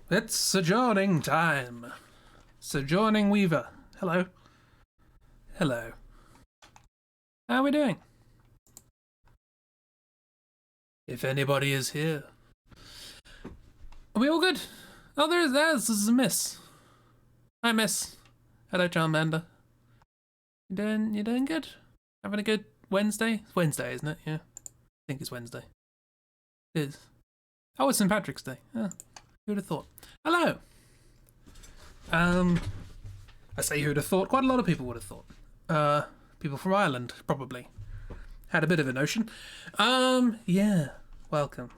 It's sojourning time. Sojourning Weaver. Hello. Hello. How are we doing? If anybody is here. Are we all good? Oh, there's this is a miss. Hi, miss. Hello, Charmander. You doing good? Having a good Wednesday? It's Wednesday, isn't it? Yeah. I think it's Wednesday. It is. Oh, it's St. Patrick's Day. Oh, who would have thought? Hello. I say who'd have thought. Quite a lot of people would have thought. People from Ireland, probably. Had a bit of a notion. Yeah. Welcome.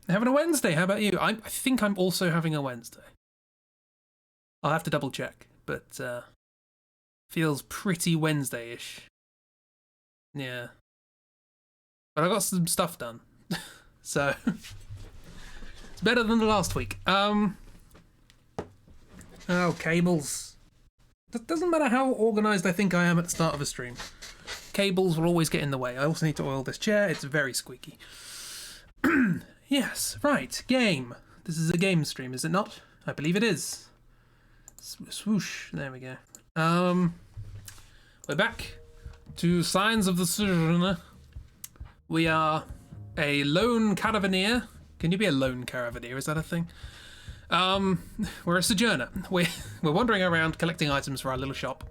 Having a Wednesday. How about you? I think I'm also having a Wednesday. I'll have to double check, but feels pretty Wednesday-ish. Yeah. But I got some stuff done. So it's better than the last week. Oh, cables. It doesn't matter how organised I think I am at the start of a stream. Cables will always get in the way. I also need to oil this chair. It's very squeaky. Yes, right. Game. This is a game stream, is it not? I believe it is. Swoosh. There we go. We're back to Signs of the Sojourner. We are a lone caravaneer. Can you be a lone caravaneer? Is that a thing? We're a sojourner. We're wandering around collecting items for our little shop.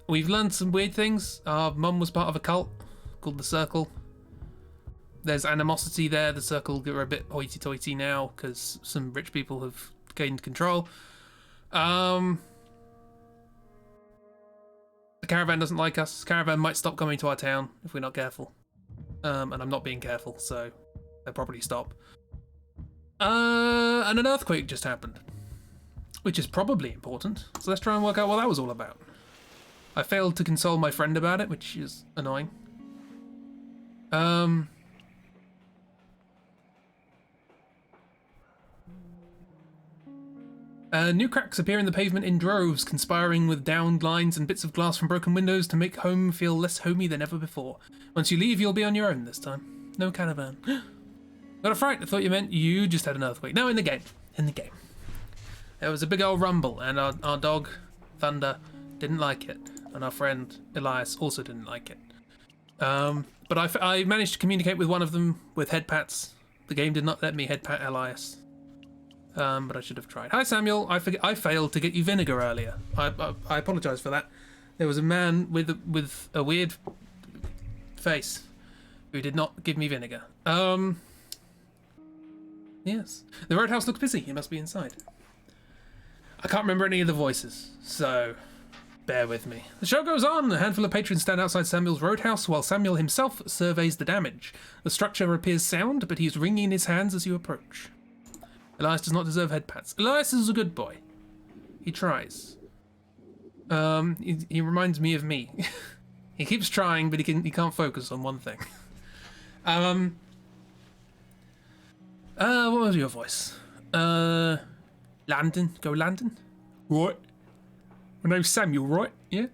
We've learned some weird things. Our mum was part of a cult called the Circle. There's animosity there. The Circle are a bit hoity-toity now because some rich people have gained control. The caravan doesn't like us. Caravan might stop coming to our town if we're not careful. And I'm not being careful, so they'll probably stop. And an earthquake just happened, which is probably important. So let's try and work out what that was all about. I failed to console my friend about it, which is annoying. New cracks appear in the pavement in droves, conspiring with downed lines and bits of glass from broken windows to make home feel less homey than ever before. Once you leave, you'll be on your own this time. No caravan. Got a fright. I thought you meant you just had an earthquake. No, in the game. In the game. There was a big old rumble, and our dog, Thunder, didn't like it. And our friend, Elias, also didn't like it. But I managed to communicate with one of them with head pats. The game did not let me head pat Elias. But I should have tried. Hi, Samuel. I failed to get you vinegar earlier. I apologise for that. There was a man with a weird face who did not give me vinegar. Yes. The roadhouse looks busy. He must be inside. I can't remember any of the voices, so bear with me. The show goes on. A handful of patrons stand outside Samuel's roadhouse while Samuel himself surveys the damage. The structure appears sound, but he's wringing his hands as you approach. Elias does not deserve head pats. Elias is a good boy. He tries. He reminds me of me. He keeps trying, but he can't focus on one thing. What was your voice? Landon. Go Landon. Right. My name's Samuel, right? Yeah?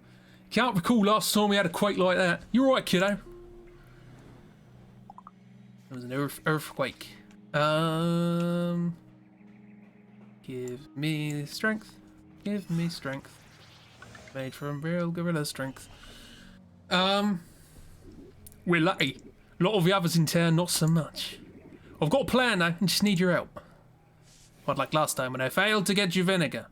Can't recall last time we had a quake like that. You right, kiddo? It was an earthquake. Give me strength. Give me strength. Made from real gorilla strength. We're lucky. A lot of the others in town, not so much. I've got a plan, though, and just need your help. Not like last time when I failed to get you vinegar.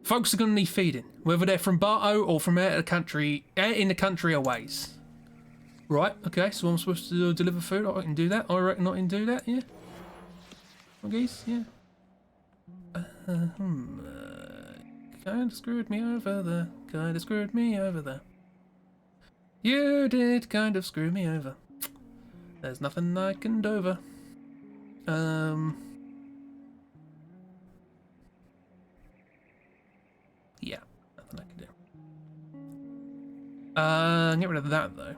Folks are going to need feeding, whether they're from Bartow or from out in the country a ways. Right, okay, so I'm supposed to deliver food. I can do that. I reckon I can do that, yeah? Okay, yeah. Kinda screwed me over there. Kinda screwed me over there. You did kind of screw me over. There's nothing I can do over. Yeah, nothing I can do. Get rid of that though.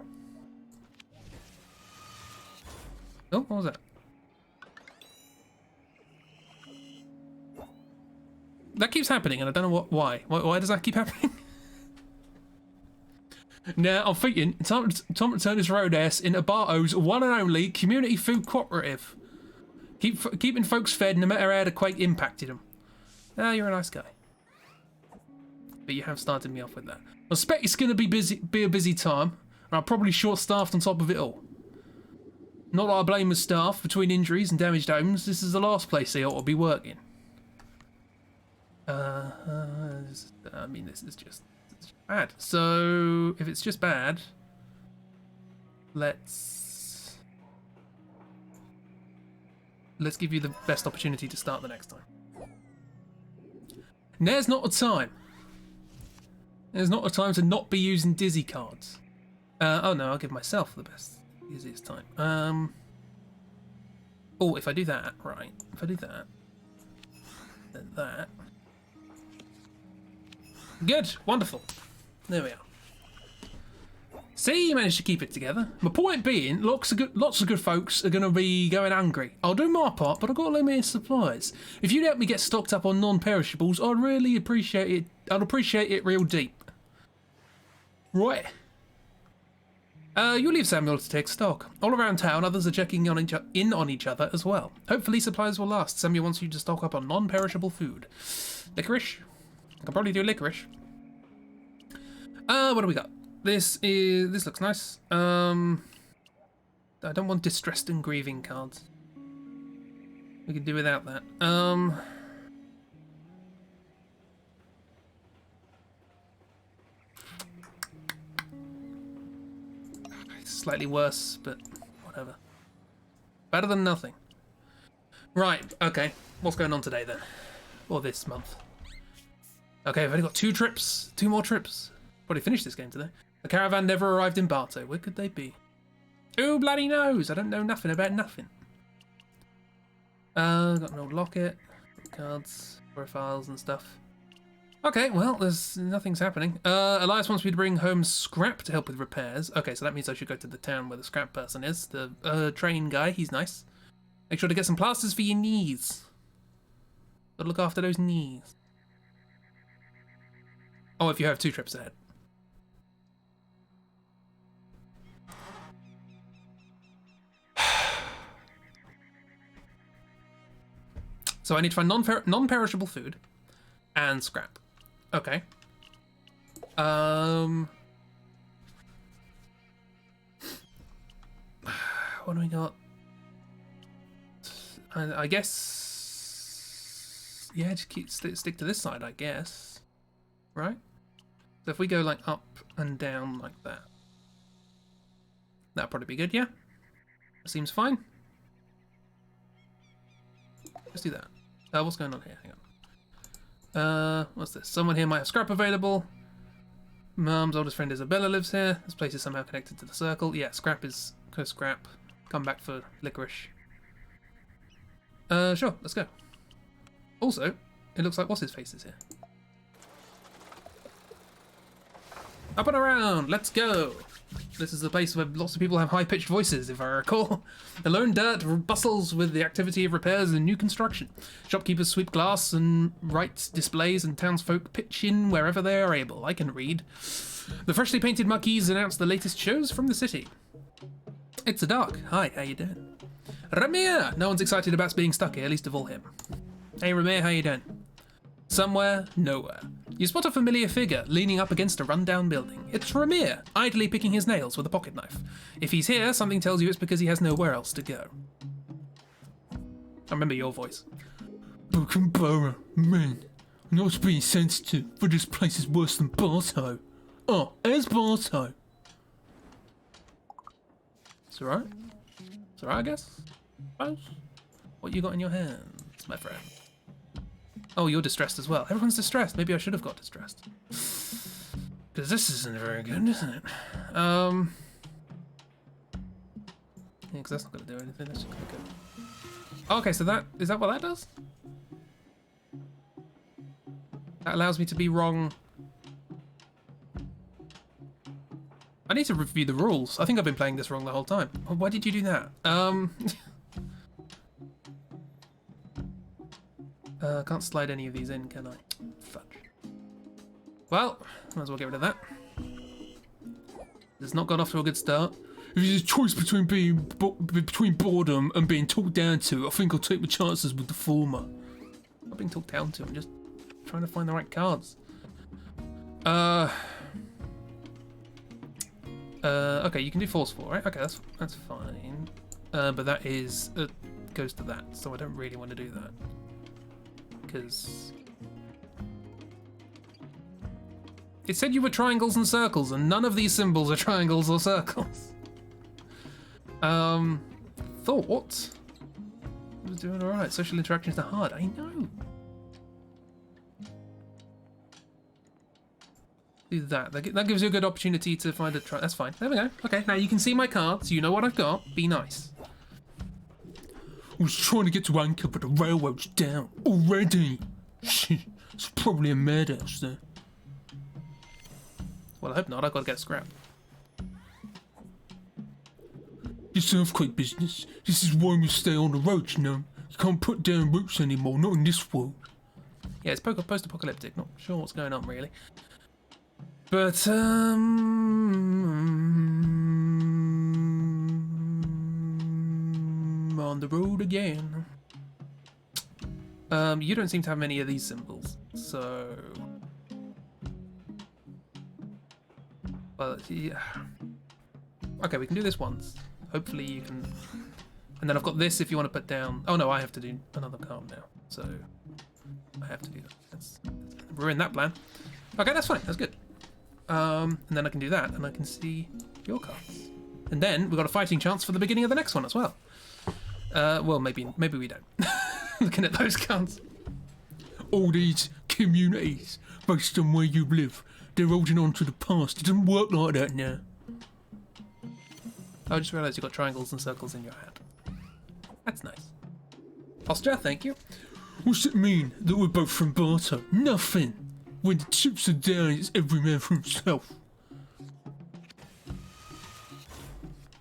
Oh, what was that? That keeps happening, and I don't know why. Why does that keep happening? Now, I'm thinking, time to turn this roadhouse into Bartow's one and only community food cooperative. Keeping folks fed no matter how the quake impacted them. Ah, you're a nice guy. But you have started me off with that. I suspect it's going to be a busy time, and I'm probably short-staffed on top of it all. Not that I blame the staff. Between injuries and damaged homes, this is the last place they ought to be working. I mean, this is just bad. So, if it's just bad, let's give you the best opportunity to start the next time. There's not a time. There's not a time to not be using Dizzy cards. Oh no, I'll give myself the easiest time. Oh, if I do that, right. If I do that, then that. Good, wonderful. There we are. See, you managed to keep it together. My point being, lots of good folks are going to be going hungry. I'll do my part, but I've got limited supplies. If you'd help me get stocked up on non-perishables, I'd really appreciate it. I'd appreciate it real deep. Right. You leave Samuel to take stock. All around town, others are checking on each other as well. Hopefully supplies will last. Samuel wants you to stock up on non-perishable food. Licorice? I can probably do licorice. What do we got? This looks nice. I don't want distressed and grieving cards. We can do without that. Slightly worse, but whatever. Better than nothing. Right, okay. What's going on today then? Or this month? Okay, I've only got 2 trips. 2 more trips. Probably finished this game today. The caravan never arrived in Barto. Where could they be? Who bloody knows? I don't know nothing about nothing. Got an old locket, cards, profiles and stuff. Okay, well, nothing's happening. Elias wants me to bring home scrap to help with repairs. Okay, so that means I should go to the town where the scrap person is. The train guy, he's nice. Make sure to get some plasters for your knees. Gotta look after those knees. Oh, if you have 2 trips ahead. So I need to find non-perishable food and scrap. Okay. What do we got? I guess. Yeah, just stick to this side, I guess. Right? So if we go like up and down like that, that'd probably be good. Yeah. Seems fine. Let's do that. What's going on here? Hang on. What's this? Someone here might have scrap available. Mum's oldest friend Isabella lives here. This place is somehow connected to the circle. Yeah, scrap is scrap. Come back for licorice. Sure, let's go. Also, it looks like what's his face is here. Up and around, let's go. This is a place where lots of people have high-pitched voices, if I recall. The lone dirt bustles with the activity of repairs and new construction. Shopkeepers sweep glass and write displays, and townsfolk pitch in wherever they are able. I can read. The freshly painted marquees announce the latest shows from the city. It's a dark. Hi, how you doing? Ramir! No one's excited about being stuck here, least of all him. Hey Ramir, how you doing? Somewhere, nowhere. You spot a familiar figure leaning up against a run-down building. It's Ramir, idly picking his nails with a pocket knife. If he's here, something tells you it's because he has nowhere else to go. I remember your voice. Buchenborough, man. Not being sensitive, but this place is worse than Barto. Oh, there's Barto. It's alright. It's alright, I guess. What you got in your hands, my friend? Oh, you're distressed as well. Everyone's distressed. Maybe I should have got distressed. Because this isn't very good, isn't it? Yeah, because that's not going to do anything. That's just going to go. Oh, okay, so is that what that does? That allows me to be wrong. I need to review the rules. I think I've been playing this wrong the whole time. Why did you do that? Can't slide any of these in, can I? Fudge. Well, might as well get rid of that. It's not got off to a good start. If there's a choice between boredom and being talked down to, I think I'll take my chances with the former. I'm not being talked down to, I'm just trying to find the right cards. Okay, you can do forceful, right? Okay, that's fine. But that is goes to that, so I don't really want to do that because it said you were triangles and circles, and none of these symbols are triangles or circles. Thought I was doing all right. Social interactions are hard. I know. Do that. That gives you a good opportunity to find a that's fine. There we go. Okay, now you can see my cards. You know what I've got. Be nice. I was trying to get to Anchor, but the railroad's down already. Shit, it's probably a madhouse there. Well, I hope not. I've got to get scrapped. This earthquake business. This is why we stay on the road, you know. You can't put down roots anymore, not in this world. Yeah, it's post-apocalyptic. Not sure what's going on, really. But, on the road again. You don't seem to have many of these symbols, so... Well, yeah. Okay, we can do this once. Hopefully you can... And then I've got this if you want to put down... Oh no, I have to do another card now, so... I have to do that. Let's ruin that plan. Okay, that's fine, that's good. And then I can do that, and I can see your cards. And then we've got a fighting chance for the beginning of the next one as well. Well, maybe we don't. Looking at those cards. All these communities, based on where you live, they're holding on to the past. It doesn't work like that now. I just realised you've got triangles and circles in your hand. That's nice. Posture, thank you. What's it mean that we're both from Barto? Nothing. When the chips are down, it's every man for himself.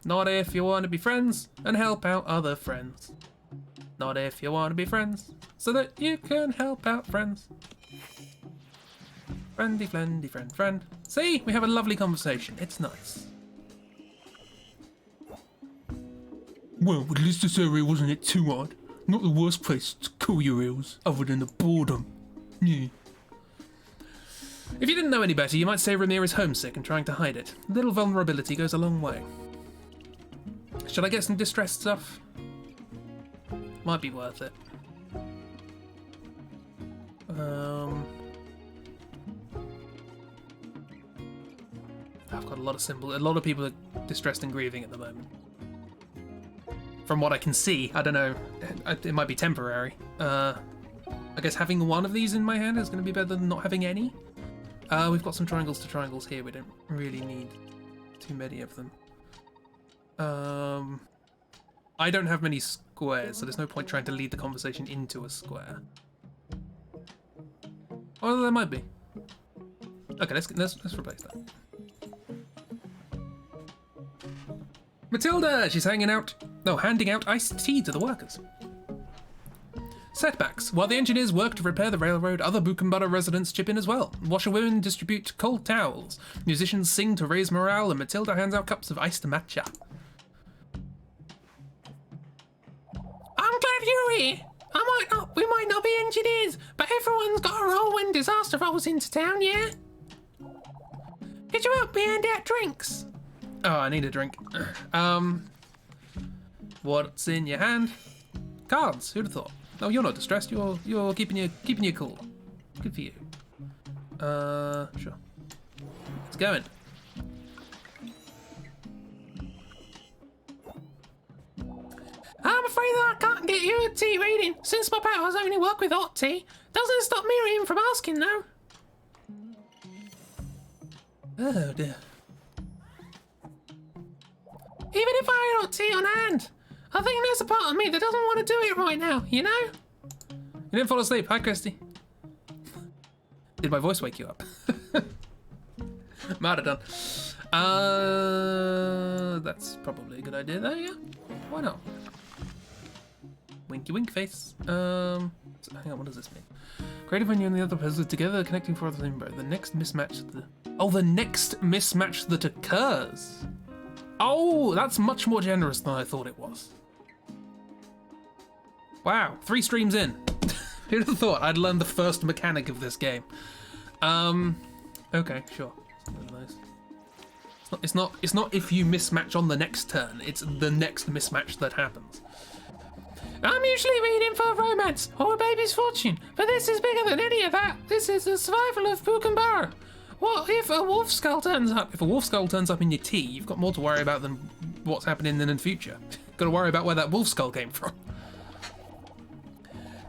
Not if you want to be friends and help out other friends. Not if you want to be friends, so that you can help out friends. Friendy, flendy, friend. See, we have a lovely conversation. It's nice. Well, at least this area wasn't it too hard. Not the worst place to cool your ears, other than the boredom. Yeah. If you didn't know any better, you might say Ramir is homesick and trying to hide it. A little vulnerability goes a long way. Should I get some distress stuff? Might be worth it. I've got a lot of symbols. A lot of people are distressed and grieving at the moment. From what I can see, I don't know. It might be temporary. I guess having one of these in my hand is going to be better than not having any. We've got some triangles to triangles here. We don't really need too many of them. I don't have many squares, so there's no point trying to lead the conversation into a square. Oh, there might be. Okay, let's replace that. Matilda, she's handing out iced tea to the workers. Setbacks. While the engineers work to repair the railroad, other Buchenbauer residents chip in as well. Washerwomen distribute cold towels. Musicians sing to raise morale, and Matilda hands out cups of iced matcha. I'm glad you're here. We might not be engineers, but everyone's got a role when disaster rolls into town, yeah? Could you help me hand out drinks? Oh, I need a drink. What's in your hand? Cards. Who'd have thought? Oh, you're not distressed. You're keeping you cool. Good for you. Sure. It's going. I'm afraid that I can't get you a tea reading, since my powers only work with hot tea. Doesn't stop Miriam from asking, though. Oh, dear. Even if I had hot tea on hand, I think there's a part of me that doesn't want to do it right now, you know? You didn't fall asleep. Hi, Christy. Did my voice wake you up? Might have done. That's probably a good idea, though, yeah? Why not? Winky wink face. So hang on, what does this mean? Creative when you and the other person together, connecting for the same boat. The next mismatch that occurs. Oh, that's much more generous than I thought it was. Wow, 3 streams in. Who'd have thought I'd learned the first mechanic of this game? Okay, sure. It's not if you mismatch on the next turn, it's the next mismatch that happens. I'm usually reading for romance or a baby's fortune, but this is bigger than any of that. This is the survival of Buchenbauer. What if a wolf skull turns up? If a wolf skull turns up in your tea, you've got more to worry about than what's happening in the future. Got to worry about where that wolf skull came from.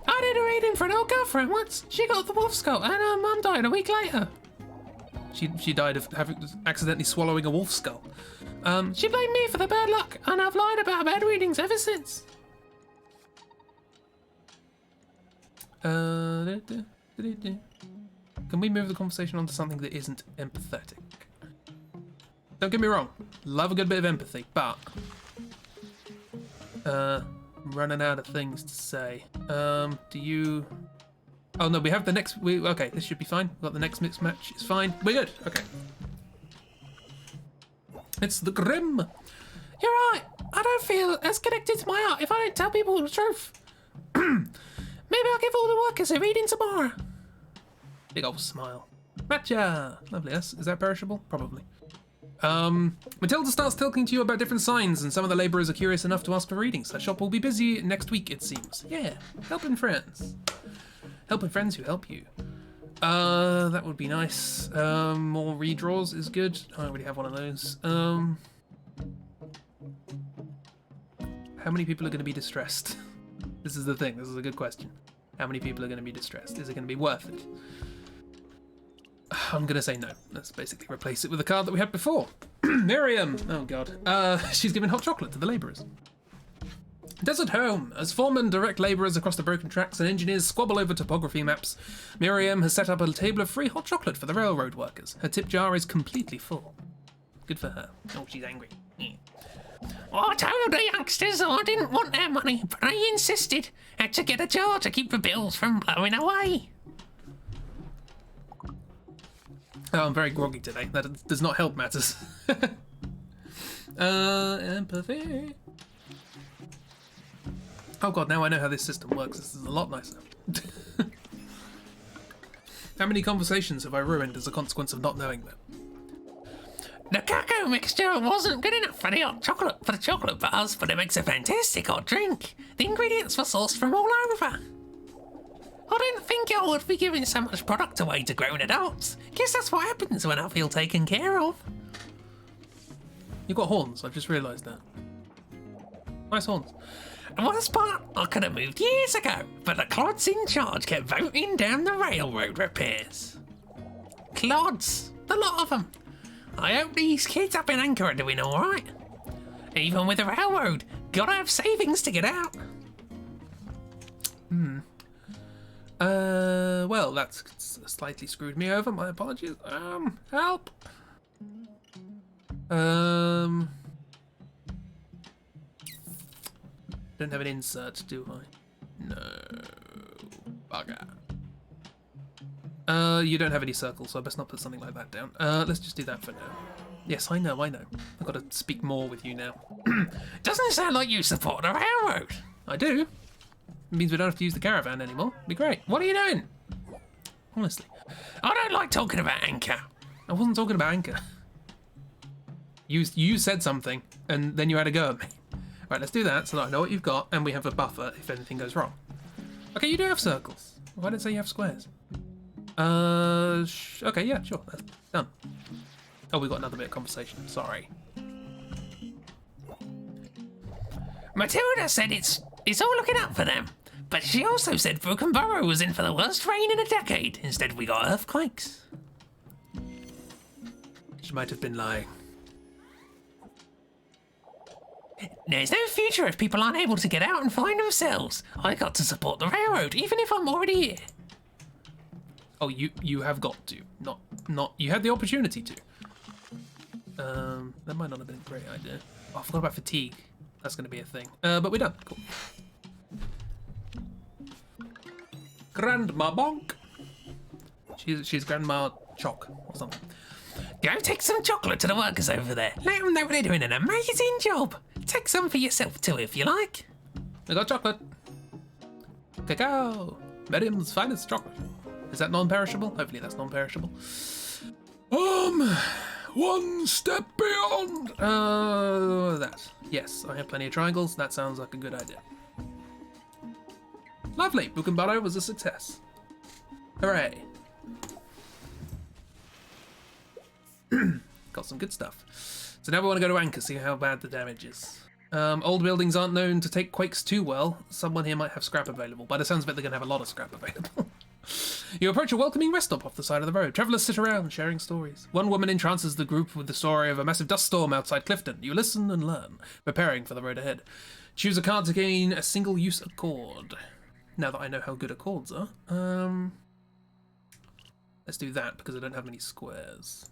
I did a reading for an old girlfriend once. She got the wolf skull, and her mum died a week later. She died of accidentally swallowing a wolf skull. She blamed me for the bad luck, and I've lied about bad readings ever since. Can we move the conversation onto something that isn't empathetic? Don't get me wrong, love a good bit of empathy, but I'm running out of things to say. Do you? Oh no, we have the next. Okay, this should be fine. We've got the next mixed match. It's fine. We're good. Okay. It's the Grim. You're right. I don't feel as connected to my art if I don't tell people the truth. Maybe I'll give all the workers a reading tomorrow. Big old smile. Matcha! Lovely. Is that perishable? Probably. Matilda starts talking to you about different signs, and some of the labourers are curious enough to ask for readings. Her shop will be busy next week, it seems. Yeah, helping friends. Helping friends who help you. That would be nice. More redraws is good. I already have one of those. How many people are going to be distressed? This is the thing. This is a good question. How many people are going to be distressed? Is it going to be worth it? I'm going to say no. Let's basically replace it with the card that we had before. Miriam! Oh, God. She's giving hot chocolate to the labourers. Desert home. As foremen direct labourers across the broken tracks and engineers squabble over topography maps, Miriam has set up a table of free hot chocolate for the railroad workers. Her tip jar is completely full. Good for her. Oh, she's angry. I told the youngsters I didn't want their money, but they insisted. Had to get a jar to keep the bills from blowing away. Oh, I'm very groggy today. That does not help matters. Empathy. Oh god, now I know how this system works. This is a lot nicer. How many conversations have I ruined as a consequence of not knowing that? The cacao mixture wasn't good enough for the chocolate bars, but it makes a fantastic hot drink. The ingredients were sourced from all over. I didn't think I would be giving so much product away to grown adults. Guess that's what happens when I feel taken care of. You've got horns, I've just realised that. Nice horns. The worst part, I could have moved years ago, but the clods in charge kept voting down the railroad repairs. Clods, a lot of them. I hope these kids up in Anchor are doing alright. Even with the railroad, gotta have savings to get out. Well, that's slightly screwed me over. My apologies. Help. Don't have an insert, do I? No. Bugger. You don't have any circles, so I best not put something like that down. Let's just do that for now. Yes, I know. I've got to speak more with you now. Doesn't it sound like you support the railroad? I do. It means we don't have to use the caravan anymore. It'd be great. What are you doing? Honestly. I don't like talking about Anchor. I wasn't talking about Anchor. You said something, and then you had a go at me. Right, let's do that so that I know what you've got, and we have a buffer if anything goes wrong. Okay, you do have circles. Why did it say you have squares? Okay, yeah, sure, that's done. Oh, we got another bit of conversation, sorry. Matilda said it's all looking up for them, but she also said Brokenborough was in for the worst rain in a decade. Instead, we got earthquakes. She might have been lying. There's no future if people aren't able to get out and find themselves. I got to support the railroad, even if I'm already here. Oh, you have got to. Not. You had the opportunity to. That might not have been a great idea. Oh, I forgot about fatigue. That's going to be a thing. But we're done. Cool. Grandma Bonk. She's Grandma Choc or something. Go take some chocolate to the workers over there. Let them know they're doing an amazing job. Take some for yourself too, if you like. I got chocolate. Cacao. Miriam's finest chocolate. Is that non-perishable? Hopefully that's non-perishable. One step beyond. That. Yes, I have plenty of triangles. That sounds like a good idea. Lovely. Bukenbaro was a success. Hooray. Got some good stuff. So now we want to go to Anchor, see how bad the damage is. Old buildings aren't known to take quakes too well. Someone here might have scrap available. By the sounds of it, they're going to have a lot of scrap available. You approach a welcoming rest stop off the side of the road. Travellers sit around, sharing stories. One woman entrances the group with the story of a massive dust storm outside Clifton. You listen and learn, preparing for the road ahead. Choose a card to gain a single-use accord. Now that I know how good accords are. Let's do that, because I don't have many squares.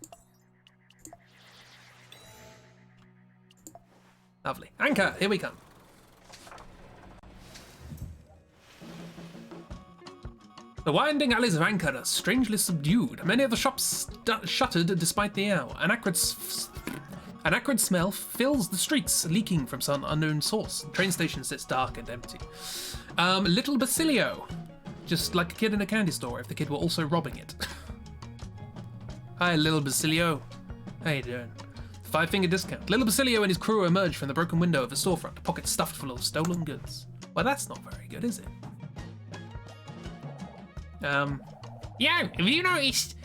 Lovely. Anchor, here we come. The winding alleys of Anchor are strangely subdued. Many of the shops shuttered despite the hour. An acrid smell fills the streets, leaking from some unknown source. The train station sits dark and empty. Little Basilio. Just like a kid in a candy store, if the kid were also robbing it. Hi, Little Basilio. How you doing? 5-finger discount. Little Basilio and his crew emerge from the broken window of the storefront, pockets stuffed full of stolen goods. Well, that's not very good, is it? Yo, have you noticed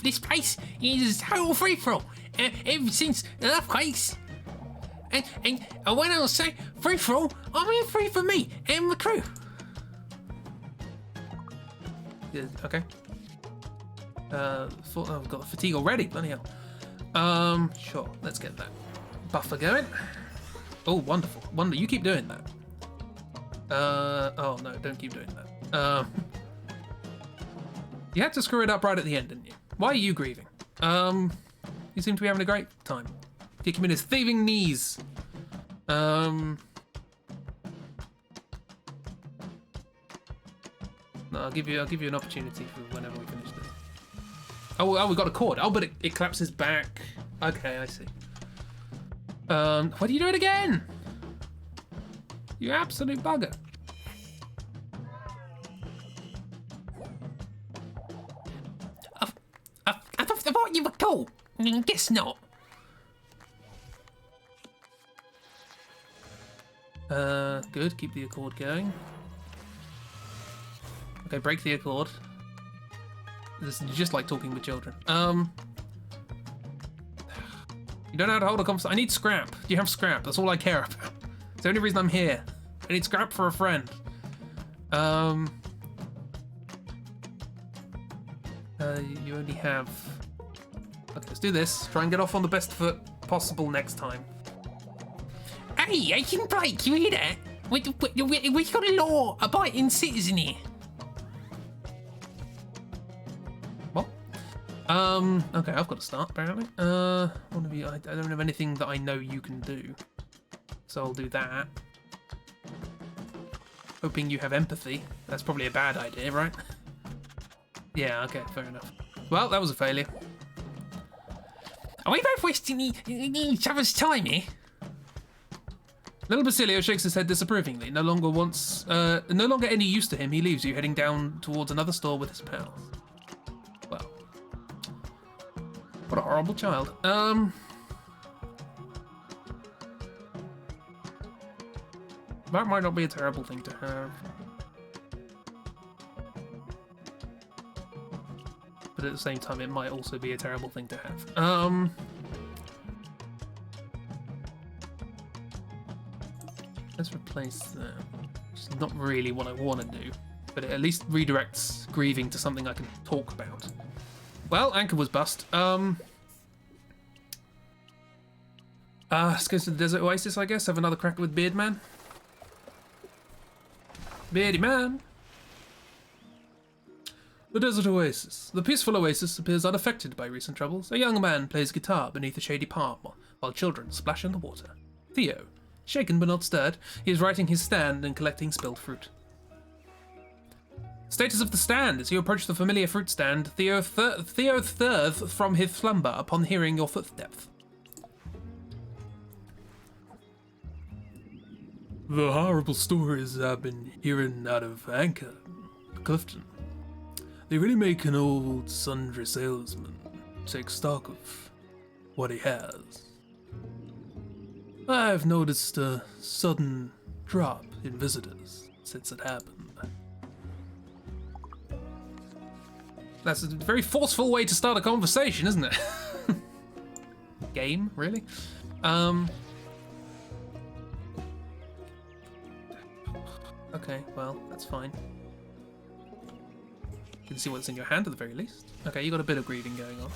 this place is total free-for-all ever since the earthquakes? And when I say free-for-all, I mean free for me and the crew. Yeah, okay. I've got the fatigue already, bloody hell. Sure, let's get that buffer going. Oh, wonderful. You keep doing that. Oh no, don't keep doing that. You had to screw it up right at the end, didn't you? Why are you grieving? You seem to be having a great time. Kick him in his thieving knees. No, I'll give you an opportunity for whenever we finish this. Oh, we got a cord. Oh, but it collapses back. Okay, I see. Why do you do it again? You absolute bugger. I thought you were cool. Guess not. Good. Keep the accord going. Okay, break the accord. This is just like talking with children. You don't know how to hold a conversation. I need scrap. Do you have scrap? That's all I care about. It's the only reason I'm here. I need scrap for a friend. You only have... Okay, let's do this. Try and get off on the best foot possible next time. Hey, I can break. You hear that? We got a law-abiding citizen here. What? Okay, I've got to start, apparently. I don't have anything that I know you can do. So I'll do that. Hoping you have empathy. That's probably a bad idea, right? Yeah, okay, fair enough. Well, that was a failure. Are we both wasting each other's time here? Little Basilio shakes his head disapprovingly. No longer any use to him, he leaves you, heading down towards another store with his pals. Well, what a horrible child. That might not be a terrible thing to have. But at the same time, it might also be a terrible thing to have. Let's replace that. It's not really what I want to do, but it at least redirects grieving to something I can talk about. Well, Anchor was bust. Let's go to the Desert Oasis, I guess. Have another crack with Beardman. Beardy Man. The Desert Oasis. The peaceful oasis appears unaffected by recent troubles. A young man plays guitar beneath a shady palm, while children splash in the water. Theo. Shaken but not stirred, he is writing his stand and collecting spilled fruit. Status of the stand. As you approach the familiar fruit stand, Theo thirth from his slumber upon hearing your footsteps. The horrible stories I've been hearing out of Anchor, Clifton, they really make an old sundry salesman take stock of what he has. I've noticed a sudden drop in visitors since it happened. That's a very forceful way to start a conversation, isn't it? Game, really? Okay, well, that's fine. You can see what's in your hand at the very least. Okay, you got a bit of grieving going on.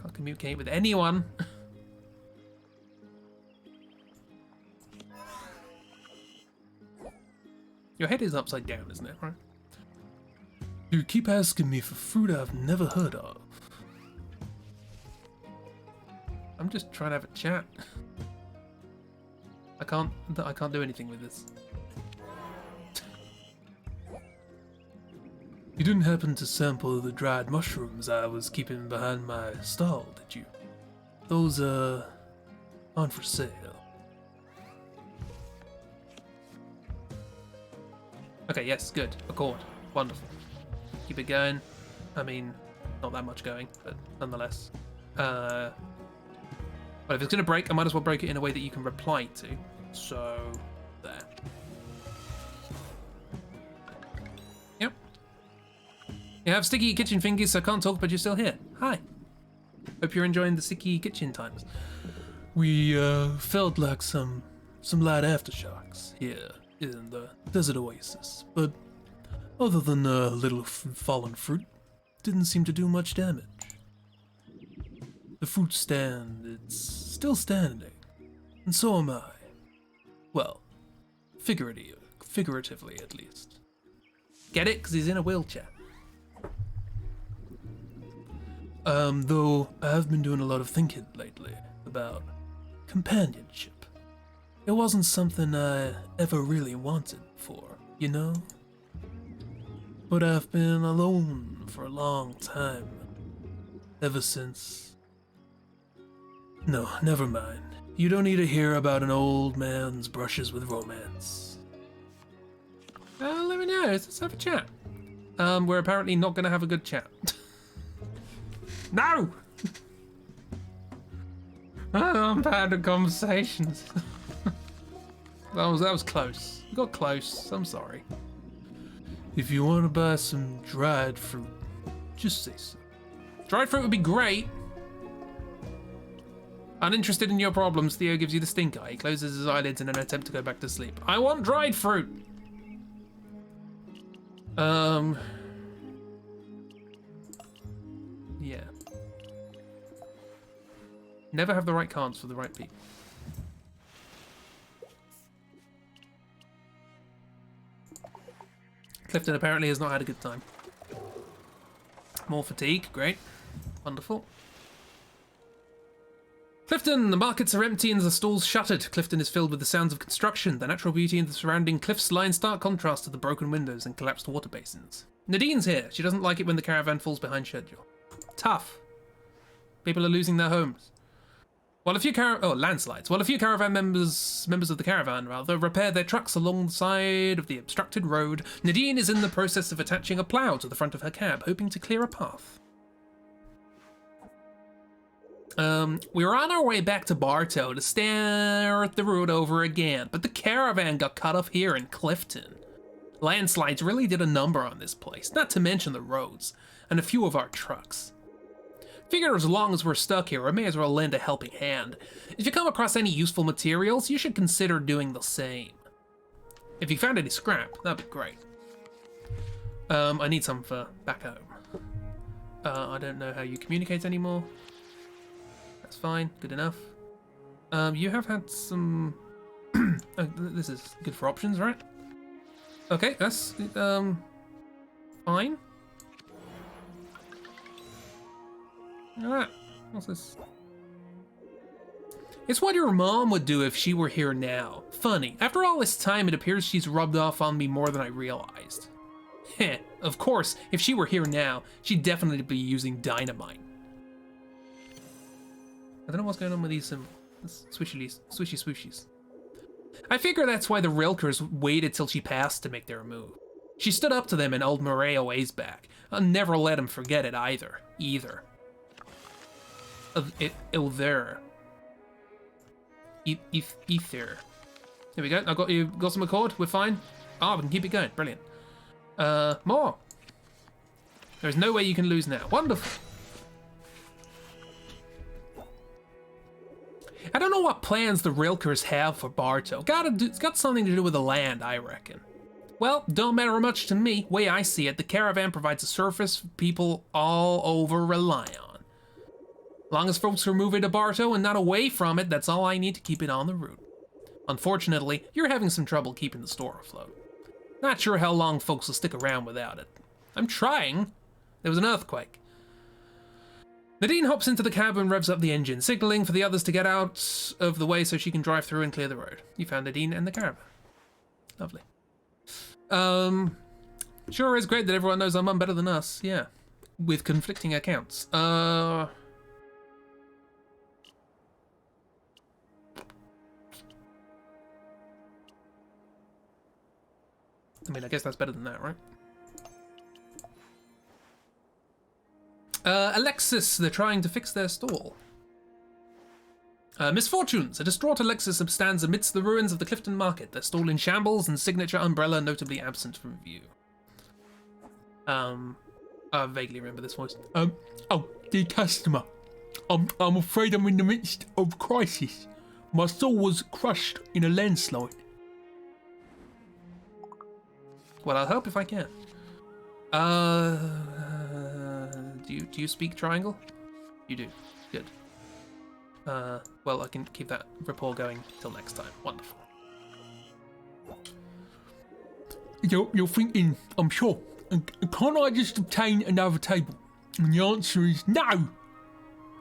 Can't communicate with anyone. Your head is upside down, isn't it? Right? You keep asking me for fruit I've never heard of. I'm just trying to have a chat. I can't do anything with this. You didn't happen to sample the dried mushrooms I was keeping behind my stall, did you? Those, aren't for sale. Okay, yes, good. Accord. Wonderful. Keep it going. I mean, not that much going, but nonetheless. Well, if it's going to break, I might as well break it in a way that you can reply to. So, there. Yep. You have sticky kitchen fingers, so I can't talk, but you're still here. Hi. Hope you're enjoying the sticky kitchen times. We, felt like some light aftershocks here in the desert oasis, but other than a little fallen fruit, didn't seem to do much damage. The fruit stand, it's still standing, and so am I. Well, figuratively at least. Get it? Because he's in a wheelchair. Though I've been doing a lot of thinking lately about companionship. It wasn't something I ever really wanted before, you know? But I've been alone for a long time. Ever since... No, never mind. You don't need to hear about an old man's brushes with romance. Let me know. Let's have a chat. We're apparently not going to have a good chat. No! I'm bad at conversations. That was close. You got close. I'm sorry. If you want to buy some dried fruit, just say so. Dried fruit would be great. Uninterested in your problems, Theo gives you the stink eye. He closes his eyelids in an attempt to go back to sleep. I want dried fruit! Yeah. Never have the right cards for the right people. Clifton apparently has not had a good time. More fatigue, great. Wonderful. Clifton, the markets are empty and the stalls shuttered. Clifton is filled with the sounds of construction. The natural beauty in the surrounding cliffs lie in stark contrast to the broken windows and collapsed water basins. Nadine's here. She doesn't like it when the caravan falls behind schedule. Tough. People are losing their homes. While a few landslides. While a few caravan members of the caravan rather, repair their trucks along the side of the obstructed road, Nadine is in the process of attaching a plough to the front of her cab, hoping to clear a path. We were on our way back to Bartow to start the route over again, but the caravan got cut off here in Clifton. Landslides really did a number on this place, not to mention the roads, and a few of our trucks. Figure as long as we're stuck here, I may as well lend a helping hand. If you come across any useful materials, you should consider doing the same. If you found any scrap, that'd be great. I need some for back home. I don't know how you communicate anymore. That's fine, good enough. You have had some... oh, this is good for options, right? Okay, that's fine. Alright, what's this? It's what your mom would do if she were here now. Funny, after all this time, it appears she's rubbed off on me more than I realized. Heh, of course, if she were here now, she'd definitely be using dynamite. I don't know what's going on with these swishy swooshies. I figure that's why the Rilkers waited till she passed to make their move. She stood up to them in old Murray ways back. I'll never let him forget it either. Either. Ether. There we go. I've got some accord. We're fine. Ah, we can keep it going. Brilliant. More. There's no way you can lose now. Wonderful. I don't know what plans the Rilkers have for Bartow. It's got something to do with the land, I reckon. Well, don't matter much to me. Way I see it, the caravan provides a surface people all over rely on. Long as folks are moving to Bartow and not away from it, that's all I need to keep it on the route. Unfortunately, you're having some trouble keeping the store afloat. Not sure how long folks will stick around without it. I'm trying. There was an earthquake. Nadine hops into the cab and revs up the engine, signaling for the others to get out of the way so she can drive through and clear the road. You found Nadine and the caravan. Lovely. Sure is great that everyone knows our mum better than us, yeah. With conflicting accounts. I mean, I guess that's better than that, right? Alexis, they're trying to fix their stall. Misfortunes. A distraught Alexis stands amidst the ruins of the Clifton Market, their stall in shambles and signature umbrella notably absent from view. I vaguely remember this voice. Oh, dear customer. I'm afraid I'm in the midst of crisis. My stall was crushed in a landslide. Well, I'll help if I can. Do you speak triangle? You do. Good. Well, I can keep that rapport going till next time. Wonderful. You're thinking, I'm sure, can't I just obtain another table? And the answer is no.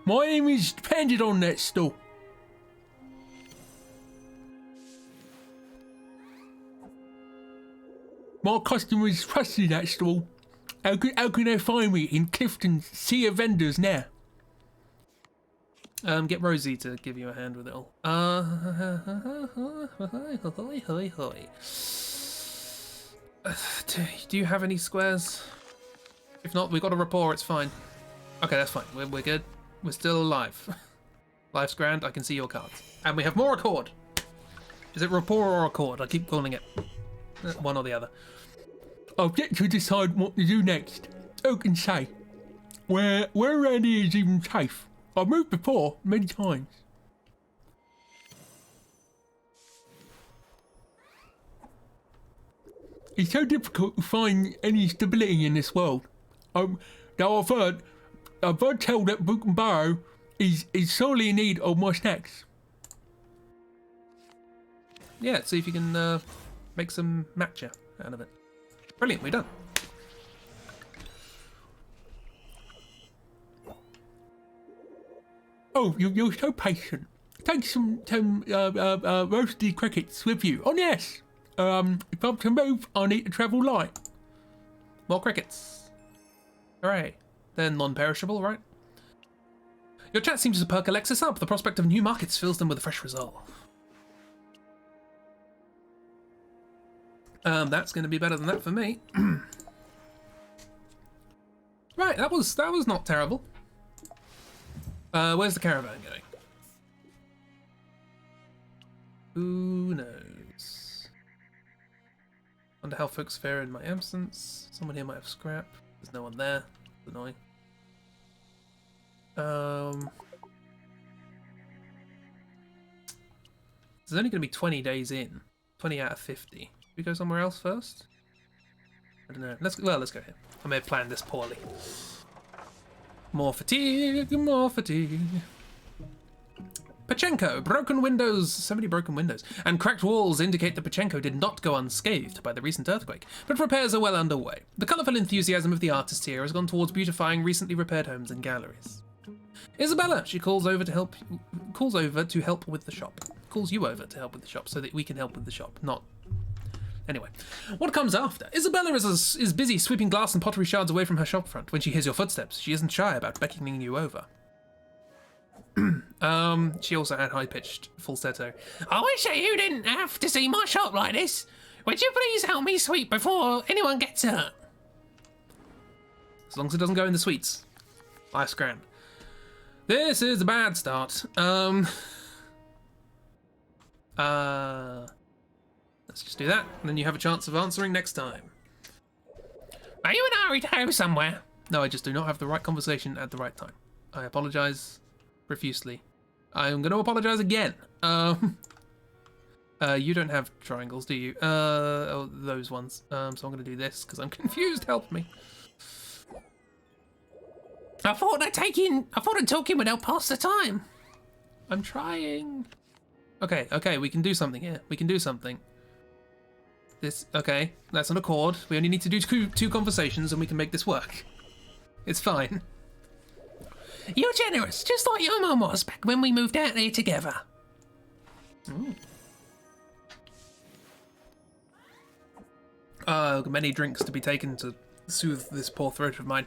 My aim is dependent on that stall. My customers trusted that stall. How can they find me in Clifton's sea of vendors now? Get Rosie to give you a hand with it all. Do you have any squares? If not, we've got a rapport, it's fine. Okay, that's fine. We're good. We're still alive. Life's grand, I can see your cards. And we have more accord. Is it rapport or accord? I keep calling it one or the other. I've yet to decide what to do next. Who can say? Where around here is even safe? I've moved before, many times. It's so difficult to find any stability in this world. Now I've heard tell that Broken Barrow is sorely in need of more snacks. Yeah, see if you can make some matcha out of it. Brilliant, we're done. Oh, you're so patient. Take some roasted crickets with you. Oh yes. If I'm to move, I need to travel light. More crickets. Hooray. They're non-perishable, right? Your chat seems to perk Alexis up. The prospect of new markets fills them with a fresh resolve. That's going to be better than that for me. Right, that was not terrible. Where's the caravan going? Who knows? Wonder how folks fare in my absence. Someone here might have scrap. There's no one there. It's annoying. There's only going to be 20 days in. 20 out of 50. Should we go somewhere else first? I don't know. Let's go here. I may have planned this poorly. More fatigue, more fatigue. Pachenko, broken windows, so many broken windows, and cracked walls indicate that Pachenko did not go unscathed by the recent earthquake, but repairs are well underway. The colourful enthusiasm of the artist here has gone towards beautifying recently repaired homes and galleries. Isabella, she calls over to help calls over to help with the shop. Calls you over to help with the shop so that we can help with the shop, not... Anyway, what comes after? Isabella is busy sweeping glass and pottery shards away from her shop front. When she hears your footsteps, she isn't shy about beckoning you over. She also had high-pitched falsetto. I wish that you didn't have to see my shop like this. Would you please help me sweep before anyone gets hurt? As long as it doesn't go in the sweets. Life's grand. This is a bad start. Let's just do that, and then you have a chance of answering next time. Are you in a hurry to go somewhere? No, I just do not have the right conversation at the right time. I apologise profusely. I'm going to apologise again. You don't have triangles, do you? Oh, those ones. So I'm going to do this, because I'm confused. Help me. I thought talking would help pass the time. I'm trying. Okay, we can do something here. We can do something. Okay, that's an accord. We only need to do two conversations and we can make this work. It's fine. You're generous, just like your mum was back when we moved out here together. Ooh. Many drinks to be taken to soothe this poor throat of mine.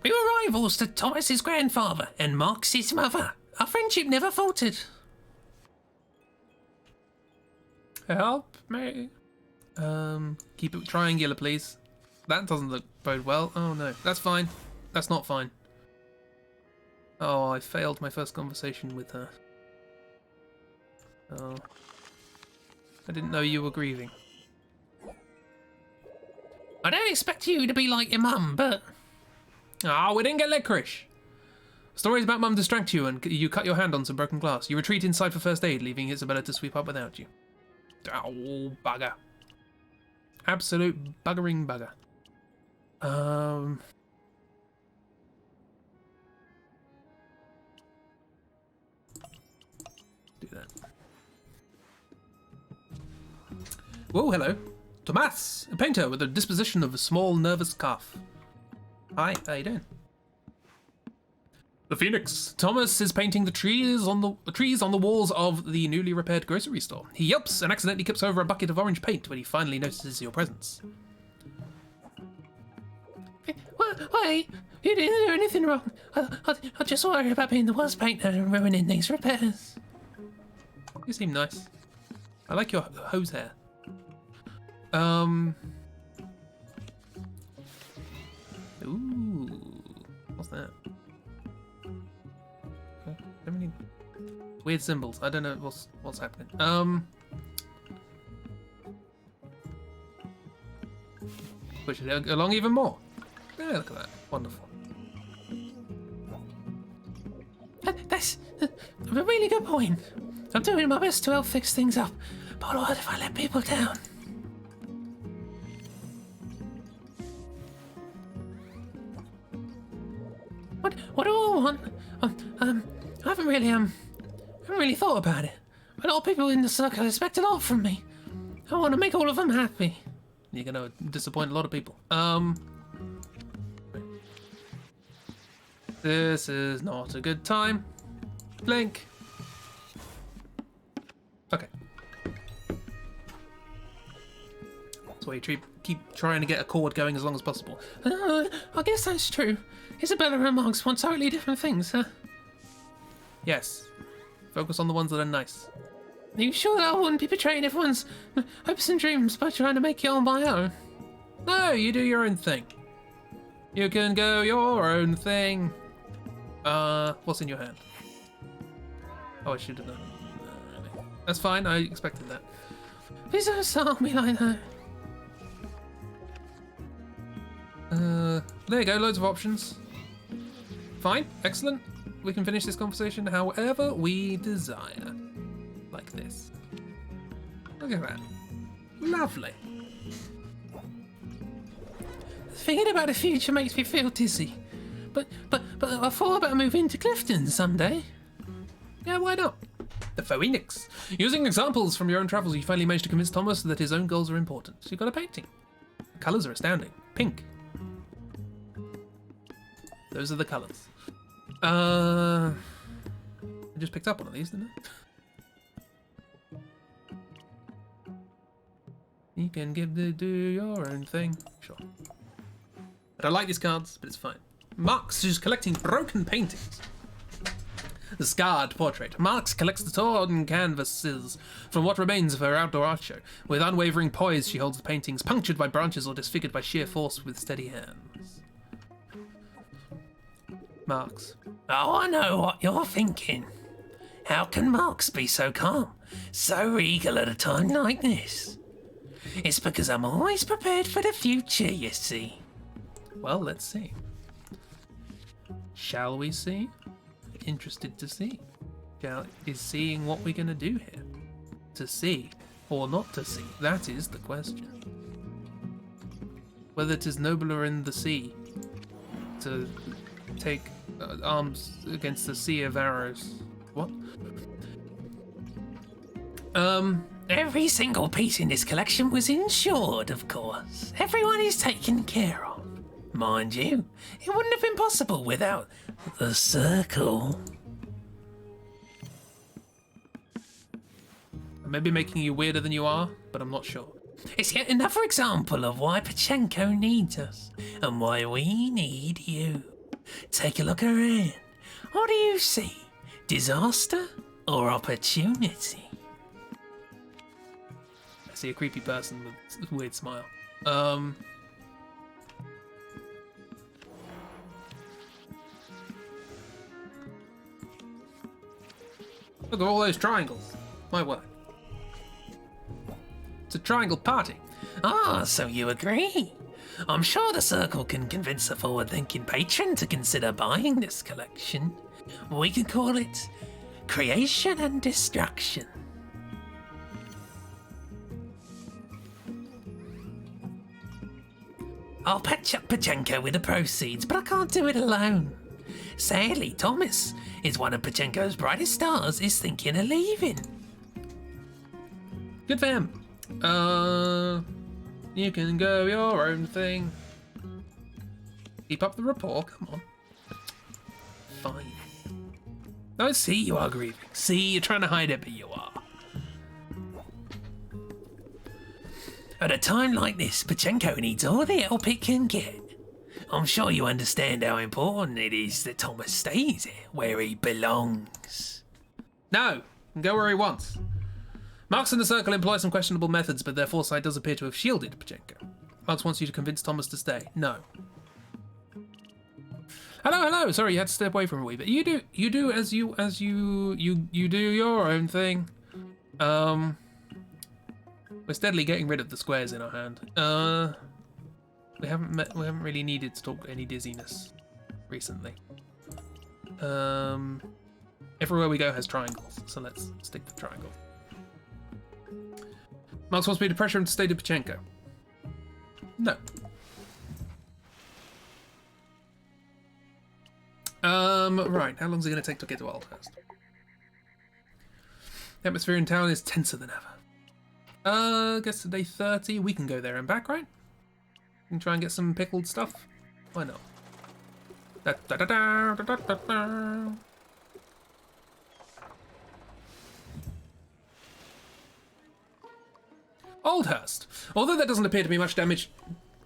We were rivals to Thomas's grandfather and Marx's mother. Our friendship never faltered. Help me. Keep it triangular, please. That doesn't look bode well. Oh no, that's fine. That's not fine. Oh, I failed my first conversation with her. Oh. I didn't know you were grieving. I don't expect you to be like your mum, but... Ah, we didn't get licorice. Stories about mum distract you and you cut your hand on some broken glass. You retreat inside for first aid, leaving Isabella to sweep up without you. Oh, bugger. Absolute buggering bugger. Do that. Whoa, hello. Tomas, a painter with a disposition of a small nervous calf. Hi, how you doing? The Phoenix. Thomas is painting the trees on the walls of the newly repaired grocery store. He yelps and accidentally tips over a bucket of orange paint when he finally notices your presence. Wait, you didn't do anything wrong. I just worry about being the worst painter and ruining these repairs. You seem nice. I like your hose hair. Ooh, what's that? Okay, don't need weird symbols. I don't know what's happening. Push it along even more. Yeah, look at that. Wonderful. That's a really good point. I'm doing my best to help fix things up, but what if I let people down? What do I want? I haven't really thought about it. A lot of people in the circle expect a lot from me. I want to make all of them happy. You're gonna disappoint a lot of people. This is not a good time. Blink. Okay. That's why you keep trying to get a chord going as long as possible. I guess that's true. Isabella and Marx want totally different things, huh? Yes. Focus on the ones that are nice. Are you sure that I wouldn't be betraying everyone's hopes and dreams by trying to make it on my own? No, you do your own thing. You can go your own thing. What's in your hand? Oh, I should have done it. Really. That's fine, I expected that. Please don't start me like that. There you go, loads of options. Fine, excellent. We can finish this conversation however we desire. Like this. Look at that. Lovely. Thinking about the future makes me feel dizzy. But I thought about moving to Clifton someday. Yeah, why not? The Phoenix. Using examples from your own travels, you finally managed to convince Thomas that his own goals are important. So you got a painting. The colours are astounding. Pink. Those are the colours. I just picked up one of these, didn't I? You can do your own thing. Sure. I don't like these cards, but it's fine. Marx is collecting broken paintings. The scarred portrait. Marx collects the torn canvases from what remains of her outdoor art show. With unwavering poise, she holds the paintings, punctured by branches or disfigured by sheer force with steady hands. Marx. Oh, I know what you're thinking. How can Marx be so calm, so regal at a time like this? It's because I'm always prepared for the future, you see. Well, let's see. Shall we see? Interested to see. Is seeing what we're going to do here? To see or not to see? That is the question. Whether it is nobler in the sea to take arms against the sea of arrows. What? Every single piece in this collection was insured, of course. Everyone is taken care of. Mind you, it wouldn't have been possible without the circle. I may be making you weirder than you are, but I'm not sure. It's yet another example of why Pachenko needs us, and why we need you. Take a look around. What do you see? Disaster or opportunity? I see a creepy person with a weird smile. Look at all those triangles. My word. It's a triangle party. Ah, so you agree? I'm sure the Circle can convince a forward-thinking patron to consider buying this collection. We could call it Creation and Destruction. I'll patch up Pachenko with the proceeds, but I can't do it alone. Sadly, Thomas is one of Pachenko's brightest stars, is thinking of leaving. Good for him. You can go your own thing. Keep up the rapport, come on. Fine. Oh, see, you are grieving. See, you're trying to hide it, but you are. At a time like this, Pachenko needs all the help it can get. I'm sure you understand how important it is that Thomas stays here, where he belongs. No, can go where he wants. Marx and the Circle employ some questionable methods, but their foresight does appear to have shielded Pachenko. Marx wants you to convince Thomas to stay. No. Hello. Sorry, you had to step away from a wee bit. You do as you do your own thing. We're steadily getting rid of the squares in our hand. We haven't really needed to talk any dizziness recently. Everywhere we go has triangles, so let's stick with triangle. Marx wants me to pressure him to stay to Pachenko. No. Right, how long is it going to take to get to Aldhurst? The atmosphere in town is tenser than ever. Guess today 30, we can go there and back, right? We can try and get some pickled stuff. Why not? Aldhurst. Although there doesn't appear to be much damage...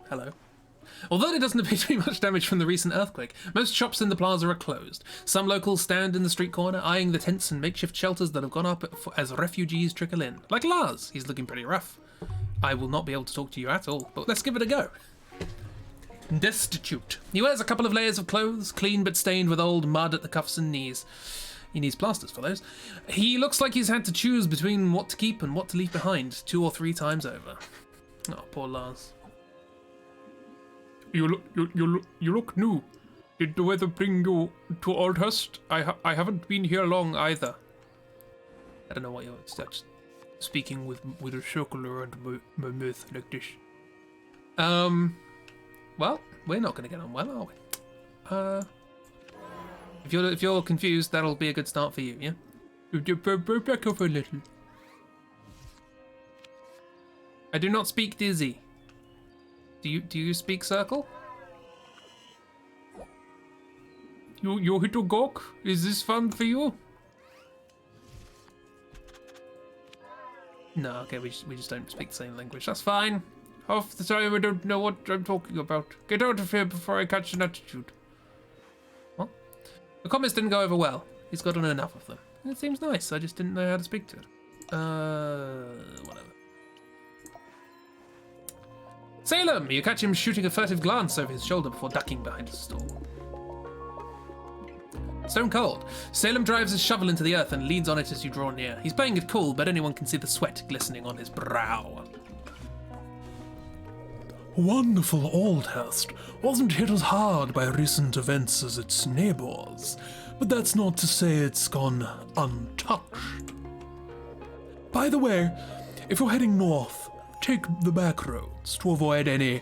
Hello. Although there doesn't appear to be much damage from the recent earthquake, most shops in the plaza are closed. Some locals stand in the street corner, eyeing the tents and makeshift shelters that have gone up as refugees trickle in. Like Lars, he's looking pretty rough. I will not be able to talk to you at all, but let's give it a go. Destitute. He wears a couple of layers of clothes, clean but stained with old mud at the cuffs and knees. He needs plasters for those. He looks like he's had to choose between what to keep and what to leave behind 2 or 3 times over. Oh, poor Lars. You look new. Did the weather bring you to Aldhurst? I haven't been here long either. I don't know what you're speaking with a circle around my mouth like this. Well, we're not going to get on well, are we? If you're confused, that'll be a good start for you, yeah? Back up a little. I do not speak Dizzy. Do you speak Circle? You hit a gawk? Is this fun for you? No, okay, we just don't speak the same language. That's fine. Half the time I don't know what I'm talking about. Get out of here before I catch an attitude. What? The comments didn't go over well. He's gotten enough of them. It seems nice. I just didn't know how to speak to it. Whatever. Salem! You catch him shooting a furtive glance over his shoulder before ducking behind a stall. Stone cold. Salem drives his shovel into the earth and leans on it as you draw near. He's playing it cool, but anyone can see the sweat glistening on his brow. Wonderful Oldhurst wasn't hit as hard by recent events as its neighbours, but that's not to say it's gone untouched. By the way, if you're heading north, take the back roads to avoid any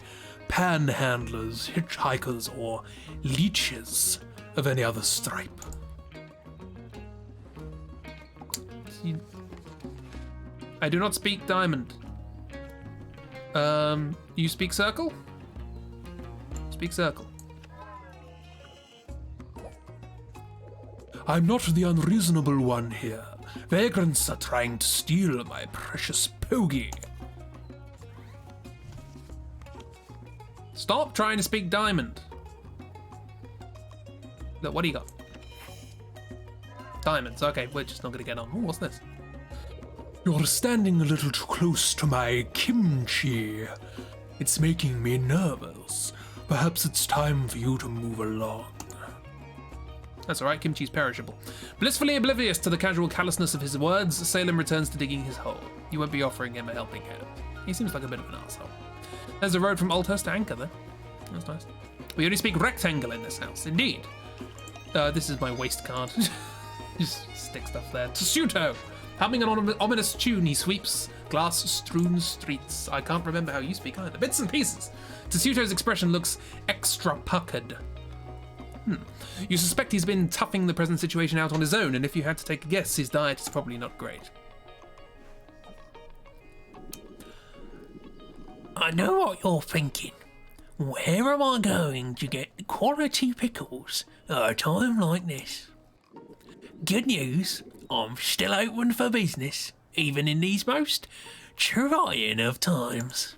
panhandlers, hitchhikers, or leeches of any other stripe. I do not speak diamond. You speak circle? Speak circle. I'm not the unreasonable one here. Vagrants are trying to steal my precious pogey. Stop trying to speak diamond. Look, what do you got? Diamonds. Okay, we're just not going to get on. Ooh, what's this? You're standing a little too close to my kimchi. It's making me nervous. Perhaps it's time for you to move along. That's alright, kimchi's perishable. Blissfully oblivious to the casual callousness of his words, Salem returns to digging his hole. You won't be offering him a helping hand. He seems like a bit of an asshole. There's a road from Oldhurst to Anchor, though. That's nice. We only speak rectangle in this house, indeed. This is my waste card. Just stick stuff there. Tessuto! Humming an ominous tune, he sweeps glass-strewn streets. I can't remember how you speak either. Bits and pieces. Tessuto's expression looks extra puckered. You suspect he's been toughing the present situation out on his own, and if you had to take a guess, his diet is probably not great. I know what you're thinking. Where am I going to get quality pickles at a time like this? Good news, I'm still open for business, even in these most trying of times.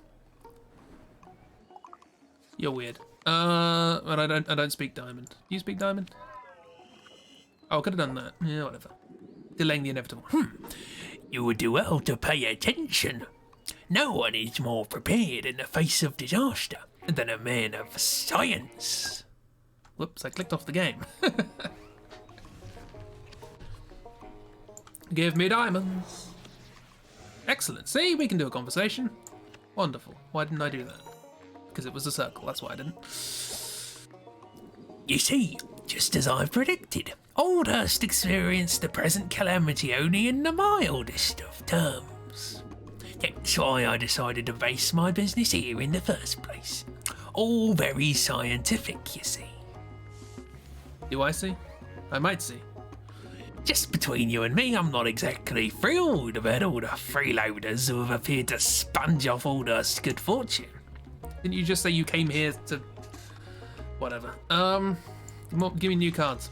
You're weird. But I don't speak diamond. Do you speak diamond? Oh, I could have done that. Yeah, whatever. Delaying the inevitable. You would do well to pay attention. No one is more prepared in the face of disaster than a man of science. Whoops, I clicked off the game. Give me diamonds. Excellent. See, we can do a conversation. Wonderful. Why didn't I do that? Because it was a circle, that's why I didn't. You see, just as I've predicted, Oldhurst experienced the present calamity only in the mildest of terms. That's why I decided to base my business here in the first place. All very scientific, you see. Do I see? I might see. Just between you and me, I'm not exactly thrilled about all the freeloaders who have appeared to sponge off Oldhurst's good fortune. Didn't you just say you came here to... Whatever. Give me new cards.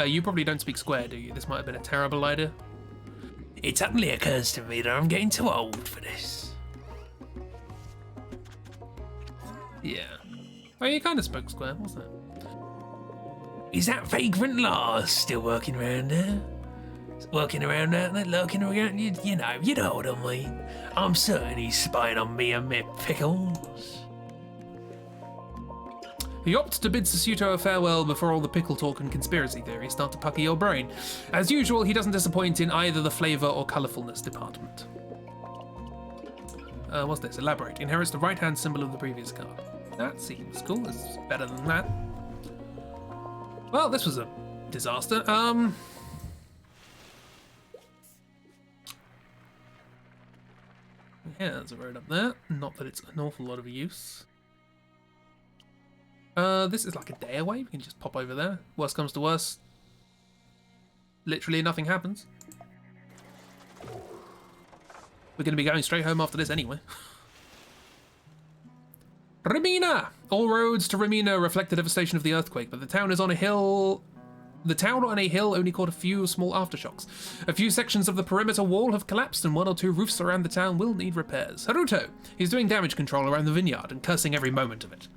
You probably don't speak square, do you? This might have been a terrible idea. It suddenly occurs to me that I'm getting too old for this. Yeah. Oh, you kind of spoke square, wasn't it? Is that vagrant Lars still working around there? Working around out there, lurking around? You know what I mean. I'm certain he's spying on me and my pickles. You opt to bid Tessuto a farewell before all the pickle talk and conspiracy theories start to pucker your brain. As usual, he doesn't disappoint in either the flavour or colourfulness department. What's this? Elaborate. Inherits the right-hand symbol of the previous card. That seems cool. It's better than that. Well, this was a disaster. Yeah, there's a road up there. Not that it's an awful lot of use. This is like a day away. We can just pop over there. Worst comes to worst. Literally nothing happens. We're going to be going straight home after this anyway. Remina! All roads to Remina reflect the devastation of the earthquake, but the town is on a hill The town on a hill only caught a few small aftershocks. A few sections of the perimeter wall have collapsed and one or two roofs around the town will need repairs. Haruto, he's doing damage control around the vineyard and cursing every moment of it.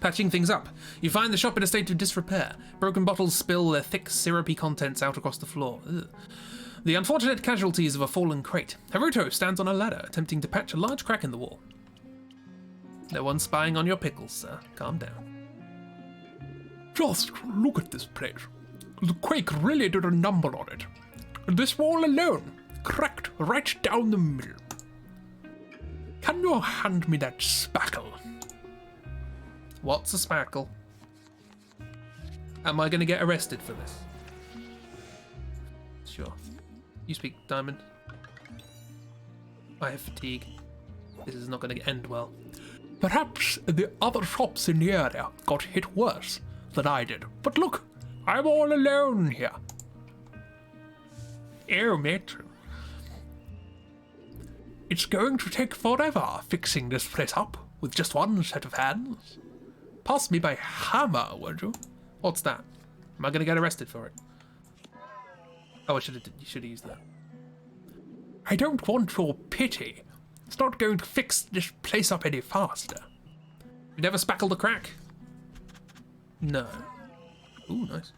Patching things up, you find the shop in a state of disrepair. Broken bottles spill their thick, syrupy contents out across the floor. Ugh. The unfortunate casualties of a fallen crate. Haruto stands on a ladder, attempting to patch a large crack in the wall. No one's spying on your pickles, sir. Calm down. Just look at this place. The quake really did a number on it. This wall alone cracked right down the middle. Can you hand me that spackle? What's a spackle? Am I going to get arrested for this? Sure. You speak, Diamond. I have fatigue. This is not going to end well. Perhaps the other shops in the area got hit worse than I did. But look, I'm all alone here. Oh, matron. It's going to take forever fixing this place up with just one set of hands. Pass me my hammer, won't you? What's that? Am I going to get arrested for it? Oh, you should have used that. I don't want your pity. It's not going to fix this place up any faster. You never spackled a crack? No. Ooh, nice.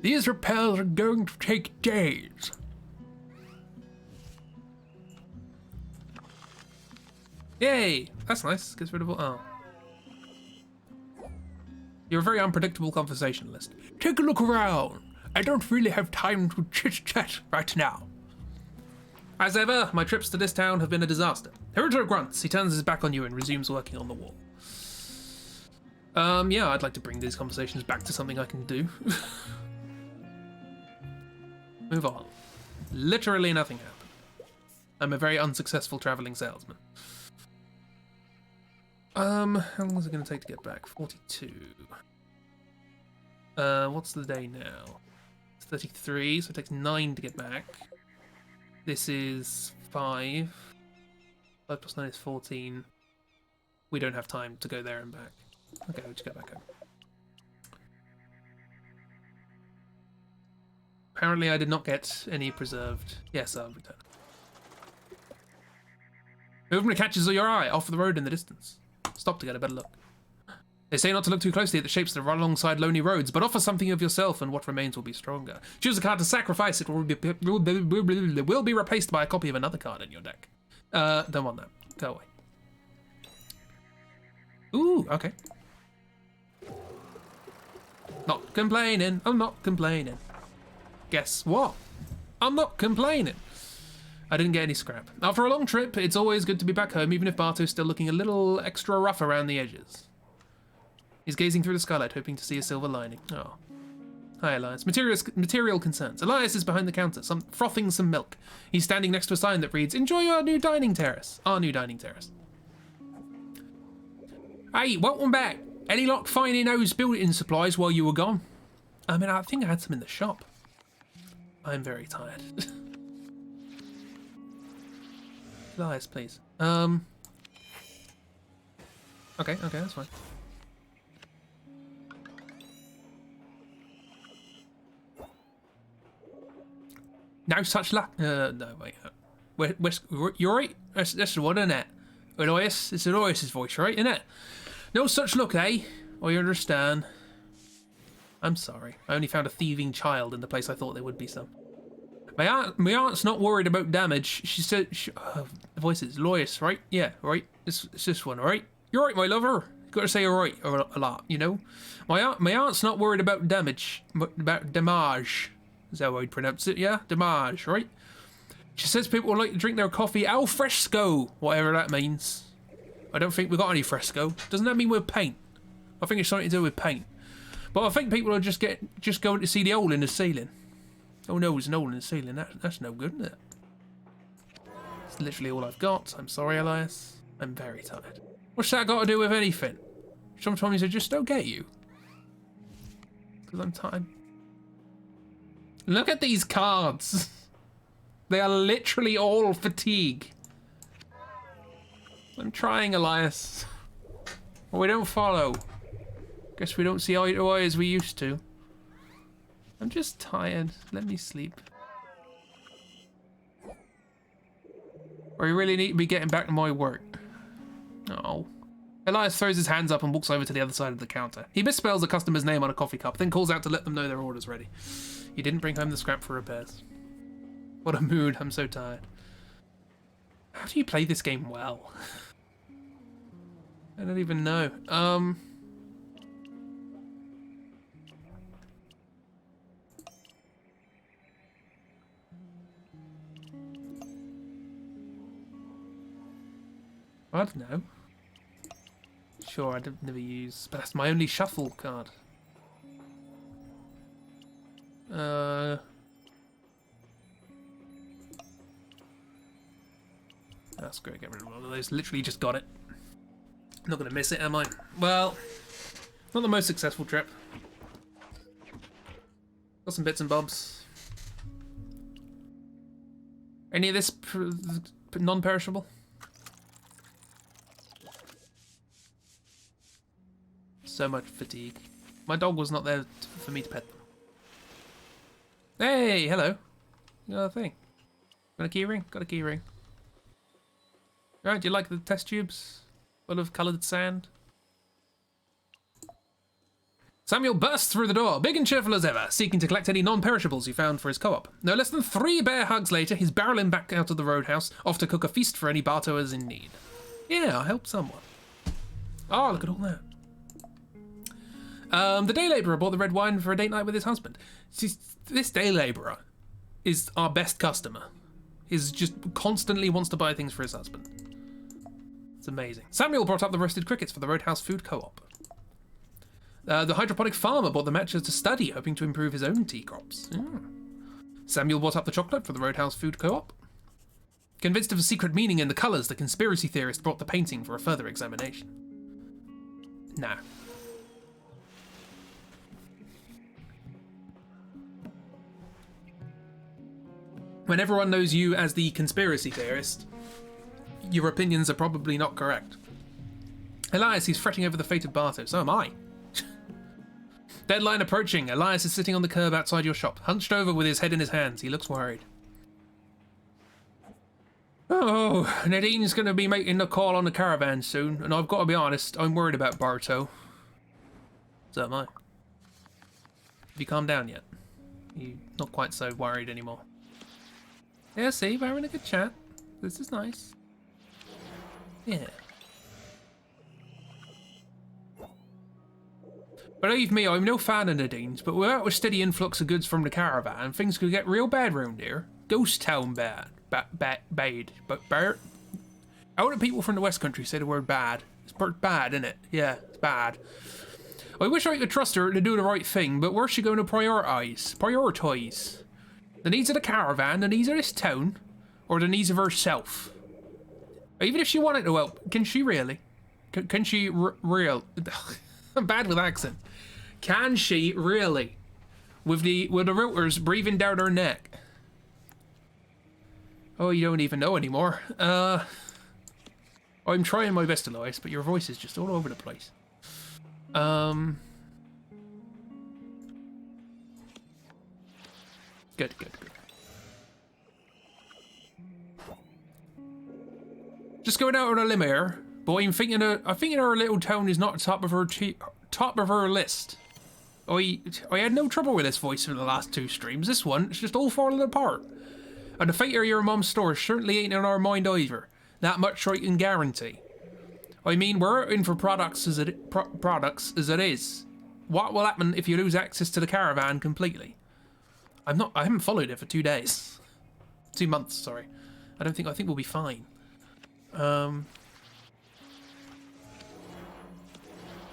These repairs are going to take days. Yay! That's nice. Gets rid of all. Oh. You're a very unpredictable conversationalist. Take a look around. I don't really have time to chit-chat right now. As ever, my trips to this town have been a disaster. Haruto grunts. He turns his back on you and resumes working on the wall. Yeah, I'd like to bring these conversations back to something I can do. Move on. Literally nothing happened. I'm a very unsuccessful traveling salesman. How long is it going to take to get back? 42. What's the day now? It's 33, so it takes 9 to get back. This is 5. 5 plus 9 is 14. We don't have time to go there and back. Okay, we'll just go back home. Apparently I did not get any preserved. Yes, I'll return. Movement catches your eye off the road in the distance. Stop to get a better look. They say not to look too closely at the shapes that run alongside lonely roads, but offer something of yourself and what remains will be stronger. Choose a card to sacrifice, it will be replaced by a copy of another card in your deck. Don't want that. Go away. Ooh, okay. Not complaining, I'm not complaining. Guess what? I'm not complaining. I didn't get any scrap. After a long trip, it's always good to be back home, even if Barto's still looking a little extra rough around the edges. He's gazing through the skylight, hoping to see a silver lining. Oh. Hi, Elias. Material concerns. Elias is behind the counter, frothing some milk. He's standing next to a sign that reads, "Enjoy our new dining terrace." Our new dining terrace. Hey, welcome back. Any luck finding those building supplies while you were gone? I mean, I think I had some in the shop. I'm very tired. Elias, please. Okay, that's fine. No such luck. No, wait. You're right. That's the one, isn't it? Elias, it's Elias's voice, right? Isn't it? No such luck, eh? I understand. I'm sorry. I only found a thieving child in the place I thought there would be some. My aunt's not worried about damage. She said, the voice is Lois, right? Yeah, right. It's this one, right? You're right, my lover. You gotta say right a lot, you know. My aunt's not worried about damage, but about damage. Is that how I'd pronounce it? Yeah, damage, right? She says people like to drink their coffee al fresco, whatever that means. I don't think we got any fresco. Doesn't that mean we're paint? I think it's something to do with paint. But I think people are just going to see the hole in the ceiling. Oh no, there's an hole in the ceiling. That's no good, isn't it? It's literally all I've got. I'm sorry, Elias. I'm very tired. What's that got to do with anything? Sometimes I just don't get you. Because I'm tired. Look at these cards. They are literally all fatigue. I'm trying, Elias. We don't follow. Guess we don't see eye to eye as we used to. I'm just tired. Let me sleep. Or you really need to be getting back to my work. Oh. Elias throws his hands up and walks over to the other side of the counter. He misspells a customer's name on a coffee cup, then calls out to let them know their order's ready. You didn't bring home the scrap for repairs. What a mood. I'm so tired. How do you play this game well? I don't even know. I don't know. Sure, I don't never use, but that's my only shuffle card. That's great. Get rid of one of those. Literally just got it. Not gonna miss it, am I? Well, not the most successful trip. Got some bits and bobs. Any of this non-perishable? So much fatigue. My dog was not there for me to pet them. Hey, hello. You got a thing. Got a key ring? Got a key ring. Right, do you like the test tubes? Full of coloured sand? Samuel bursts through the door, big and cheerful as ever, seeking to collect any non-perishables he found for his co-op. No less than 3 bear hugs later, he's barreling back out of the roadhouse, off to cook a feast for any bartoers in need. Yeah, I'll help someone. Oh, look at all that. The day labourer bought the red wine for a date night with his husband. This day labourer is our best customer. He's just constantly wants to buy things for his husband. It's amazing. Samuel brought up the roasted crickets for the Roadhouse Food Co-op. The hydroponic farmer bought the matcha to study, hoping to improve his own tea crops. Samuel bought up the chocolate for the Roadhouse Food Co-op. Convinced of a secret meaning in the colours, the conspiracy theorist brought the painting for a further examination. Nah. When everyone knows you as the conspiracy theorist, your opinions are probably not correct. Elias, he's fretting over the fate of Barto. So am I. Deadline approaching. Elias is sitting on the curb outside your shop, hunched over with his head in his hands. He looks worried. Oh, Nadine's going to be making a call on the caravan soon, and I've got to be honest, I'm worried about Barto. So am I. Have you calmed down yet? You're not quite so worried anymore. Yeah, see, we're having a good chat. This is nice. Yeah. Believe me, I'm no fan of Nadine's, but without a steady influx of goods from the caravan, things could get real bad round here. Ghost town bad. Bad. How do people from the West Country say the word bad? It's bad, isn't it? Yeah, it's bad. I wish I could trust her to do the right thing, but where's she going to prioritise? The needs of the caravan, the needs of this town, or the needs of herself? Even if she wanted to help, can she really? Can she real? I'm bad with accent. Can she really? With the routers breathing down her neck. Oh, you don't even know anymore. I'm trying my best, Elias, but your voice is just all over the place. Good. Just going out on a limb here, but I'm thinking our little town is not top of her list. I had no trouble with this voice for the last 2 streams. This one, it's just all falling apart. And the fate of your mum's store certainly ain't in our mind either. That much I can guarantee. I mean, we're in for products as it is. What will happen if you lose access to the caravan completely? I haven't followed it for 2 days. 2 months, sorry. I think we'll be fine.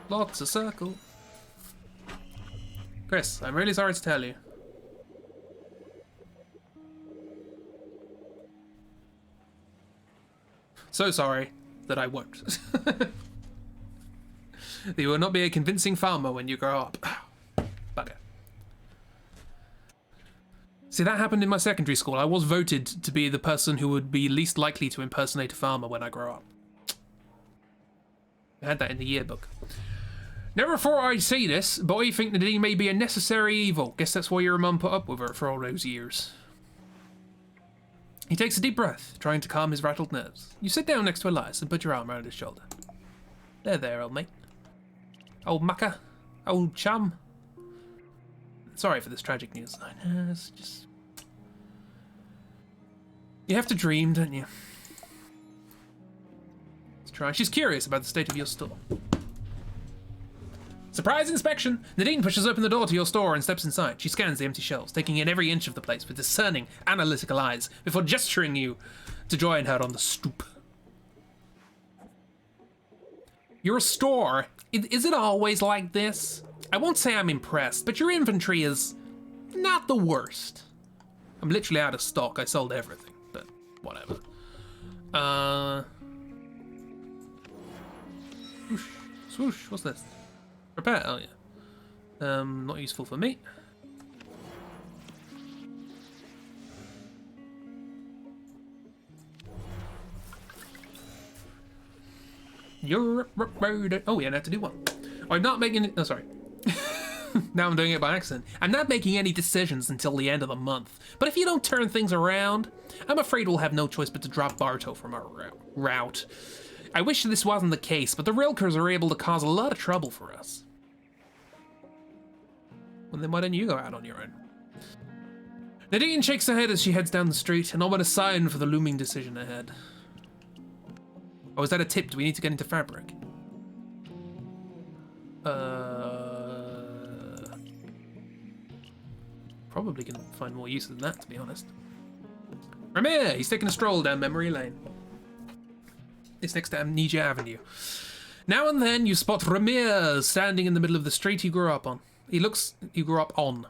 Lots of circle. Chris, I'm really sorry to tell you. So sorry that I won't. You will not be a convincing farmer when you grow up. Bugger. See, that happened in my secondary school. I was voted to be the person who would be least likely to impersonate a farmer when I grow up. I had that in the yearbook. Never thought I'd say this, but I think Nadine may be a necessary evil. Guess that's why your mum put up with her for all those years. He takes a deep breath, trying to calm his rattled nerves. You sit down next to Elias and put your arm around his shoulder. There, old mate. Old mucker. Old chum. Sorry for this tragic news. I know, it's just... You have to dream, don't you? Let's try. She's curious about the state of your store. Surprise inspection! Nadine pushes open the door to your store and steps inside. She scans the empty shelves, taking in every inch of the place with discerning, analytical eyes, before gesturing you to join her on the stoop. Your store, is it always like this? I won't say I'm impressed, but your inventory is not the worst. I'm literally out of stock. I sold everything, but whatever. Swoosh, swoosh, what's this? Repair, oh yeah. Not useful for me. You're oh yeah, I have to do one. I'm not making it. Oh, sorry. Now I'm doing it by accident. I'm not making any decisions until the end of the month. But if you don't turn things around, I'm afraid we'll have no choice but to drop Barto from our route. I wish this wasn't the case, but the Rilkers are able to cause a lot of trouble for us. Well, then why don't you go out on your own? Nadine shakes her head as she heads down the street, an ominous sign for the looming decision ahead. Oh, is that a tip? Do we need to get into fabric? Probably can find more use than that, to be honest. Ramir! He's taking a stroll down memory lane. It's next to Amnesia Avenue. Now and then you spot Ramir standing in the middle of the street he grew up on. He grew up on.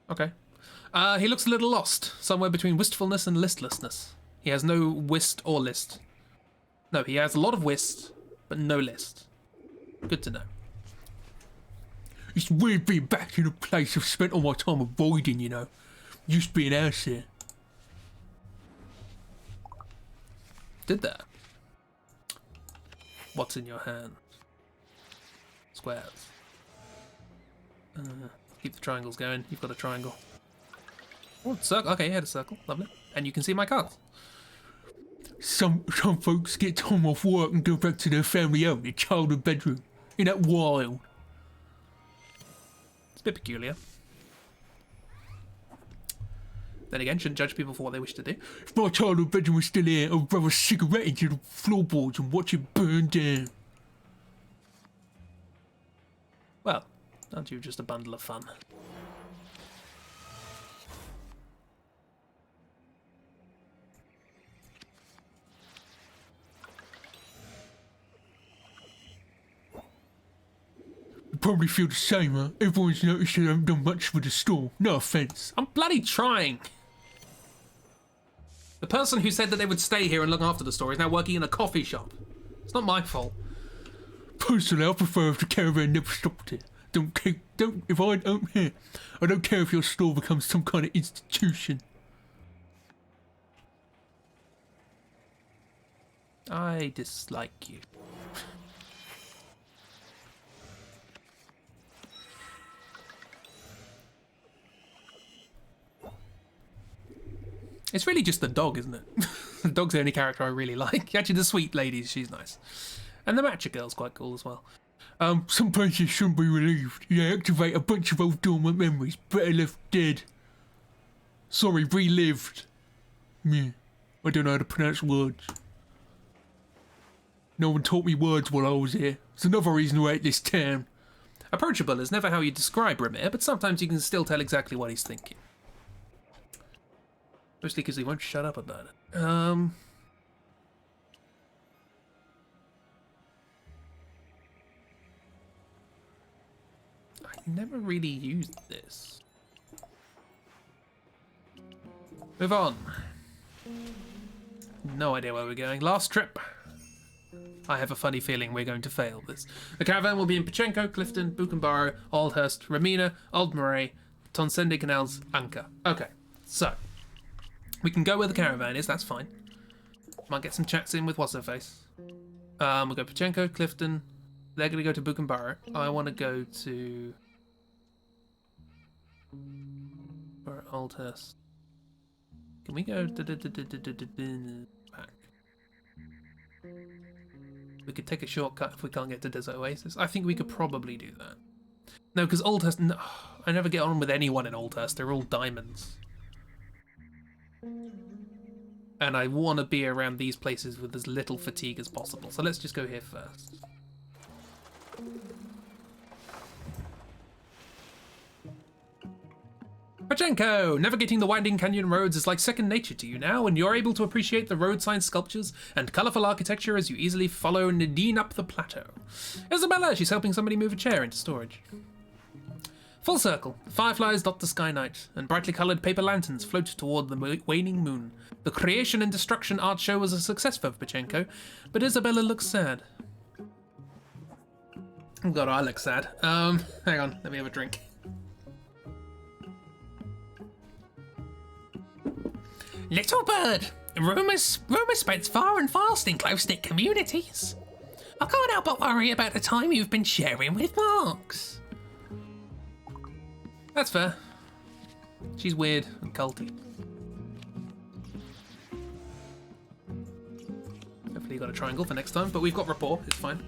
Okay. He looks a little lost, somewhere between wistfulness and listlessness. He has no whist or list. No, he has a lot of whist, but no list. Good to know. It's weird being back in a place I've spent all my time avoiding, you know. Used to be an house here. Did that? What's in your hand? Squares. Keep the triangles going. You've got a triangle. Oh, circle. Okay, you had a circle. Lovely. And you can see my cards. Some folks get time off work and go back to their family home, their childhood bedroom. Isn't that wild? It's a bit peculiar. Then again, shouldn't judge people for what they wish to do. If my childhood bedroom was still here, I'd rub a cigarette into the floorboards and watch it burn down. Well, aren't you just a bundle of fun? You probably feel the same, huh? Everyone's noticed I haven't done much for the store. No offence. I'm bloody trying! The person who said that they would stay here and look after the store is now working in a coffee shop. It's not my fault. Personally, I prefer if the caravan never stopped here. I don't care if your store becomes some kind of institution. I dislike you. It's really just the dog, isn't it? The dog's the only character I really like. Actually, the sweet lady, she's nice. And the matcha girl's quite cool as well. Some places shouldn't be relieved. They activate a bunch of old dormant memories, better left dead. Sorry, relived. Yeah, I don't know how to pronounce words. No one taught me words while I was here. It's another reason to hate this town. Approachable is never how you describe Ramir, but sometimes you can still tell exactly what he's thinking. Mostly because he won't shut up about it. I never really used this. Move on. No idea where we're going. Last trip. I have a funny feeling we're going to fail this. The caravan will be in Pachenko, Clifton, Buchenborough, Aldhurst, Ramina, Old Moray, Tonsende Canals, Anka. Okay, so we can go where the caravan is, that's fine. Might get some chats in with what's-her-face. We'll go Pachenko, Clifton, They're going to go to Buchenbauer. I want to go to... Or Oldhurst. Can we go back? We could take a shortcut if we can't get to Desert Oasis. I think we could probably do that. No, because Oldhurst... No, I never get on with anyone in Oldhurst. They're all diamonds. And I want to be around these places with as little fatigue as possible. So let's just go here first. Pachenko! Navigating the winding canyon roads is like second nature to you now, and you're able to appreciate the road sign sculptures and colourful architecture as you easily follow Nadine up the plateau. Isabella, she's helping somebody move a chair into storage. Full circle. Fireflies dot the sky night, and brightly coloured paper lanterns float toward the waning moon. The creation and destruction art show was a success for Pachenko, but Isabella looks sad. Oh god, I look sad. Hang on, let me have a drink. Little bird, rumours spreads far and fast in close-knit communities. I can't help but worry about the time you've been sharing with Marks. That's fair. She's weird and culty. Hopefully you got a triangle for next time, but we've got rapport, it's fine.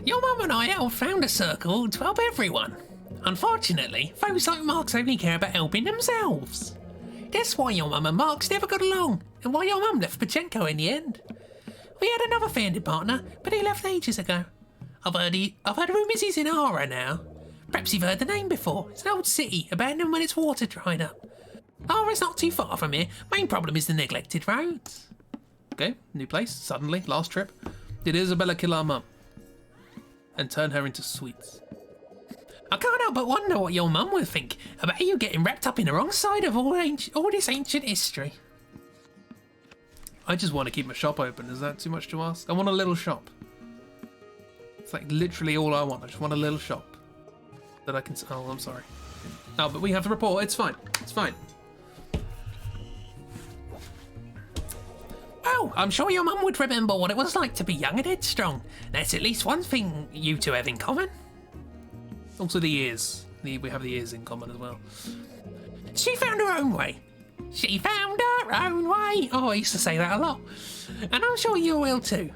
Your mum and I have found a circle to help everyone. Unfortunately, folks like Marks only care about helping themselves. That's why your mum and Marks never got along, and why your mum left Pachenko in the end. We had another founding partner, but he left ages ago. I've heard rumours he's in Ara now. Perhaps you've heard the name before. It's an old city, abandoned when its water dried up. Ara's not too far from here. Main problem is the neglected roads. Okay, new place, suddenly, last trip. Did Isabella kill our mum? And turn her into sweets? I can't help but wonder what your mum would think about you getting wrapped up in the wrong side of all this ancient history. I just want to keep my shop open. Is that too much to ask? I want a little shop. It's like literally all I want. I just want a little shop that I can... Oh, I'm sorry. Oh, but we have the report. It's fine. It's fine. Well, I'm sure your mum would remember what it was like to be young and headstrong. That's at least one thing you two have in common. Also the ears. We have the ears in common as well. She found her own way. She found her own way. Oh, I used to say that a lot. And I'm sure you will too.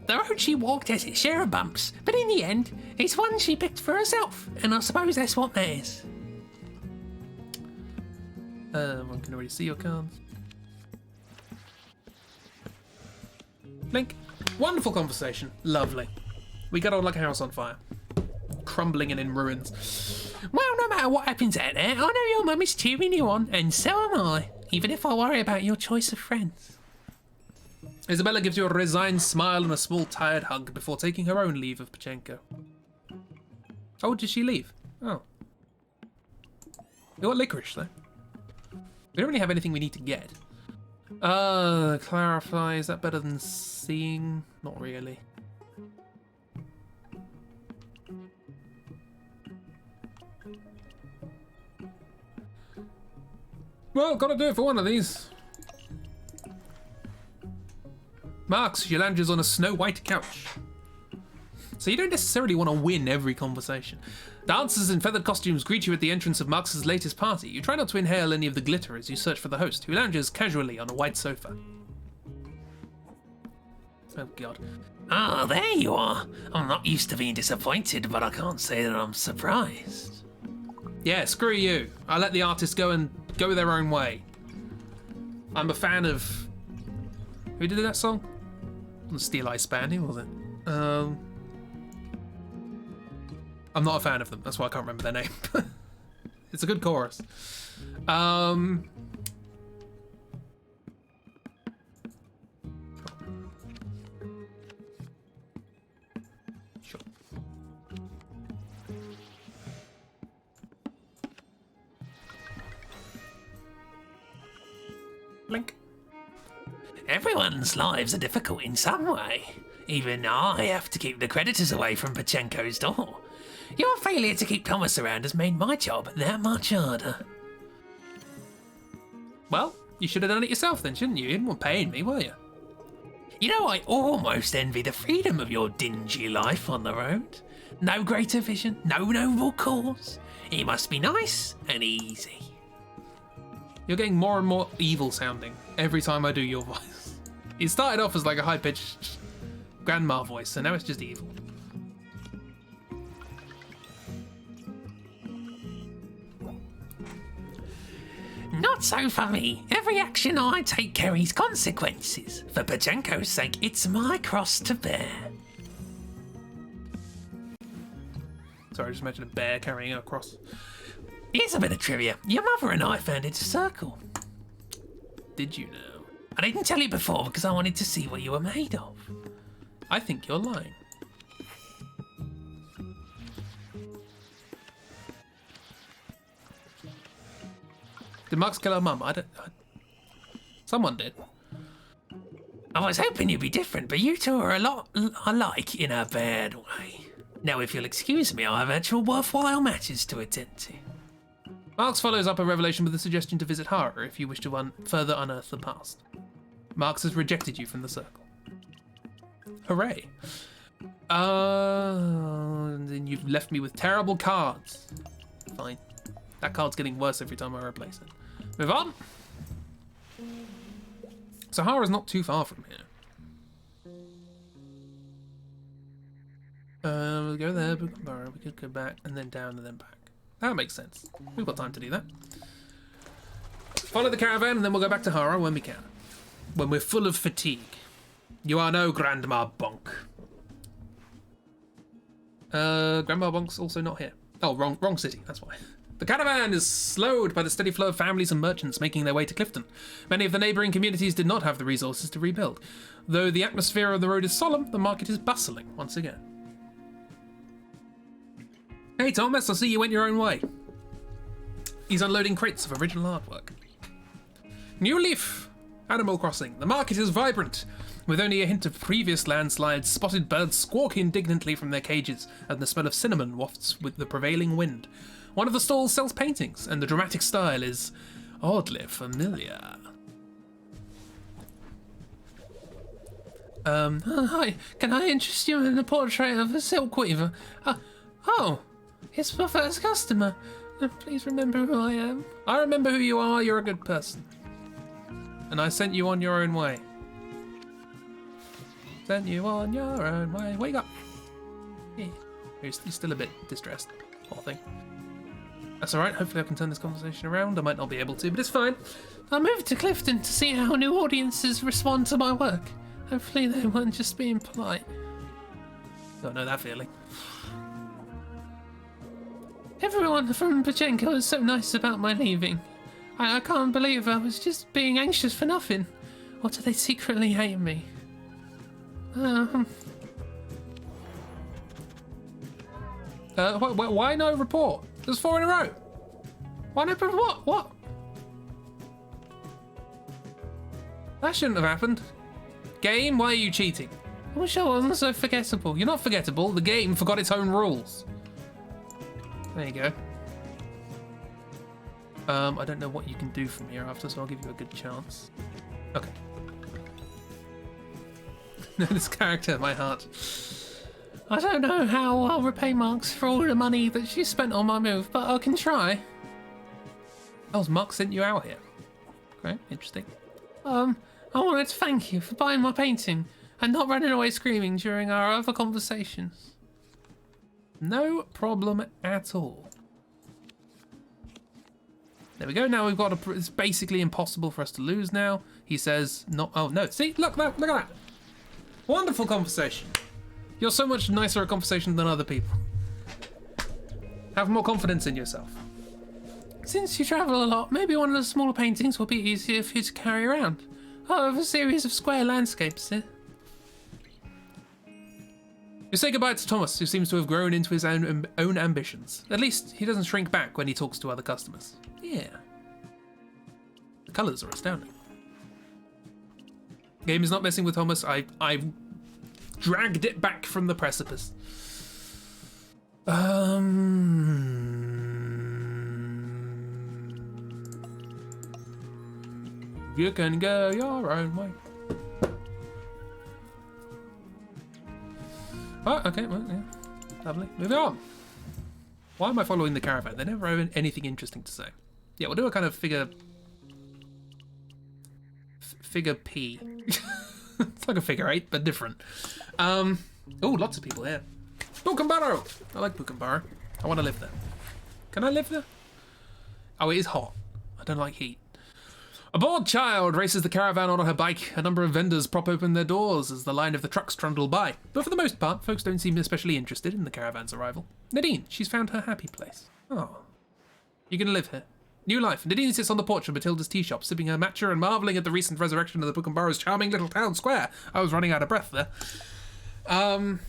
The road she walked has its share of bumps, but in the end, it's one she picked for herself, and I suppose that's what matters. One can already see your cards. Link. Wonderful conversation. Lovely. We got on like a house on fire. Crumbling and in ruins. Well, no matter what happens out there, I know your mum is cheering you on, and so am I, even if I worry about your choice of friends. Isabella gives you a resigned smile and a small tired hug before taking her own leave of Pachenko. Oh, did she leave? Oh. We got licorice, though. We don't really have anything we need to get. Clarify, is that better than seeing? Not really. Well, gotta do it for one of these. Marks, she lounges on a snow-white couch. So you don't necessarily want to win every conversation. Dancers in feathered costumes greet you at the entrance of Marks's latest party. You try not to inhale any of the glitter as you search for the host, who lounges casually on a white sofa. Oh, God. Ah, there you are. I'm not used to being disappointed, but I can't say that I'm surprised. Yeah, screw you. I let the artists go their own way. I'm a fan of... Who did that song? The Steel Eye Span, who was it? I'm not a fan of them, that's why I can't remember their name. It's a good chorus. Sure. Blink. Everyone's lives are difficult in some way. Even I have to keep the creditors away from Pachenko's door. Your failure to keep Thomas around has made my job that much harder. Well, you should have done it yourself then, shouldn't you? You didn't want paying me, were you? You know, I almost envy the freedom of your dingy life on the road. No greater vision, no noble cause. It must be nice and easy. You're getting more and more evil sounding every time I do your voice. It started off as like a high-pitched grandma voice, and now it's just evil. Not so funny. Every action I take carries consequences. For Pachenko's sake, it's my cross to bear. Sorry, I just imagine a bear carrying a cross. Here's a bit of trivia. Your mother and I founded a circle. Did you know? I didn't tell you before because I wanted to see what you were made of. I think you're lying. Did Marx kill her mum? Someone did. I was hoping you'd be different, but you two are a lot alike in a bad way. Now, if you'll excuse me, I have actual worthwhile matters to attend to. Marx follows up a revelation with a suggestion to visit Hara if you wish to further unearth the past. Marx has rejected you from the circle. Hooray. And then you've left me with terrible cards. Fine. That card's getting worse every time I replace it. Move on. Sahara's not too far from here. We'll go there, we could go back, and then down, and then back. That makes sense. We've got time to do that. Follow the caravan, and then we'll go back to Hara when we can. When we're full of fatigue. You are no Grandma Bonk. Grandma Bonk's also not here. Oh, wrong city, that's why. The caravan is slowed by the steady flow of families and merchants making their way to Clifton. Many of the neighbouring communities did not have the resources to rebuild. Though the atmosphere of the road is solemn, the market is bustling once again. Hey Thomas, I see you went your own way. He's unloading crates of original artwork. New Leaf! Animal Crossing. The market is vibrant, with only a hint of previous landslides. Spotted birds squawk indignantly from their cages, and the smell of cinnamon wafts with the prevailing wind. One of the stalls sells paintings, and the dramatic style is oddly familiar. Hi, can I interest you in a portrait of a silk weaver? Oh, it's my first customer. Please remember who I am. I remember who you are, you're a good person. And I sent you on your own way. Sent you on your own way. What you got? Yeah. He's still a bit distressed, poor thing. That's alright, hopefully I can turn this conversation around. I might not be able to, but it's fine. I moved to Clifton to see how new audiences respond to my work. Hopefully they weren't just being polite. Don't know that feeling. Everyone from Pachenko is so nice about my leaving. I can't believe I was just being anxious for nothing. Or do they secretly hate me? Why no report? There's 4 in a row. Why no report? What? That shouldn't have happened. Game, why are you cheating? I wish I wasn't so forgettable. You're not forgettable. The game forgot its own rules. There you go. I don't know what you can do from here after, so I'll give you a good chance. Okay. This character, my heart. I don't know how I'll repay Marx for all the money that she spent on my move, but I can try. Oh, Mark sent you out here. Okay, interesting. I wanted to thank you for buying my painting and not running away screaming during our other conversations. No problem at all. There we go. Now we've got it's basically impossible for us to lose now. He says, not. Oh no! See, look at that. Wonderful conversation. You're so much nicer at conversation than other people. Have more confidence in yourself. Since you travel a lot, maybe one of the smaller paintings will be easier for you to carry around. I have a series of square landscapes here. You say goodbye to Thomas, who seems to have grown into his own ambitions. At least he doesn't shrink back when he talks to other customers. Yeah. The colours are astounding. Game is not messing with Thomas. I've dragged it back from the precipice. You can go your own way. Okay, well, yeah. Lovely. Moving on. Why am I following the caravan? They never have anything interesting to say. Yeah, we'll do a kind of figure P. It's like a figure 8, but different. Oh, lots of people here. Buchenborough! I like Buchenborough. I want to live there. Can I live there? Oh, it is hot. I don't like heat. A bored child races the caravan on her bike. A number of vendors prop open their doors as the line of the trucks trundle by. But for the most part, folks don't seem especially interested in the caravan's arrival. Nadine, she's found her happy place. Oh. You're gonna live here. New life. Nadine sits on the porch of Matilda's tea shop, sipping her matcha and marvelling at the recent resurrection of the Buchenborough's charming little town square. I was running out of breath there. Don't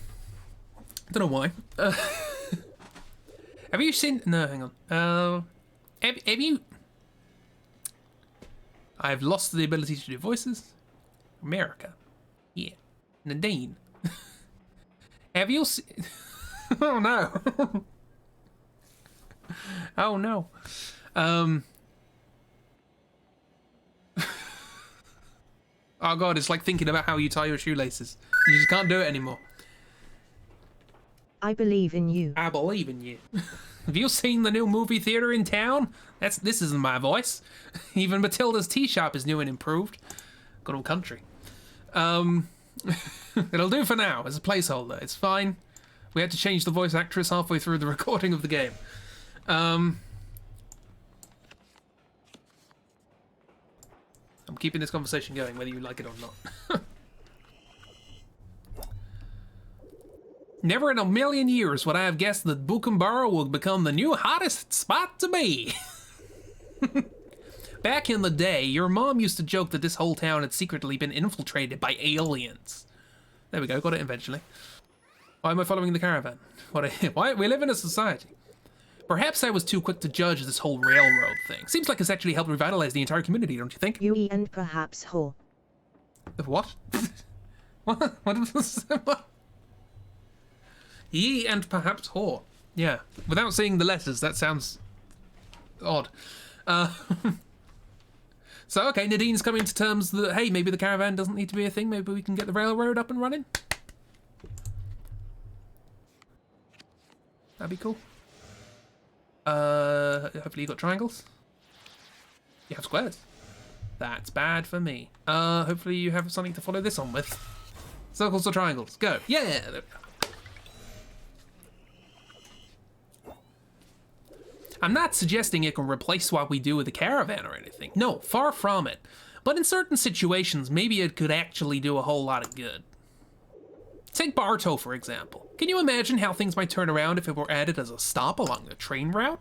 know why. Have you seen... No, hang on. Have you... I've lost the ability to do voices. America. Yeah. Nadine. Have you seen... Oh, no. Oh, no. Oh, God, it's like thinking about how you tie your shoelaces. You just can't do it anymore. I believe in you. I believe in you. Have you seen the new movie theater in town? This isn't my voice. Even Matilda's tea shop is new and improved. Good old country. It'll do for now as a placeholder. It's fine. We had to change the voice actress halfway through the recording of the game. I'm keeping this conversation going, whether you like it or not. Never in a million years would I have guessed that Buchenborough would become the new hottest spot to be. Back in the day, your mom used to joke that this whole town had secretly been infiltrated by aliens. There we go, got it eventually. Why am I following the caravan? Why? We live in a society. Perhaps I was too quick to judge this whole railroad thing. Seems like it's actually helped revitalize the entire community, don't you think? You and perhaps whore. What? What? What? Ye and perhaps whore. Yeah. Without seeing the letters, that sounds odd. So, okay, Nadine's coming to terms that, hey, maybe the caravan doesn't need to be a thing. Maybe we can get the railroad up and running. That'd be cool. Hopefully you got triangles. You have squares. That's bad for me. Hopefully you have something to follow this on with. Circles or triangles. Go. Yeah! There we go. I'm not suggesting it can replace what we do with the caravan or anything. No, far from it. But in certain situations, maybe it could actually do a whole lot of good. Take Bartow, for example. Can you imagine how things might turn around if it were added as a stop along the train route?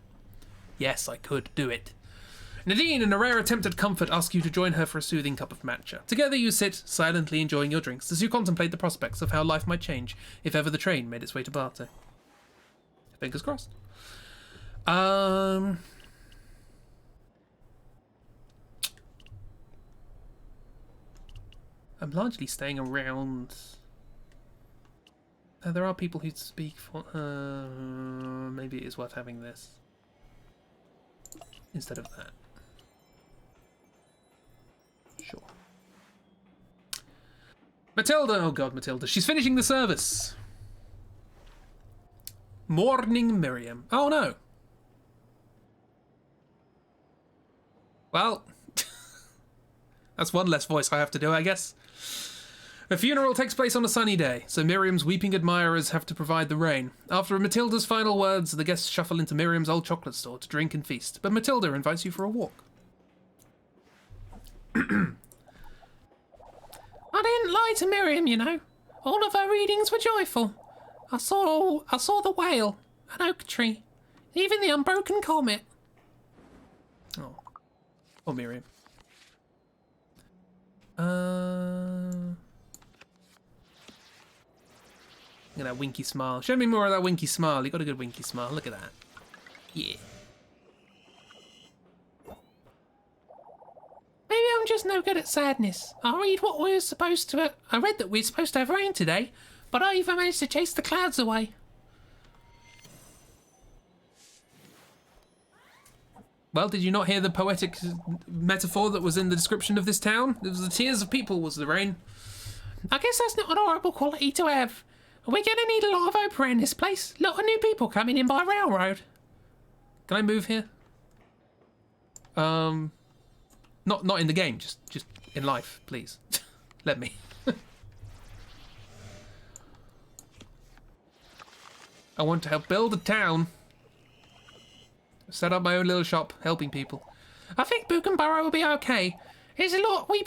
Yes, I could do it. Nadine, in a rare attempt at comfort, asks you to join her for a soothing cup of matcha. Together you sit, silently enjoying your drinks, as you contemplate the prospects of how life might change if ever the train made its way to Bartow. Fingers crossed. I'm largely staying around. There are people who speak for. Maybe it is worth having this instead of that. Sure. Matilda, oh God, Matilda, she's finishing the service. Morning, Miriam. Oh no. Well, that's one less voice I have to do, I guess. The funeral takes place on a sunny day, so Miriam's weeping admirers have to provide the rain. After Matilda's final words, the guests shuffle into Miriam's old chocolate store to drink and feast, but Matilda invites you for a walk. I didn't lie to Miriam, you know. All of her readings were joyful. I saw the whale, an oak tree, even the unbroken comet. Oh. Oh, Miriam. Look at that winky smile. Show me more of that winky smile. You got a good winky smile. Look at that. Yeah. Maybe I'm just no good at sadness. I read that we're supposed to have rain today, but I even managed to chase the clouds away. Well, did you not hear the poetic metaphor that was in the description of this town? It was the tears of people was the rain. I guess that's not an horrible quality to have. We're gonna need a lot of opera in this place. A lot of new people coming in by railroad. Can I move here? Not in the game, just in life, please. Let me. I want to help build a town. Set up my own little shop, helping people. I think Buchenborough will be okay. There's a lot, we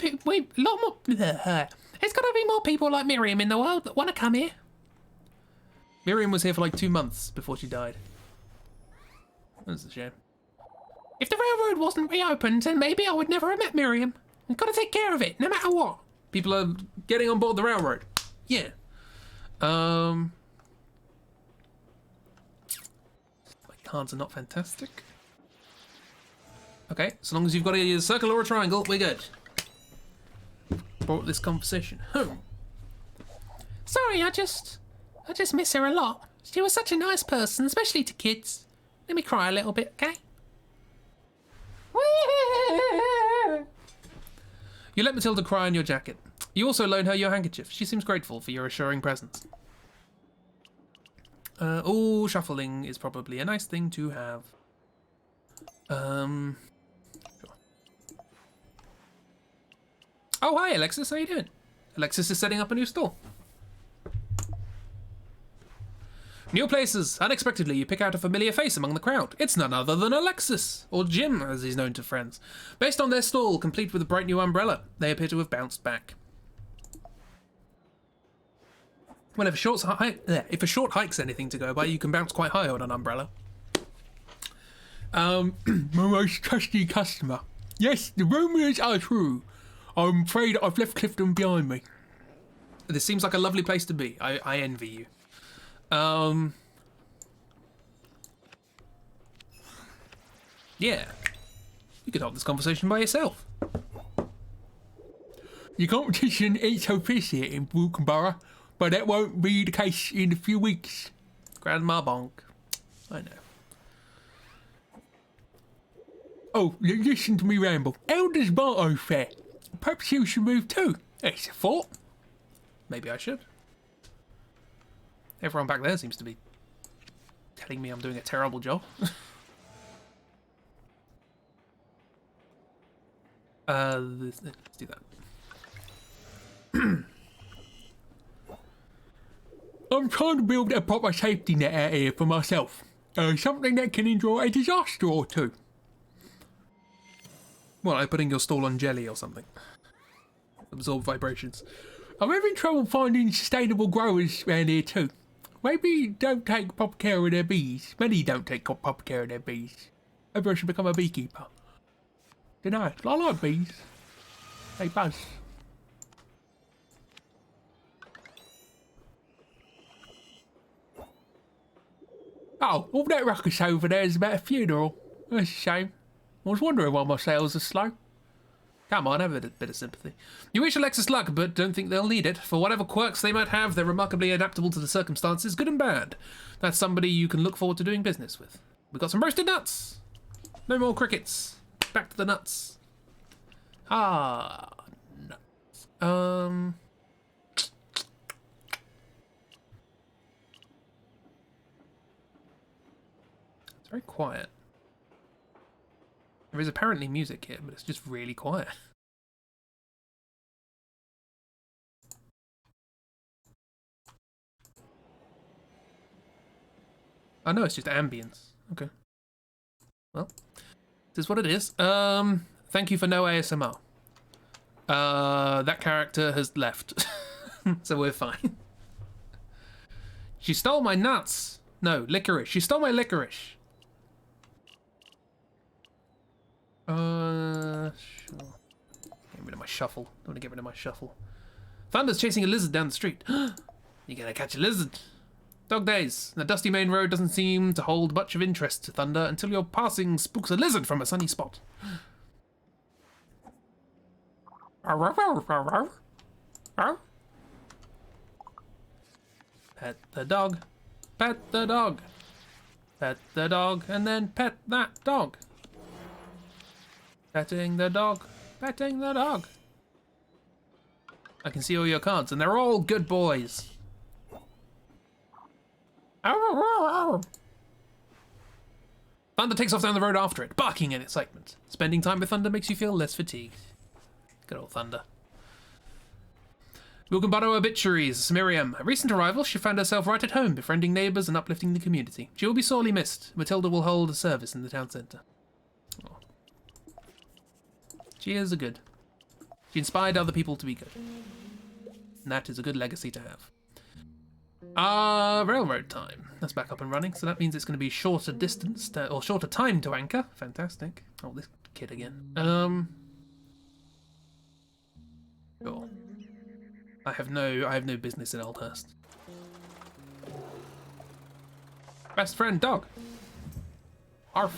lot more. There's gotta be more people like Miriam in the world that want to come here. Miriam was here for like 2 months before she died. That's a shame. If the railroad wasn't reopened, then maybe I would never have met Miriam. I've got to take care of it, no matter what. People are getting on board the railroad. Yeah. My cards are not fantastic. Okay, so long as you've got a circle or a triangle, we're good. Brought this conversation home. Sorry, I just miss her a lot. She was such a nice person, especially to kids. Let me cry a little bit, okay? You let Matilda cry in your jacket. You also loan her your handkerchief. She seems grateful for your assuring presence. Oh, shuffling is probably a nice thing to have. Sure. Oh, hi, Alexis. How you doing? Alexis is setting up a new store. New places. Unexpectedly, you pick out a familiar face among the crowd. It's none other than Alexis, or Jim, as he's known to friends. Based on their stall, complete with a bright new umbrella, they appear to have bounced back. Well, if a short hike's anything to go by, you can bounce quite high on an umbrella. My most trusty customer. Yes, the rumours are true. I'm afraid I've left Clifton behind me. This seems like a lovely place to be. I envy you. Yeah. You could hold this conversation by yourself. Your competition ain't so fierce here in Buchenborough, but that won't be the case in a few weeks. Grandma Bonk. I know. Oh, listen to me ramble. How does Barto fare? Perhaps you should move too. It's a thought. Maybe I should. Everyone back there seems to be telling me I'm doing a terrible job. Let's do that. I'm trying to build a proper safety net out here for myself. Something that can endure a disaster or two. Well, like putting your stall on jelly or something. Absorb vibrations. I'm having trouble finding sustainable growers around here too. Maybe don't take proper care of their bees. Many don't take proper care of their bees. Maybe I should become a beekeeper. Dunno, I like bees. They buzz. Oh, all that ruckus over there is about a funeral. That's a shame. I was wondering why my sales are slow. Come on, have a bit of sympathy. You wish Alexis luck, but don't think they'll need it. For whatever quirks they might have, they're remarkably adaptable to the circumstances, good and bad. That's somebody you can look forward to doing business with. We've got some roasted nuts. No more crickets. Back to the nuts. Ah, nuts. It's very quiet. There is apparently music here, but it's just really quiet. I know it's just ambience. Okay. Well, this is what it is. Thank you for no ASMR. That character has left. So we're fine. She stole my nuts. No, licorice. She stole my licorice. Sure. Get rid of my shuffle. Don't want to get rid of my shuffle. Thunder's chasing a lizard down the street. You're gonna catch a lizard. Dog days. The dusty main road doesn't seem to hold much of interest to Thunder until your passing spooks a lizard from a sunny spot. Pet the dog. Pet the dog. Pet the dog and then pet that dog. Petting the dog. Petting the dog. I can see all your cards and they're all good boys. Thunder takes off down the road after it, barking in excitement. Spending time with Thunder makes you feel less fatigued. Good old Thunder. Wilkenbano obituaries. Miriam. A recent arrival, she found herself right at home, befriending neighbours and uplifting the community. She will be sorely missed. Matilda will hold a service in the town centre. Oh. She is a good. She inspired other people to be good. And that is a good legacy to have. Railroad time. That's back up and running, so that means it's going to be shorter distance, or shorter time to anchor. Fantastic. Oh, this kid again. Sure. I have no business in Oldhurst. Best friend, dog. Arf.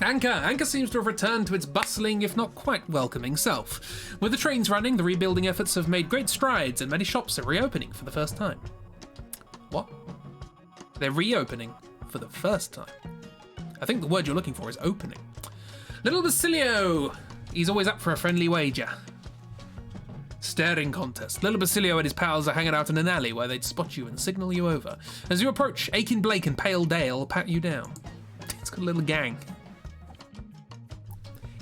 Anchor! Anchor seems to have returned to its bustling, if not quite welcoming self. With the trains running, the rebuilding efforts have made great strides and many shops are reopening for the first time. What? They're reopening for the first time. I think the word you're looking for is opening. Little Basilio! He's always up for a friendly wager. Staring contest. Little Basilio and his pals are hanging out in an alley where they'd spot you and signal you over. As you approach, Aiken Blake and Pale Dale pat you down. It's got a little gang.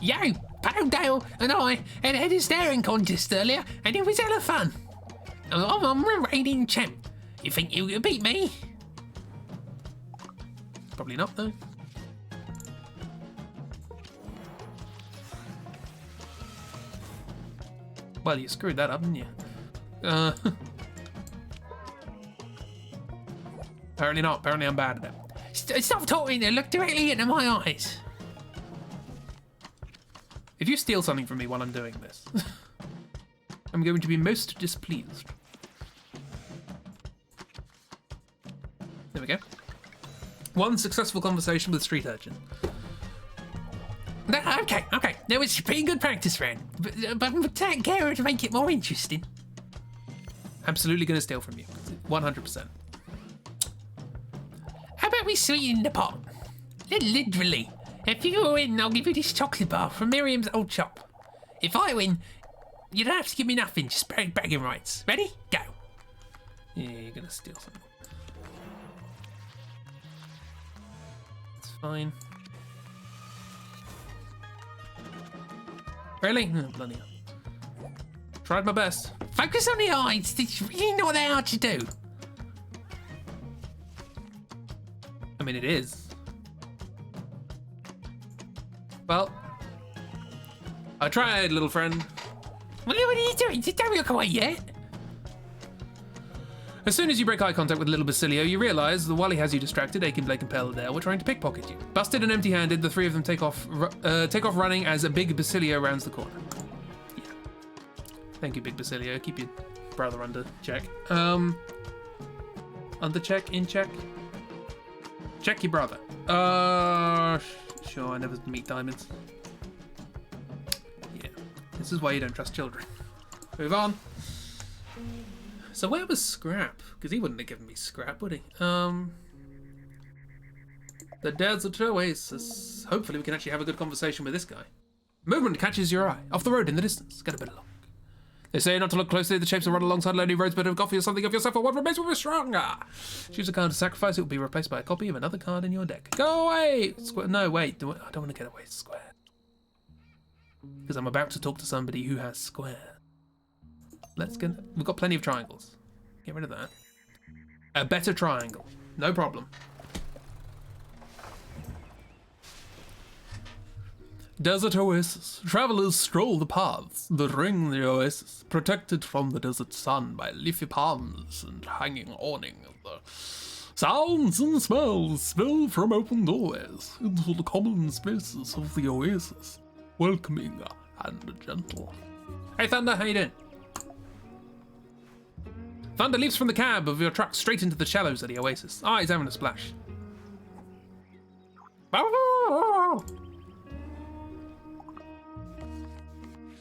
Yo, Pale Dale and I had a staring contest earlier, and it was hella fun. I'm a reigning champ. You think you can beat me? Probably not, though. Well, you screwed that up, didn't you? Apparently not. Apparently I'm bad at it. Stop talking and look directly into my eyes. If you steal something from me while I'm doing this, I'm going to be most displeased. There we go. One successful conversation with street urchin. Okay. That was pretty good practice, friend. But take care to make it more interesting. Absolutely going to steal from you. 100%. How about we sweeten the pot? Literally. If you win, I'll give you this chocolate bar from Miriam's old shop. If I win, you don't have to give me nothing, just bragging rights. Ready? Go. Yeah, you're going to steal something. It's fine. Really? Oh, bloody hell. Tried my best. Focus on the eyes. It's really not that hard to do. I mean, it is. Well, I tried, little friend. What are you doing? Don't look away yet. As soon as you break eye contact with little Basilio, you realise that while he has you distracted, Aiken, Blake and Peladale were trying to pickpocket you. Busted and empty-handed, the three of them take off running as a big Basilio rounds the corner. Yeah. Thank you, big Basilio. Keep your brother under check. Under check, in check. Check your brother. Sure, I never meet diamonds. Yeah. This is why you don't trust children. Move on. So where was Scrap? Because he wouldn't have given me Scrap, would he? The desert oasis. Hopefully we can actually have a good conversation with this guy. Movement catches your eye. Off the road in the distance. Get a better look. They say not to look closely. The shapes will run alongside lonely roads, but of coffee or something of yourself or what remains will be stronger. Choose a card to sacrifice. It will be replaced by a copy of another card in your deck. Go away! No, wait. I don't want to get away, Square. Because I'm about to talk to somebody who has Square. We've got plenty of triangles. Get rid of that. A better triangle. No problem. Desert oasis. Travelers stroll the paths that ring the oasis, protected from the desert sun by leafy palms and hanging awning. The sounds and smells spill from open doorways into the common spaces of the oasis, welcoming and gentle. Hey Thunder, how you doing? Thunder leaps from the cab of your truck straight into the shallows of the oasis. Ah, he's having a splash.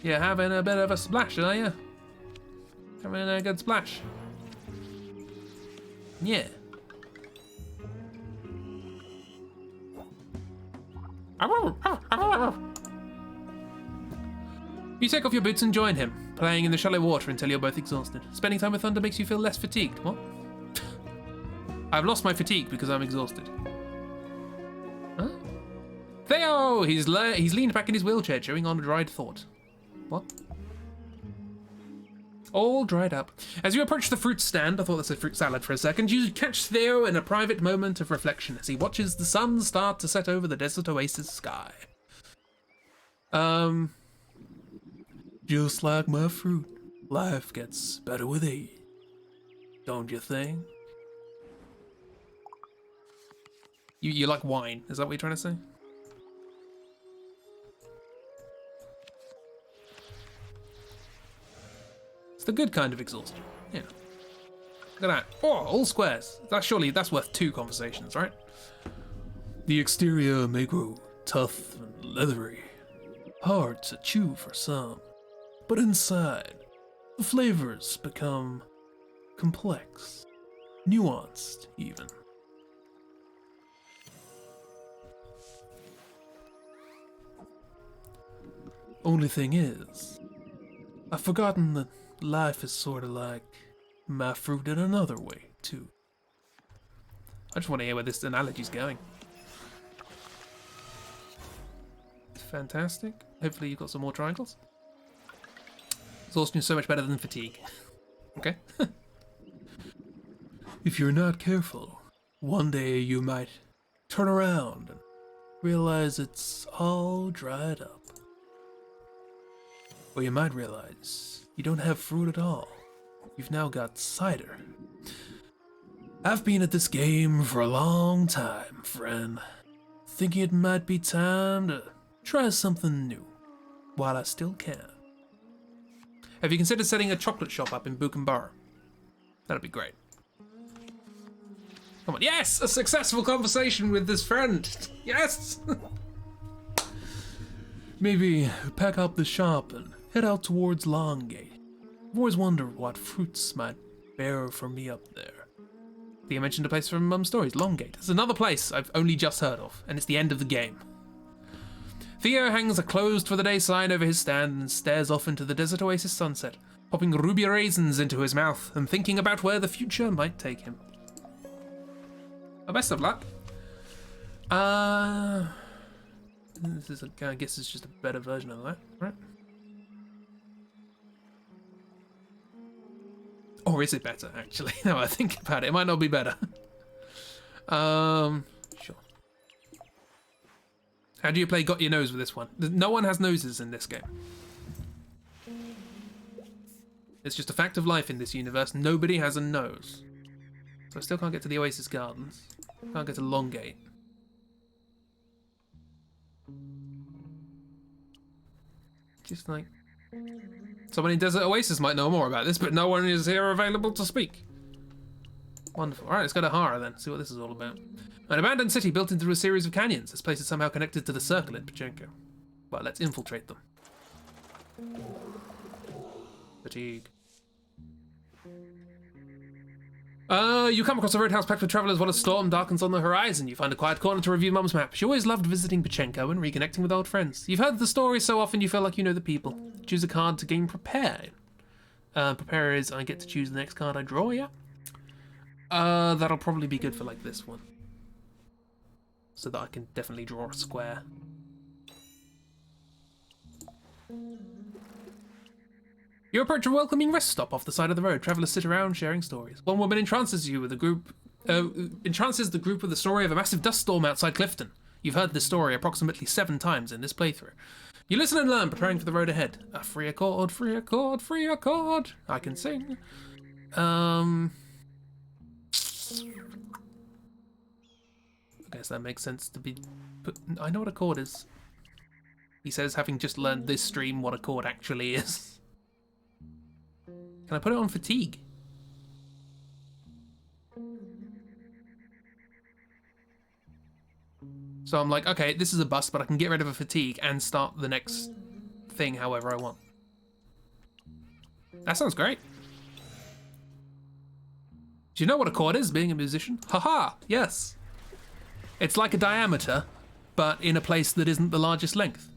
You're having a bit of a splash, are you? Having a good splash. Yeah. You take off your boots and join him, playing in the shallow water until you're both exhausted. Spending time with Thunder makes you feel less fatigued. What? I've lost my fatigue because I'm exhausted. Huh? Theo! He's leaned back in his wheelchair, chewing on a dried thought. What? All dried up. As you approach the fruit stand, I thought that said fruit salad for a second, you catch Theo in a private moment of reflection as he watches the sun start to set over the desert oasis sky. Just like my fruit, life gets better with age. Don't you think? You like wine, is that what you're trying to say? It's the good kind of exhaustion. Yeah. Look at that. Oh, all squares. That's worth 2 conversations, right? The exterior may grow tough and leathery, hard to chew for some, but inside, the flavors become complex, nuanced even. Only thing is, I've forgotten that life is sort of like my fruit in another way, too. I just want to hear where this analogy's going. Fantastic. Hopefully you've got some more triangles. Exhaustion is so much better than fatigue. Okay. If you're not careful, one day you might turn around and realize it's all dried up. Or you might realize you don't have fruit at all. You've now got cider. I've been at this game for a long time, friend. Thinking it might be time to try something new, while I still can. Have you considered setting a chocolate shop up in Buchenbauer? That'd be great. Come on. Yes! A successful conversation with this friend! Yes! Maybe pack up the shop and head out towards Longgate. I've always wondered what fruits might bear for me up there. I think I mentioned a place from Mum's Stories, Longgate. It's another place I've only just heard of, and it's the end of the game. Theo hangs a closed for the day sign over his stand and stares off into the desert oasis sunset, popping ruby raisins into his mouth and thinking about where the future might take him. Well, best of luck. This is, I guess it's just a better version of that, right? Or is it better, actually? Now I think about it, it might not be better. Sure. How do you play Got Your Nose with this one? No one has noses in this game. It's just a fact of life in this universe. Nobody has a nose. So I still can't get to the Oasis Gardens. Can't get to Longgate. Just like... someone in Desert Oasis might know more about this, but no one is here available to speak. Wonderful. Alright, let's go to Hara then, see what this is all about. An abandoned city built into a series of canyons. This place is somehow connected to the circle in Pachenko. Well, let's infiltrate them. Fatigue. You come across a roadhouse packed with travellers while a storm darkens on the horizon. You find a quiet corner to review Mum's map. She always loved visiting Pachenko and reconnecting with old friends. You've heard the story so often you feel like you know the people. Choose a card to gain Prepare. Prepare is I get to choose the next card I draw, yeah? That'll probably be good for like this one. So that I can definitely draw a square. You approach a welcoming rest stop off the side of the road. Travellers sit around sharing stories. One woman entrances you with a group, entrances the group with the story of a massive dust storm outside Clifton. You've heard this story approximately 7 times in this playthrough. You listen and learn, preparing for the road ahead. A free accord, free accord, free accord. I can sing. I guess that makes sense to be put. I know what a chord is. He says, having just learned this stream, what a chord actually is. Can I put it on fatigue? So I'm like, okay, this is a bust, but I can get rid of a fatigue and start the next thing however I want. That sounds great. Do you know what a chord is, being a musician? Haha, yes. It's like a diameter, but in a place that isn't the largest length.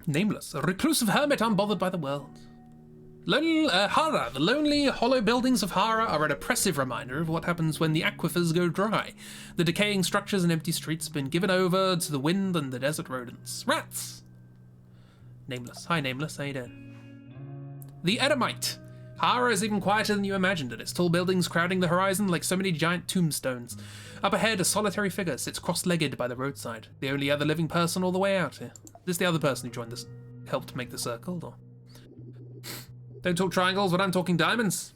Nameless, a reclusive hermit unbothered by the world. Hara. The lonely, hollow buildings of Hara are an oppressive reminder of what happens when the aquifers go dry. The decaying structures and empty streets have been given over to the wind and the desert rodents. Rats! Nameless. Hi, Nameless. How you doing? The Edomite. Hara is even quieter than you imagined it. Its tall buildings crowding the horizon like so many giant tombstones. Up ahead, a solitary figure sits cross-legged by the roadside. The only other living person all the way out here. Is this the other person who joined this, helped make the circle, or? Don't talk triangles when I'm talking diamonds.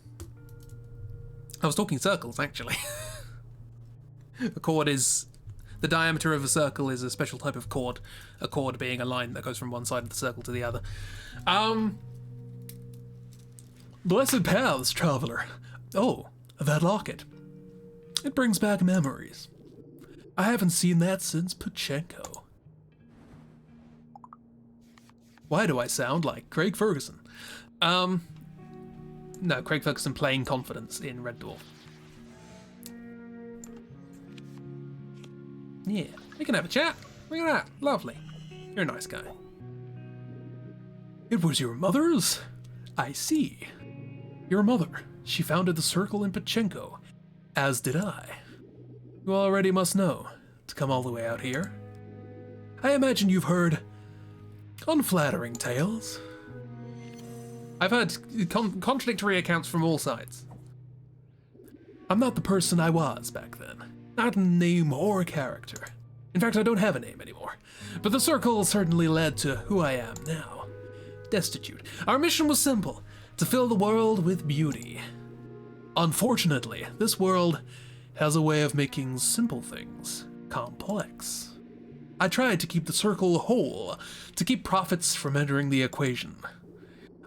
I was talking circles, actually. A chord is... The diameter of a circle is a special type of chord. A chord being a line that goes from one side of the circle to the other. Blessed paths, traveler. Oh, that locket. It brings back memories. I haven't seen that since Pachenko. Why do I sound like Craig Ferguson? No, Craig Ferguson playing confidence in Red Dwarf. Yeah, we can have a chat. Look at that, lovely. You're a nice guy. It was your mother's? I see. Your mother, she founded the circle in Pachenko, as did I. You already must know, to come all the way out here. I imagine you've heard unflattering tales. I've heard contradictory accounts from all sides. I'm not the person I was back then. Not in name or character. In fact, I don't have a name anymore. But the circle certainly led to who I am now. Destitute. Our mission was simple, to fill the world with beauty. Unfortunately, this world has a way of making simple things complex. I tried to keep the circle whole, to keep profits from entering the equation.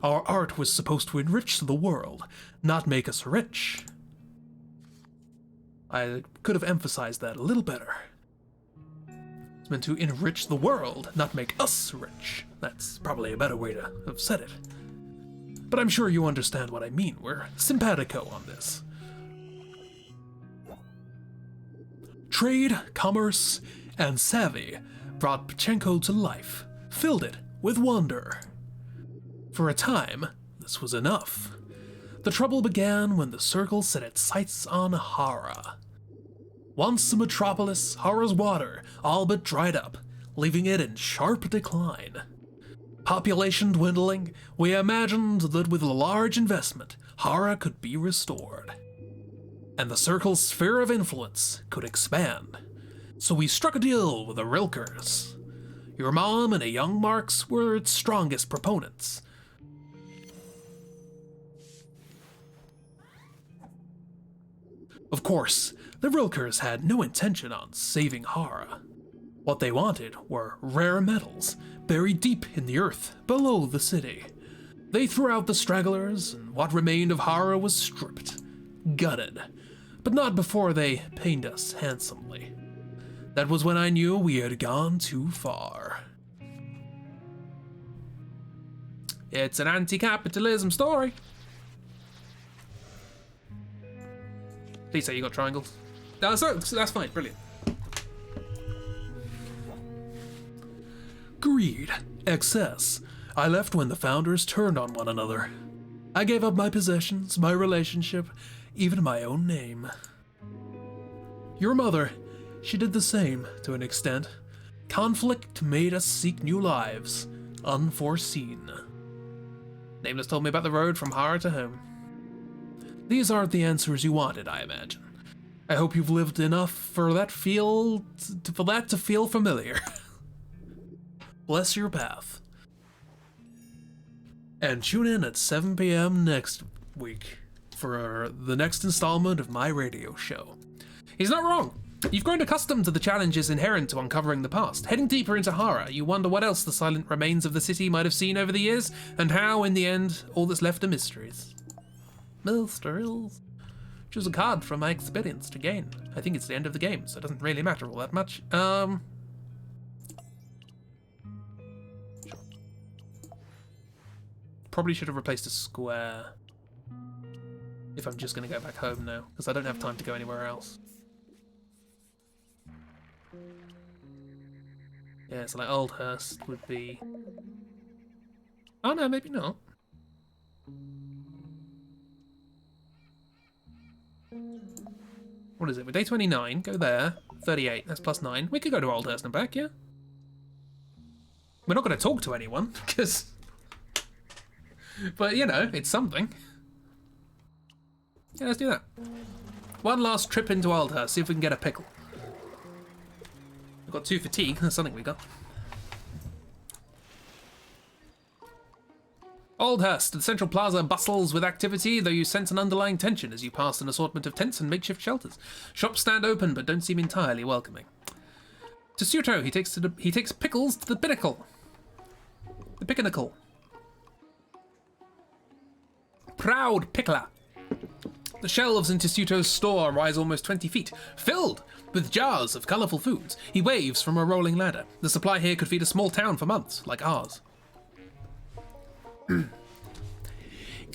Our art was supposed to enrich the world, not make us rich. I could have emphasized that a little better. It's meant to enrich the world, not make us rich. That's probably a better way to have said it. But I'm sure you understand what I mean. We're simpatico on this. Trade, commerce, and savvy brought Pachenko to life, filled it with wonder. For a time, this was enough. The trouble began when the circle set its sights on Hara. Once a metropolis, Hara's water all but dried up, leaving it in sharp decline. Population dwindling, we imagined that with a large investment, Hara could be restored. And the circle's sphere of influence could expand. So we struck a deal with the Rilkers. Your mom and a young Marx were its strongest proponents. Of course, the Rilkers had no intention on saving Hara. What they wanted were rare metals, buried deep in the earth below the city. They threw out the stragglers, and what remained of Hara was stripped, gutted, but not before they paid us handsomely. That was when I knew we had gone too far. It's an anti-capitalism story. Please say you got triangles. No, that's fine, brilliant. Greed, excess. I left when the founders turned on one another. I gave up my possessions, my relationship, even my own name. Your mother, she did the same to an extent. Conflict made us seek new lives, unforeseen. Nameless told me about the road from Hara to home. These aren't the answers you wanted, I imagine. I hope you've lived enough for that to feel familiar. Bless your path. And tune in at 7 p.m. next week for the next installment of my radio show. He's not wrong. You've grown accustomed to the challenges inherent to uncovering the past. Heading deeper into Hara, you wonder what else the silent remains of the city might have seen over the years, and how, in the end, all that's left are mysteries. Mysteries. Choose a card from my experience to gain. I think it's the end of the game, so it doesn't really matter all that much. Sure. Probably should have replaced a square. If I'm just going to go back home now, because I don't have time to go anywhere else. Yeah, so like Oldhurst would be... Oh no, maybe not. What is it? We're day 29. Go there. 38. That's plus 9. We could go to Aldhurst and back, yeah? We're not going to talk to anyone, because... But, you know, it's something. Yeah, let's do that. One last trip into Aldhurst, see if we can get a pickle. We've got 2 fatigue. That's something we got. Aldhurst, the central plaza bustles with activity, though you sense an underlying tension as you pass an assortment of tents and makeshift shelters. Shops stand open, but don't seem entirely welcoming. To Suto, he takes pickles to the pinnacle. The pickle. Proud pickler. The shelves in Tessuto's store rise almost 20 feet, filled with jars of colourful foods. He waves from a rolling ladder. The supply here could feed a small town for months, like ours.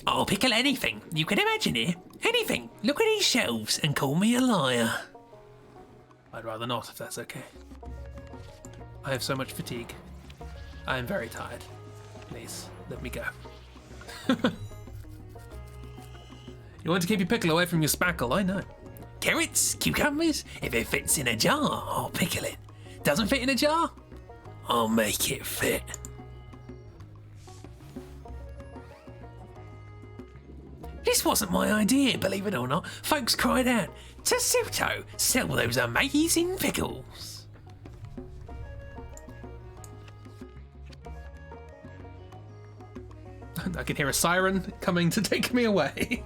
I'll pickle anything you can imagine here. Anything. Look at these shelves and call me a liar. I'd rather not, if that's okay. I have so much fatigue. I am very tired. Please, let me go. You want to keep your pickle away from your spackle, I know. Carrots, cucumbers, if it fits in a jar, I'll pickle it. Doesn't fit in a jar, I'll make it fit. This wasn't my idea, believe it or not. Folks cried out, Tessuto, sell those amazing pickles. I can hear a siren coming to take me away.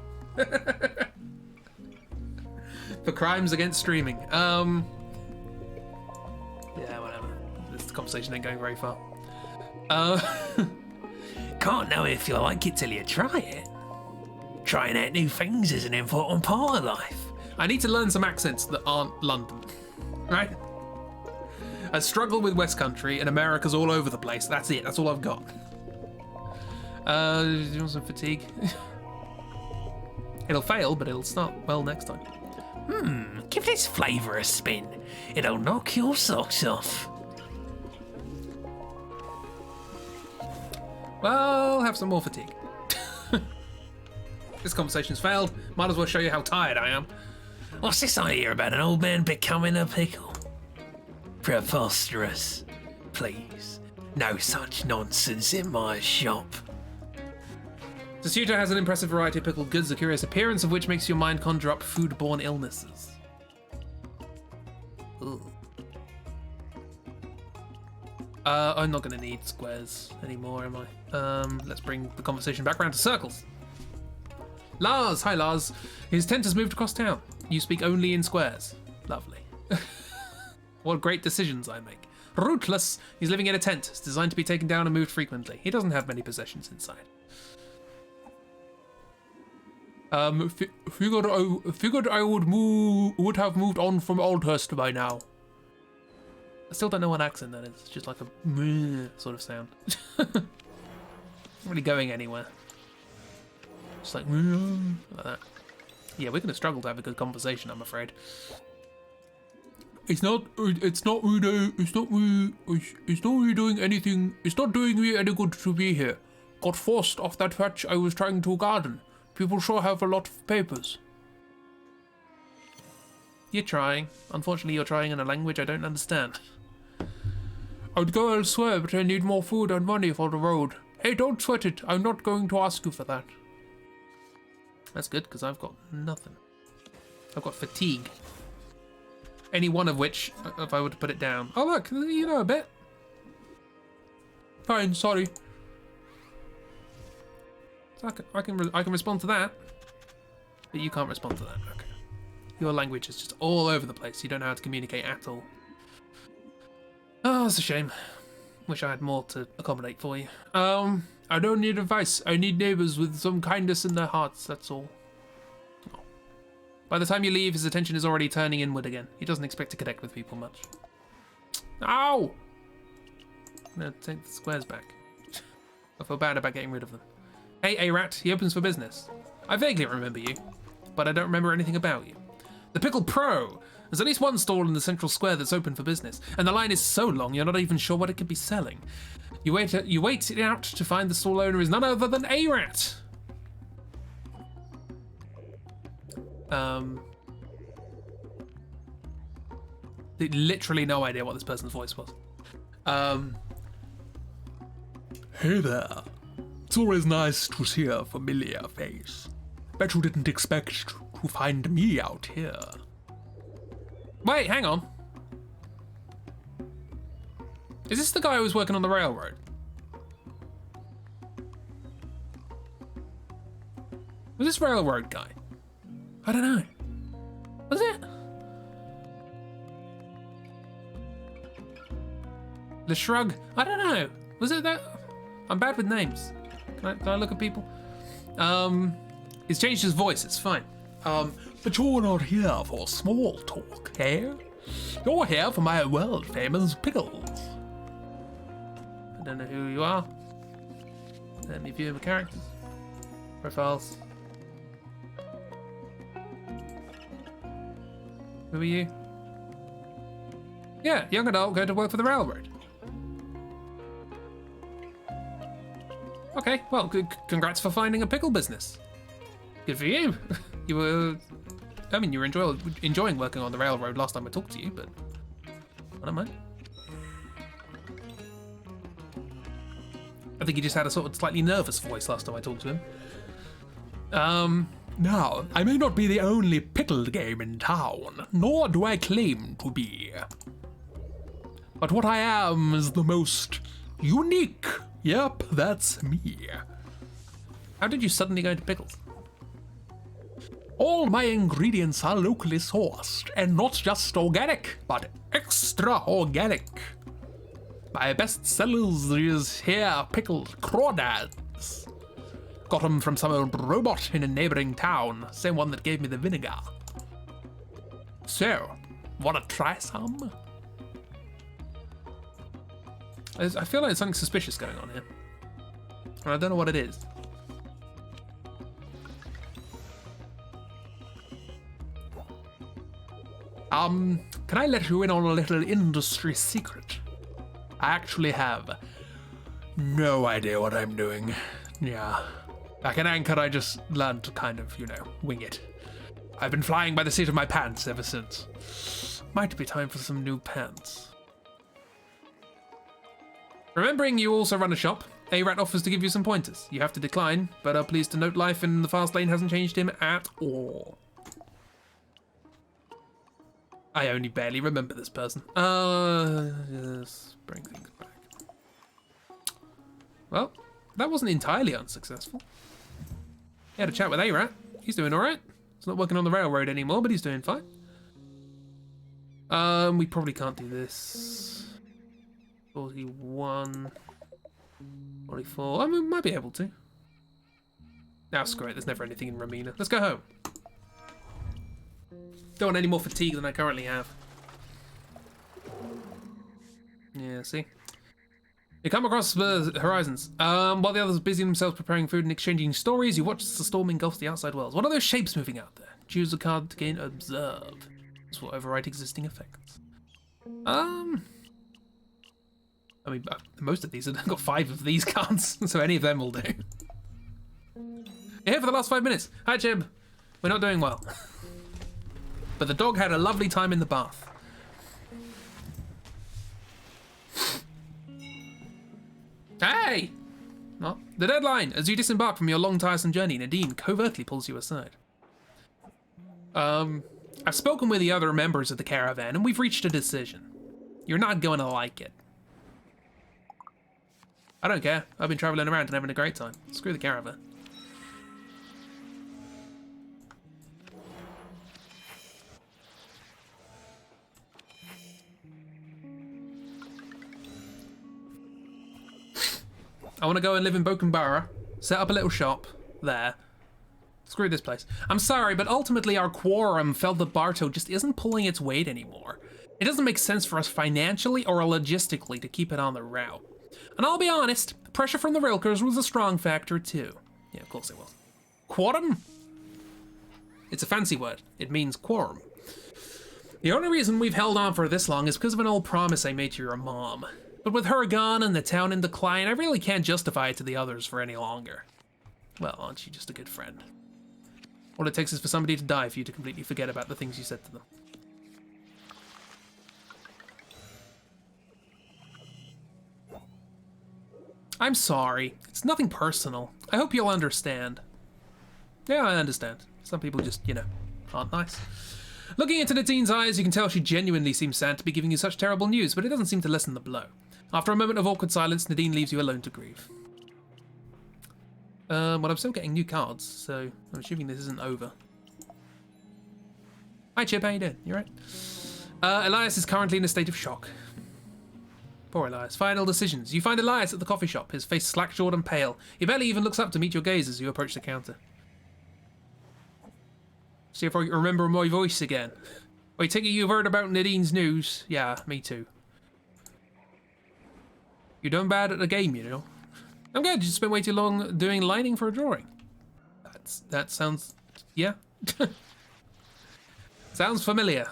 For crimes against streaming. Yeah, whatever. This conversation ain't going very far. Can't know if you like it till you try it. Trying out new things is an important part of life. I need to learn some accents that aren't London. Right? I struggle with West Country and America's all over the place. That's it. That's all I've got. Do you want some fatigue? It'll fail, but it'll start well next time. Give this flavour a spin. It'll knock your socks off. Well, have some more fatigue. This conversation's failed. Might as well show you how tired I am. What's this I hear about an old man becoming a pickle? Preposterous. Please, no such nonsense in my shop. Tessuto has an impressive variety of pickled goods, the curious appearance of which makes your mind conjure up food-borne illnesses. Ugh. I'm not going to need squares anymore, am I? Let's bring the conversation back around to circles. Lars! Hi, Lars. His tent has moved across town. You speak only in squares. Lovely. What great decisions I make. Rootless! He's living in a tent. It's designed to be taken down and moved frequently. He doesn't have many possessions inside. Figured I would have moved on from Aldhurst by now. I still don't know what accent that is. It's just like a meh sort of sound. Not really going anywhere. Just like that. Yeah, we're gonna struggle to have a good conversation, I'm afraid. It's not really doing anything. It's not doing me any good to be here. Got forced off that patch I was trying to garden. People sure have a lot of papers. You're trying. Unfortunately, you're trying in a language I don't understand. I'd go elsewhere, but I need more food and money for the road. Hey, don't sweat it. I'm not going to ask you for that. That's good, because I've got nothing. I've got fatigue. Any one of which, if I were to put it down. Oh, look, you know a bit. Fine, sorry. So I can respond to that. But you can't respond to that. Okay. Your language is just all over the place. You don't know how to communicate at all. Oh, that's a shame. Wish I had more to accommodate for you. I don't need advice. I need neighbours with some kindness in their hearts, that's all. Oh. By the time you leave, his attention is already turning inward again. He doesn't expect to connect with people much. Ow! I'm gonna take the squares back. I feel bad about getting rid of them. Hey, A-Rat, he opens for business. I vaguely remember you, but I don't remember anything about you. The Pickle Pro! There's at least one stall in the central square that's open for business, and the line is so long you're not even sure what it could be selling. You wait it out to find the stall owner is none other than A-Rat! Literally no idea what this person's voice was. Hey there. It's always nice to see a familiar face. Bet you didn't expect to find me out here. Wait, hang on. Is this the guy who was working on the railroad? Was this railroad guy? I don't know. Was it? The Shrug? I don't know. Was it that? I'm bad with names. Can I look at people? He's changed his voice, it's fine. But you're not here for small talk, eh? You're here for my world-famous pickles. I don't know who you are. Let me view the characters. Profiles. Who are you? Yeah, young adult going to work for the railroad. Okay, well, congrats for finding a pickle business. Good for you. You were, I mean, you were enjoying working on the railroad last time I talked to you, but I don't mind. I think he just had a sort of slightly nervous voice last time I talked to him. Now, I may not be the only pickled game in town, nor do I claim to be. But what I am is the most unique. Yep, that's me. How did you suddenly go into pickles? All my ingredients are locally sourced, and not just organic, but extra organic. My best sellers is here pickled crawdads. Got them from some old robot in a neighboring town, same one that gave me the vinegar. So, wanna try some? I feel like there's something suspicious going on here. And I don't know what it is. Can I let you in on a little industry secret? I actually have no idea what I'm doing. Yeah. Like an anchor, I just learned to kind of, wing it. I've been flying by the seat of my pants ever since. Might be time for some new pants. Remembering you also run a shop, A-Rat offers to give you some pointers. You have to decline, but are pleased to note life in the fast lane hasn't changed him at all. I only barely remember this person. Just bring things back. Well, that wasn't entirely unsuccessful. He had a chat with A-Rat. He's doing alright. He's not working on the railroad anymore, but he's doing fine. We probably can't do this. 41. 44. I mean, we might be able to. Now, screw it. There's never anything in Romina. Let's go home. Don't want any more fatigue than I currently have. Yeah, see? You come across the horizons. While the others are busy themselves preparing food and exchanging stories, you watch as the storm engulfs the outside worlds. What are those shapes moving out there? Choose a card to gain Observe. This will override existing effects. I mean, most of these have got 5 of these cards, so any of them will do. You're here for the last 5 minutes. Hi, Chib. We're not doing well. But the dog had a lovely time in the bath. Hey! Well, the deadline. As you disembark from your long, tiresome journey, Nadine covertly pulls you aside. I've spoken with the other members of the caravan, and we've reached a decision. You're not going to like it. I don't care. I've been traveling around and having a great time. Screw the caravan. I want to go and live in Bokenbara, set up a little shop there. Screw this place. I'm sorry, but ultimately our quorum felt that Bartow just isn't pulling its weight anymore. It doesn't make sense for us financially or logistically to keep it on the route. And I'll be honest, pressure from the Rilkers was a strong factor too. Yeah, of course it was. Quorum? It's a fancy word. It means quorum. The only reason we've held on for this long is because of an old promise I made to your mom. But with her gone and the town in decline, I really can't justify it to the others for any longer. Well, aren't you just a good friend? All it takes is for somebody to die for you to completely forget about the things you said to them. I'm sorry. It's nothing personal. I hope you'll understand. Yeah, I understand. Some people just, you know, aren't nice. Looking into Nadine's eyes, you can tell she genuinely seems sad to be giving you such terrible news, but it doesn't seem to lessen the blow. After a moment of awkward silence, Nadine leaves you alone to grieve. Well, I'm still getting new cards, so I'm assuming this isn't over. Hi, Chip. How you doing? You right? Elias is currently in a state of shock. Poor Elias. Final decisions. You find Elias at the coffee shop, his face slack-jawed and pale. He barely even looks up to meet your gaze as you approach the counter. See if I can remember my voice again. Wait, take it you've heard about Nadine's news? Yeah, me too. You done bad at the game, you know. I'm good. You spent way too long doing lining for a drawing. That sounds... yeah. Sounds familiar.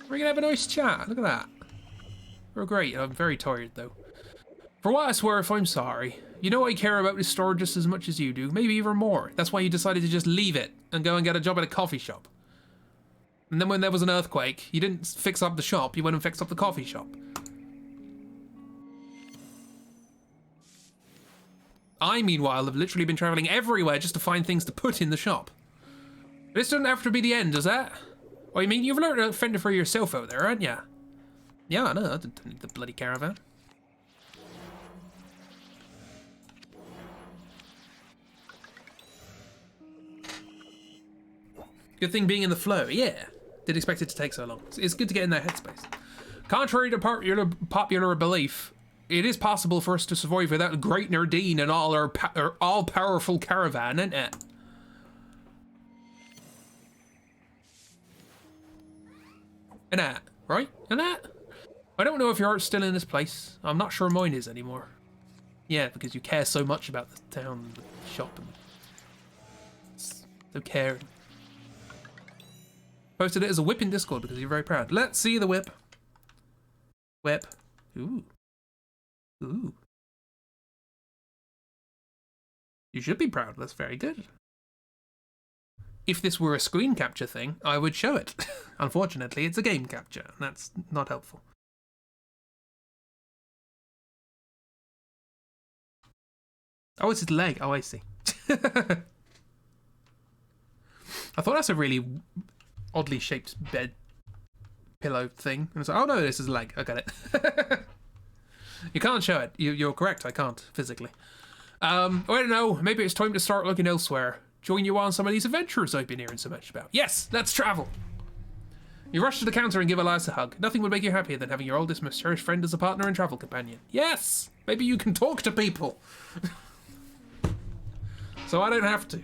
We're gonna have a nice chat. Look at that. We're great. I'm very tired, though. For what it's worth, I'm sorry. You know I care about this store just as much as you do. Maybe even more. That's why you decided to just leave it and go and get a job at a coffee shop. And then when there was an earthquake, you didn't fix up the shop. You went and fixed up the coffee shop. I, meanwhile, have literally been traveling everywhere just to find things to put in the shop. This doesn't have to be the end, does that? Oh, you mean you've learned to fend for yourself out there, aren't ya? Yeah, I know. I didn't need the bloody caravan. Good thing being in the flow. Yeah. Didn't expect it to take so long. It's good to get in that headspace. Contrary to popular belief, it is possible for us to survive without Great Nardine and all our all-powerful caravan, isn't it? And that, right? And that? I don't know if your heart's still in this place. I'm not sure mine is anymore. Yeah, because you care so much about the town and the shop and so caring. Posted it as a whip in Discord because you're very proud. Let's see the whip. Whip. Ooh. Ooh. You should be proud. That's very good. If this were a screen capture thing, I would show it. Unfortunately, it's a game capture, and that's not helpful. Oh, it's his leg. Oh, I see. I thought that's a really oddly shaped bed pillow thing. And it's like, oh no, this is a leg. I got it. You can't show it. You're correct. I can't physically. I don't know. Maybe it's time to start looking elsewhere. Join you on some of these adventures I've been hearing so much about. Yes, let's travel. You rush to the counter and give Elias a hug. Nothing would make you happier than having your oldest, most cherished friend as a partner and travel companion. Yes, maybe you can talk to people. So I don't have to.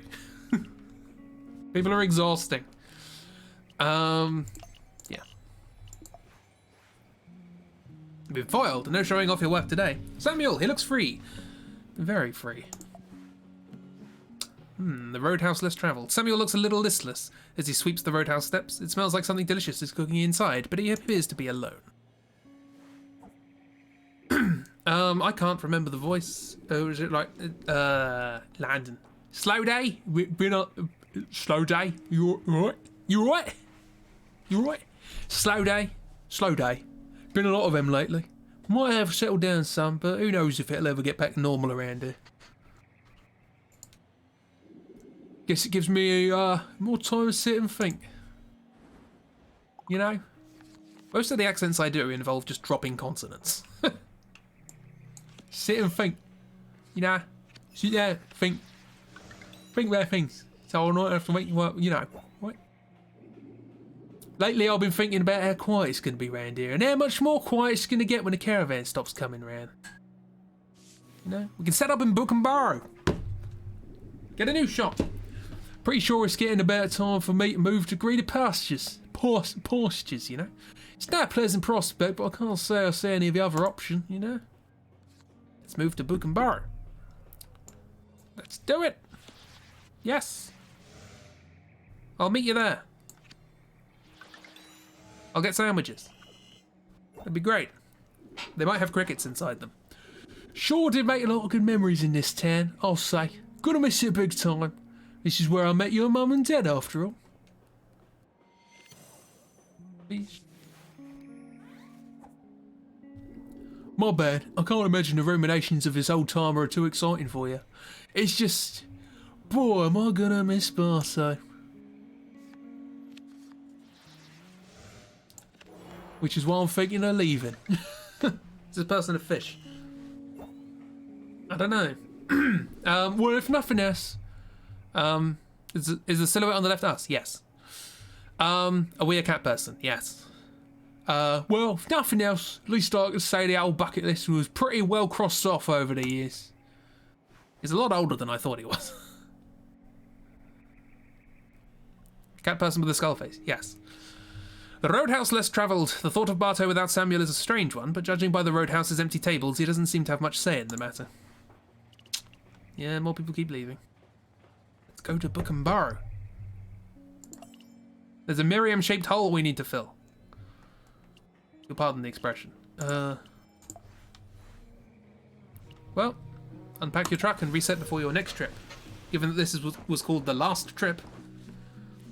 People are exhausting. Yeah. You've been foiled. No showing off your work today. Samuel, he looks free. Very free. The roadhouse less travelled. Samuel looks a little listless as he sweeps the roadhouse steps. It smells like something delicious is cooking inside, but he appears to be alone. I can't remember the voice. Oh, is it like, Landon? Slow day? Been a slow day? You alright? You alright? You alright? Slow day? Slow day. Been a lot of them lately. Might have settled down some, but who knows if it'll ever get back to normal around here. Guess it gives me more time to sit and think. You know? Most of the accents I do involve just dropping consonants. Sit and think. You know? Sit there, think. Think about things. So I'll not have to make you work, you know. Right? Lately I've been thinking about how quiet it's going to be around here and how much more quiet it's going to get when the caravan stops coming round. You know? We can set up and book and borrow. Get a new shop. Pretty sure it's getting about time for me to move to greener pastures. Pastures, you know. It's not a pleasant prospect, but I can't say I see any of the other option, you know. Let's move to book and borrow. Let's do it. Yes. I'll meet you there. I'll get sandwiches. That'd be great. They might have crickets inside them. Sure did make a lot of good memories in this town, I'll say. Gonna miss it big time. This is where I met your mum and dad, after all. Please. My bad. I can't imagine the ruminations of this old timer are too exciting for you. It's just... Boy, am I gonna miss Barso. Which is why I'm thinking of leaving. Is this person a fish? I don't know. Well, if nothing else... Is the silhouette on the left us? Yes. Are we a cat person? Yes. Well, if nothing else, at least I can say the old bucket list was pretty well crossed off over the years. He's a lot older than I thought he was. Cat person with a skull face? Yes. The roadhouse less travelled. The thought of Bartow without Samuel is a strange one, but judging by the roadhouse's empty tables, he doesn't seem to have much say in the matter. Yeah, more people keep leaving. Let's go to Book and Borrow. There's a Miriam-shaped hole we need to fill. You'll pardon the expression. Well, unpack your truck and reset before your next trip. Given that this was called the last trip.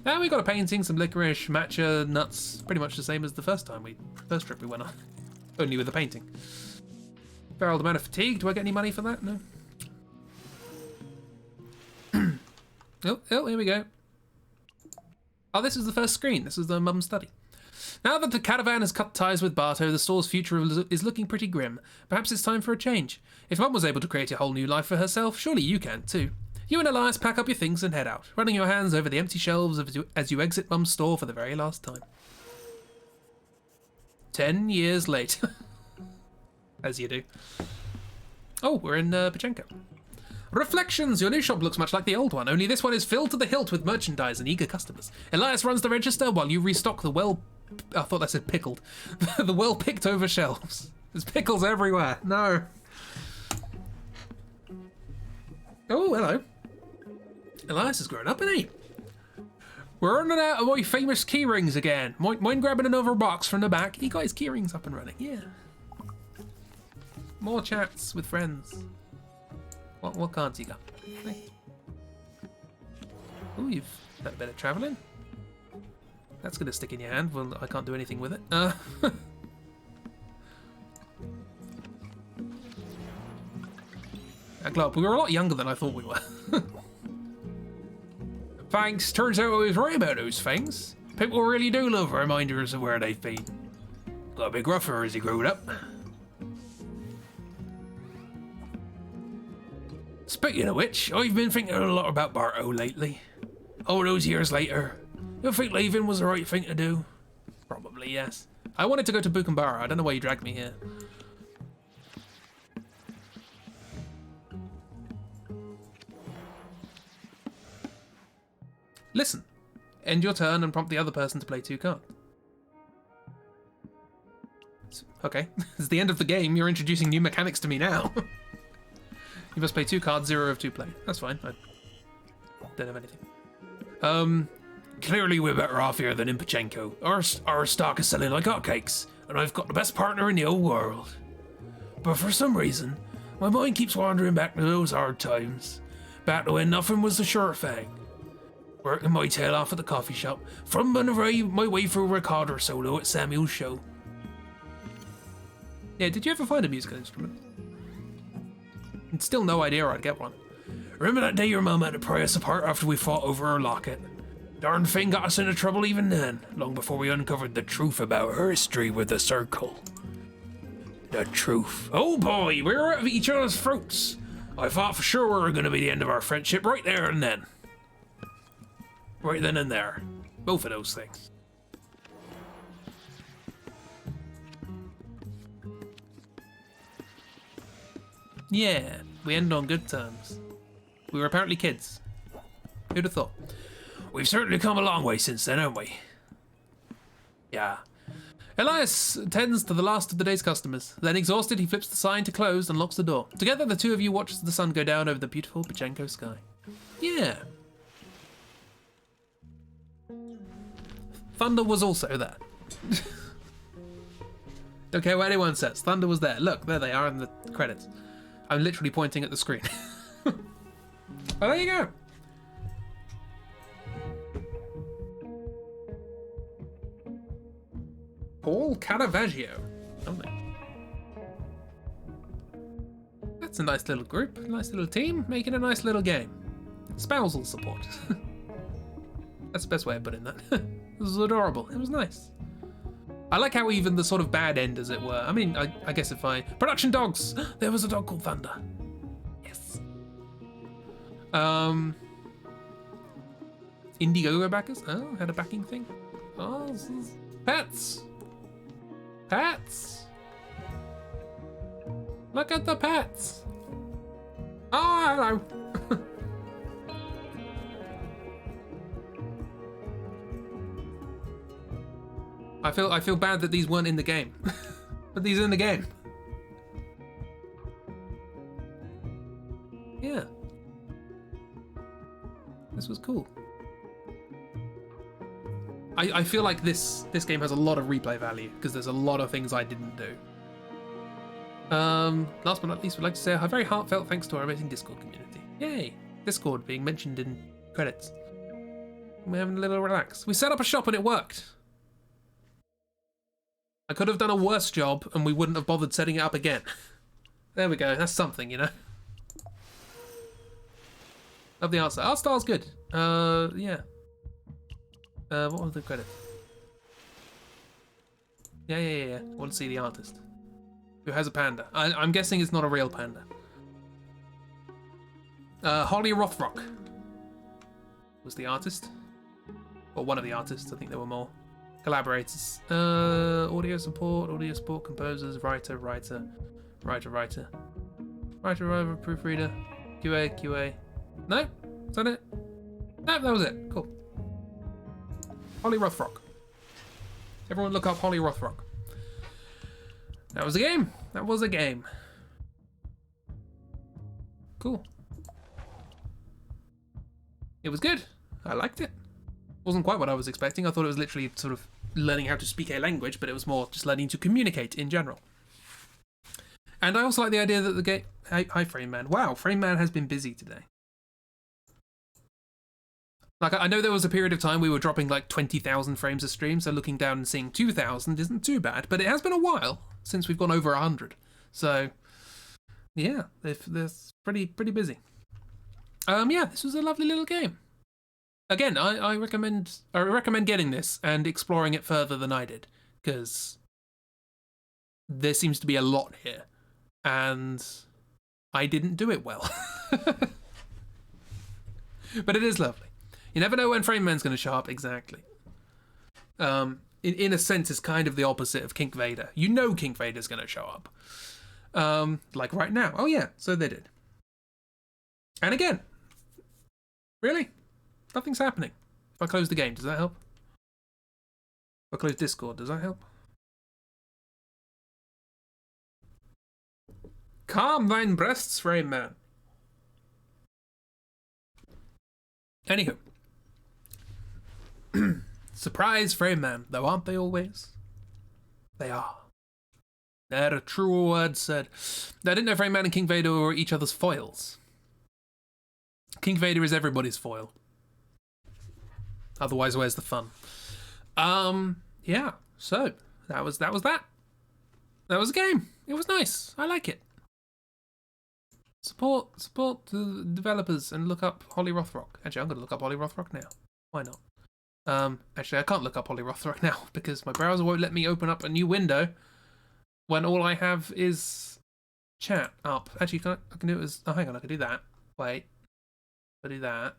Now we got a painting, some licorice, matcha, nuts. Pretty much the same as the first trip we went on. Only with the painting. Fair old amount of fatigue. Do I get any money for that? No. Oh, here we go. Oh, this is the first screen. This is the mum's study. Now that the caravan has cut ties with Bartow, the store's future is looking pretty grim. Perhaps it's time for a change. If Mum was able to create a whole new life for herself, surely you can too. You and Elias pack up your things and head out, running your hands over the empty shelves as you exit Mum's store for the very last time. 10 years later. As you do. Oh, we're in Pachenko. Reflections! Your new shop looks much like the old one, only this one is filled to the hilt with merchandise and eager customers. Elias runs the register while you restock the I thought that said pickled. The well-picked over shelves. There's pickles everywhere. No. Oh, hello. Elias has grown up, isn't he? We're running out of my famous key rings again. Mind grabbing another box from the back? He got his key rings up and running, yeah. More chats with friends. What cards you got? Hey. Oh, you've done a bit of travelling. That's going to stick in your hand. Well, I can't do anything with it. Glob, we were a lot younger than I thought we were. Thanks. Turns out I was right about those things. People really do love reminders of where they've been. Got a bit gruffer as he grew up. Speaking of which, I've been thinking a lot about Bartow lately. All those years later, you think leaving was the right thing to do? Probably, yes. I wanted to go to Buchenbauer. I don't know why you dragged me here. Listen. End your turn and prompt the other person to play 2 cards. Okay, it's the end of the game. You're introducing new mechanics to me now. You must play 2 cards, 0 of 2 played. That's fine. I don't have anything. Clearly we're better off here than in Pachenko. Our stock is selling like hotcakes, and I've got the best partner in the whole world. But for some reason, my mind keeps wandering back to those hard times. Back to when nothing was the sure thing. Working my tail off at the coffee shop, fumbling my way through a recorder solo at Samuel's show. Yeah, did you ever find a musical instrument? Still no idea I'd get one. Remember that day your mum had to pry us apart after we fought over her locket? Darn thing got us into trouble even then, long before we uncovered the truth about her history with the circle. The truth. Oh boy, we were at each other's throats. I thought for sure we were going to be the end of our friendship right there and then. Right then and there. Both of those things. Yeah, we end on good terms. We were apparently kids. Who'd have thought? We've certainly come a long way since then, haven't we? Yeah. Elias attends to the last of the day's customers. Then, exhausted, he flips the sign to close and locks the door. Together, the two of you watch as the sun go down over the beautiful Pachenko sky. Yeah. Thunder was also there. Don't care what anyone says. Thunder was there. Look, there they are in the credits. I'm literally pointing at the screen. Oh, there you go. Paul Caravaggio. Lovely. That's a nice little group, a nice little team, making a nice little game. Spousal support. That's the best way of putting that. It was adorable. It was nice. I like how even the sort of bad end, as it were. I mean, I guess if I... Production dogs! There was a dog called Thunder. Yes. Indiegogo backers? Oh, had a backing thing. Oh, this is... Pets! Pets! Look at the pets! Oh, hello! I feel bad that these weren't in the game. But these are in the game. Yeah. This was cool. I feel like this game has a lot of replay value because there's a lot of things I didn't do. Last but not least, we'd like to say a very heartfelt thanks to our amazing Discord community. Yay! Discord being mentioned in credits. We're having a little relax. We set up a shop and it worked. I could have done a worse job and we wouldn't have bothered setting it up again. There we go. That's something, you know. Love the art style. Art style's good. Yeah. What was the credit? Yeah. I want to see the artist. Who has a panda. I'm guessing it's not a real panda. Holly Rothrock was the artist. Or one of the artists, I think there were more. Collaborators. Audio support, composers, writer, proofreader, QA. No? Is that it? No, that was it. Cool. Holly Rothrock. Everyone look up Holly Rothrock. That was a game. That was a game. Cool. It was good. I liked it. Wasn't quite what I was expecting. I thought it was literally sort of learning how to speak a language, but it was more just learning to communicate in general. And I also like the idea that the game... Hi, Frame Man. Wow, Frame Man has been busy today. Like, I know there was a period of time we were dropping like 20,000 frames a stream, so looking down and seeing 2,000 isn't too bad, but it has been a while since we've gone over 100. So, yeah, they're pretty busy. Yeah, this was a lovely little game. Again, I recommend getting this and exploring it further than I did, because there seems to be a lot here, and I didn't do it well. But it is lovely. You never know when Frame Man's going to show up exactly. In a sense, it's kind of the opposite of Kink Vader. You know Kink Vader's going to show up. Like right now. Oh yeah, so they did. And again, really? Nothing's happening. If I close the game, does that help? If I close Discord, does that help? Calm thine breasts, Frame Man. Anywho. Surprise, Frame Man, though aren't they always? They are. They're a true word said. I didn't know Frame Man and King Vader were each other's foils. King Vader is everybody's foil. Otherwise, where's the fun? Yeah. So that was that. That was a game. It was nice. I like it. Support the developers and look up Holly Rothrock. Actually, I'm gonna look up Holly Rothrock now. Why not? Actually, I can't look up Holly Rothrock now because my browser won't let me open up a new window when all I have is chat up. Actually, I can do it as... Oh, hang on, I can do that. Wait. If I do that...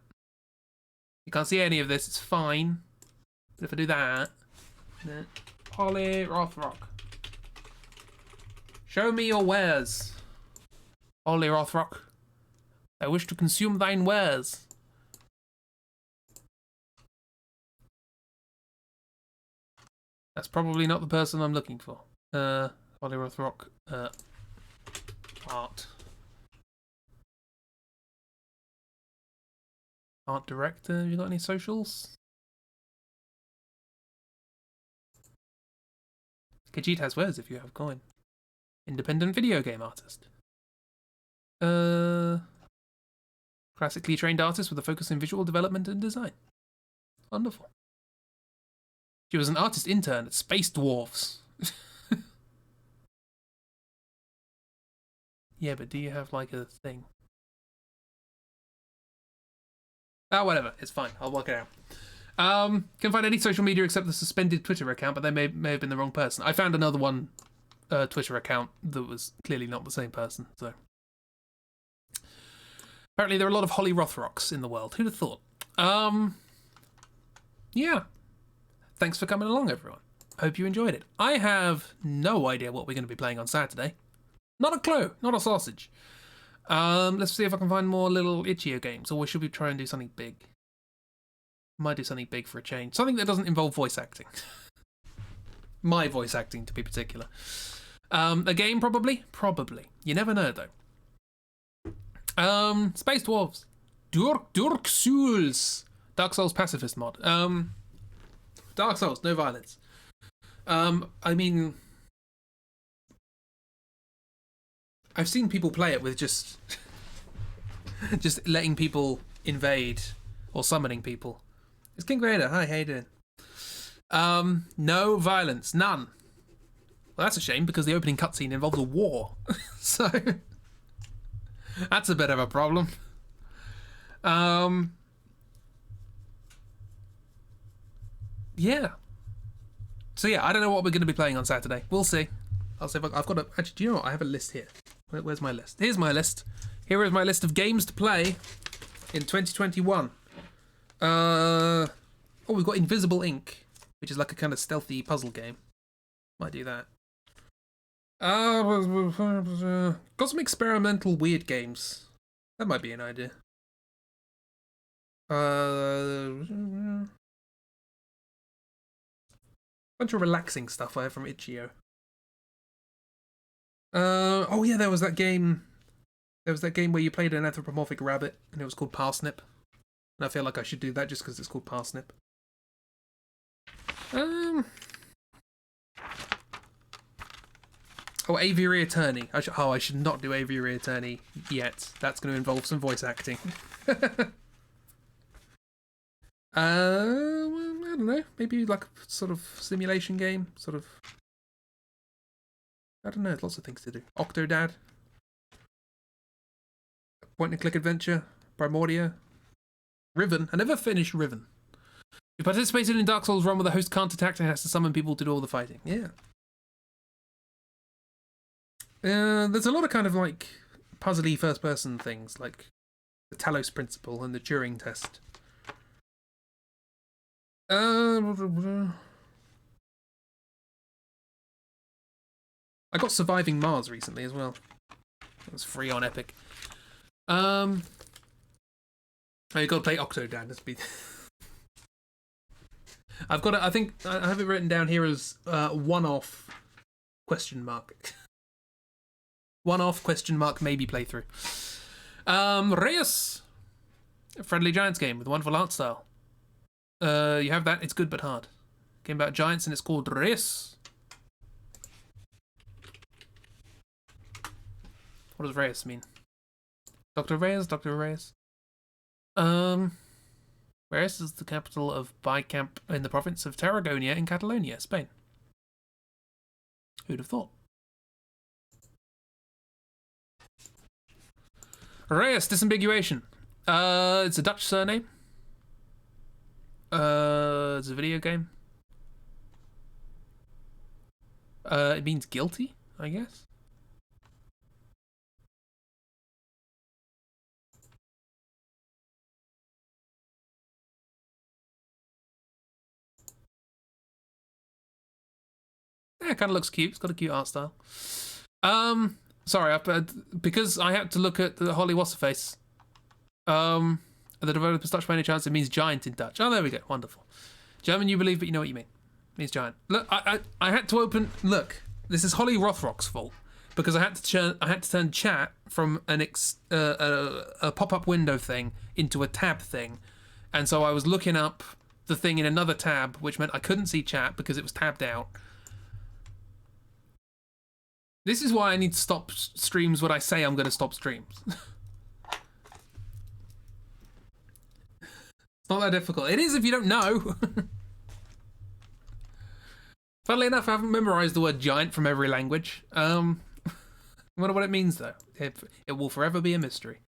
You can't see any of this, it's fine. But if I do that... Holly Rothrock. Show me your wares. Holly Rothrock. I wish to consume thine wares. That's probably not the person I'm looking for. Holly Rothrock. Art. Art director. Have you got any socials? Khajiit has wares if you have coin. Independent video game artist. Classically trained artist with a focus in visual development and design. Wonderful. She was an artist intern at Space Dwarfs. Yeah, but do you have like a thing? Oh, whatever. It's fine. I'll work it out. Can find any social media except the suspended Twitter account, but they may have been the wrong person. I found another one, Twitter account that was clearly not the same person. So apparently there are a lot of Holly Rothrocks in the world. Who'd have thought? Yeah. Thanks for coming along, everyone. Hope you enjoyed it. I have no idea what we're going to be playing on Saturday. Not a clue. Not a sausage. Let's see if I can find more little itch.io games, or should we try and do something big? Might do something big for a change. Something that doesn't involve voice acting. My voice acting, to be particular. A game, probably? Probably. You never know, though. Space Dwarves. Dark Souls. Dark Souls pacifist mod. Dark Souls, no violence. I mean, I've seen people play it with just letting people invade or summoning people. It's King Raider. Hi, how you doing? No violence, none. Well, that's a shame because the opening cutscene involves a war, so that's a bit of a problem. Yeah. So yeah, I don't know what we're going to be playing on Saturday. We'll see. I'll see if I've got a... Actually, do you know what? I have a list here. Where's my list? Here's my list. Here is my list of games to play in 2021. Oh, we've got Invisible Ink, which is like a kind of stealthy puzzle game. Might do that. Got some experimental weird games. That might be an idea. Bunch of relaxing stuff I have from itch.io. Oh yeah, there was that game. There was that game where you played an anthropomorphic rabbit, and it was called Parsnip. And I feel like I should do that just because it's called Parsnip. Oh, Aviary Attorney. I should not do Aviary Attorney yet. That's going to involve some voice acting. I don't know. Maybe like a sort of simulation game. Sort of. I don't know. There's lots of things to do. Octodad. Point and click adventure. Primordia. Riven. I never finished Riven. You participated in Dark Souls run where the host can't attack and has to summon people to do all the fighting. Yeah. There's a lot of kind of like puzzly first person things like the Talos Principle and the Turing Test. I got Surviving Mars recently as well. It was free on Epic. Oh, you got to play Octodad. That's be. I've got it. I think I have it written down here as one-off question mark. One-off question mark maybe playthrough. Reyes, a friendly giants game with wonderful art style. You have that. It's good but hard. Game about giants and it's called Reyes. What does Reyes mean? Dr. Reyes, Dr. Reyes. Reyes is the capital of Bicamp in the province of Tarragona in Catalonia, Spain. Who'd have thought? Reyes, disambiguation. It's a Dutch surname. It's a video game. It means guilty, I guess. Yeah, it kind of looks cute. It's got a cute art style. Sorry, because I had to look at the Holly What's-Her-Face. The developer's Dutch by any chance, it means giant in Dutch. Oh, there we go. Wonderful. German, you believe, but you know what you mean. It means giant. Look, I had to open... Look, this is Holly Rothrock's fault. Because I had to turn chat from a pop-up window thing into a tab thing. And so I was looking up the thing in another tab, which meant I couldn't see chat because it was tabbed out. This is why I need to stop streams when I say I'm going to stop streams. It's not that difficult. It is if you don't know. Funnily enough, I haven't memorized the word giant from every language. I wonder what it means, though. It will forever be a mystery.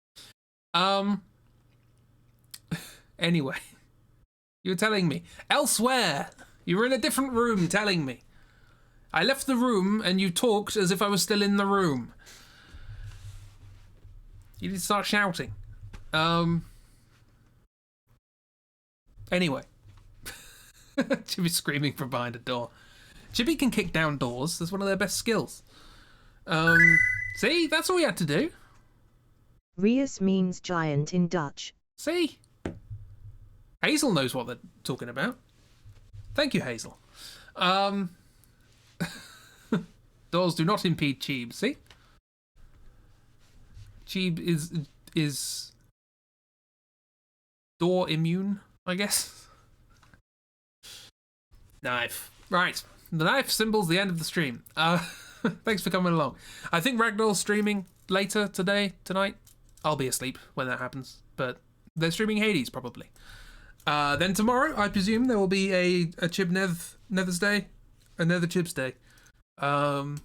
Anyway, you were telling me. Elsewhere! You were in a different room telling me. I left the room and you talked as if I was still in the room. You did start shouting. Anyway. Chibi's screaming from behind a door. Chibi can kick down doors. That's one of their best skills. See? That's all we had to do. Reus means giant in Dutch. See? Hazel knows what they're talking about. Thank you, Hazel. Doors do not impede Cheeb, see? Cheeb is door immune, I guess. Knife. Right. The knife symbol's the end of the stream. Thanks for coming along. I think Ragnar's streaming later tonight. I'll be asleep when that happens, but they're streaming Hades probably. Then tomorrow, I presume there will be a Chib Nether's Day, a Nether Chib's Day. Strem,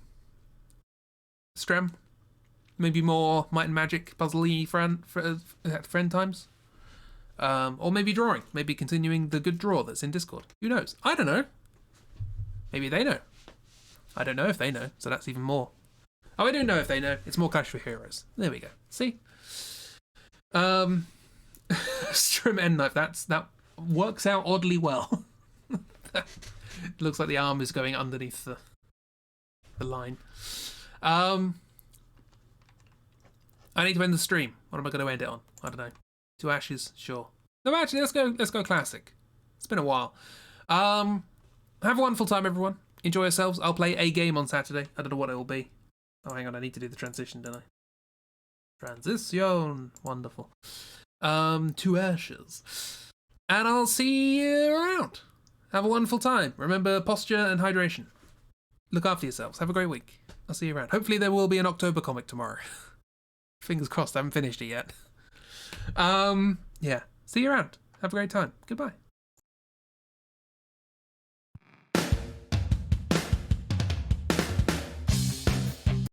maybe more Might and Magic puzzle-y friend times. Or maybe drawing, maybe continuing the good draw that's in Discord. Who knows? I don't know. Maybe they know. I don't know if they know, so that's even more. Oh, I do know if they know. It's more Clash for Heroes. There we go. See? Strim end knife. That works out oddly well. It looks like the arm is going underneath the line. I need to end the stream. What am I going to end it on? I don't know. 2 ashes, sure. No, actually, let's go classic. It's been a while. Have a wonderful time, everyone. Enjoy yourselves. I'll play a game on Saturday. I don't know what it will be. Oh, hang on. I need to do the transition, don't I? Transition. Wonderful. 2 ashes. And I'll see you around. Have a wonderful time. Remember posture and hydration. Look after yourselves. Have a great week. I'll see you around. Hopefully there will be an October comic tomorrow. Fingers crossed. I haven't finished it yet. Yeah. See you around. Have a great time. Goodbye.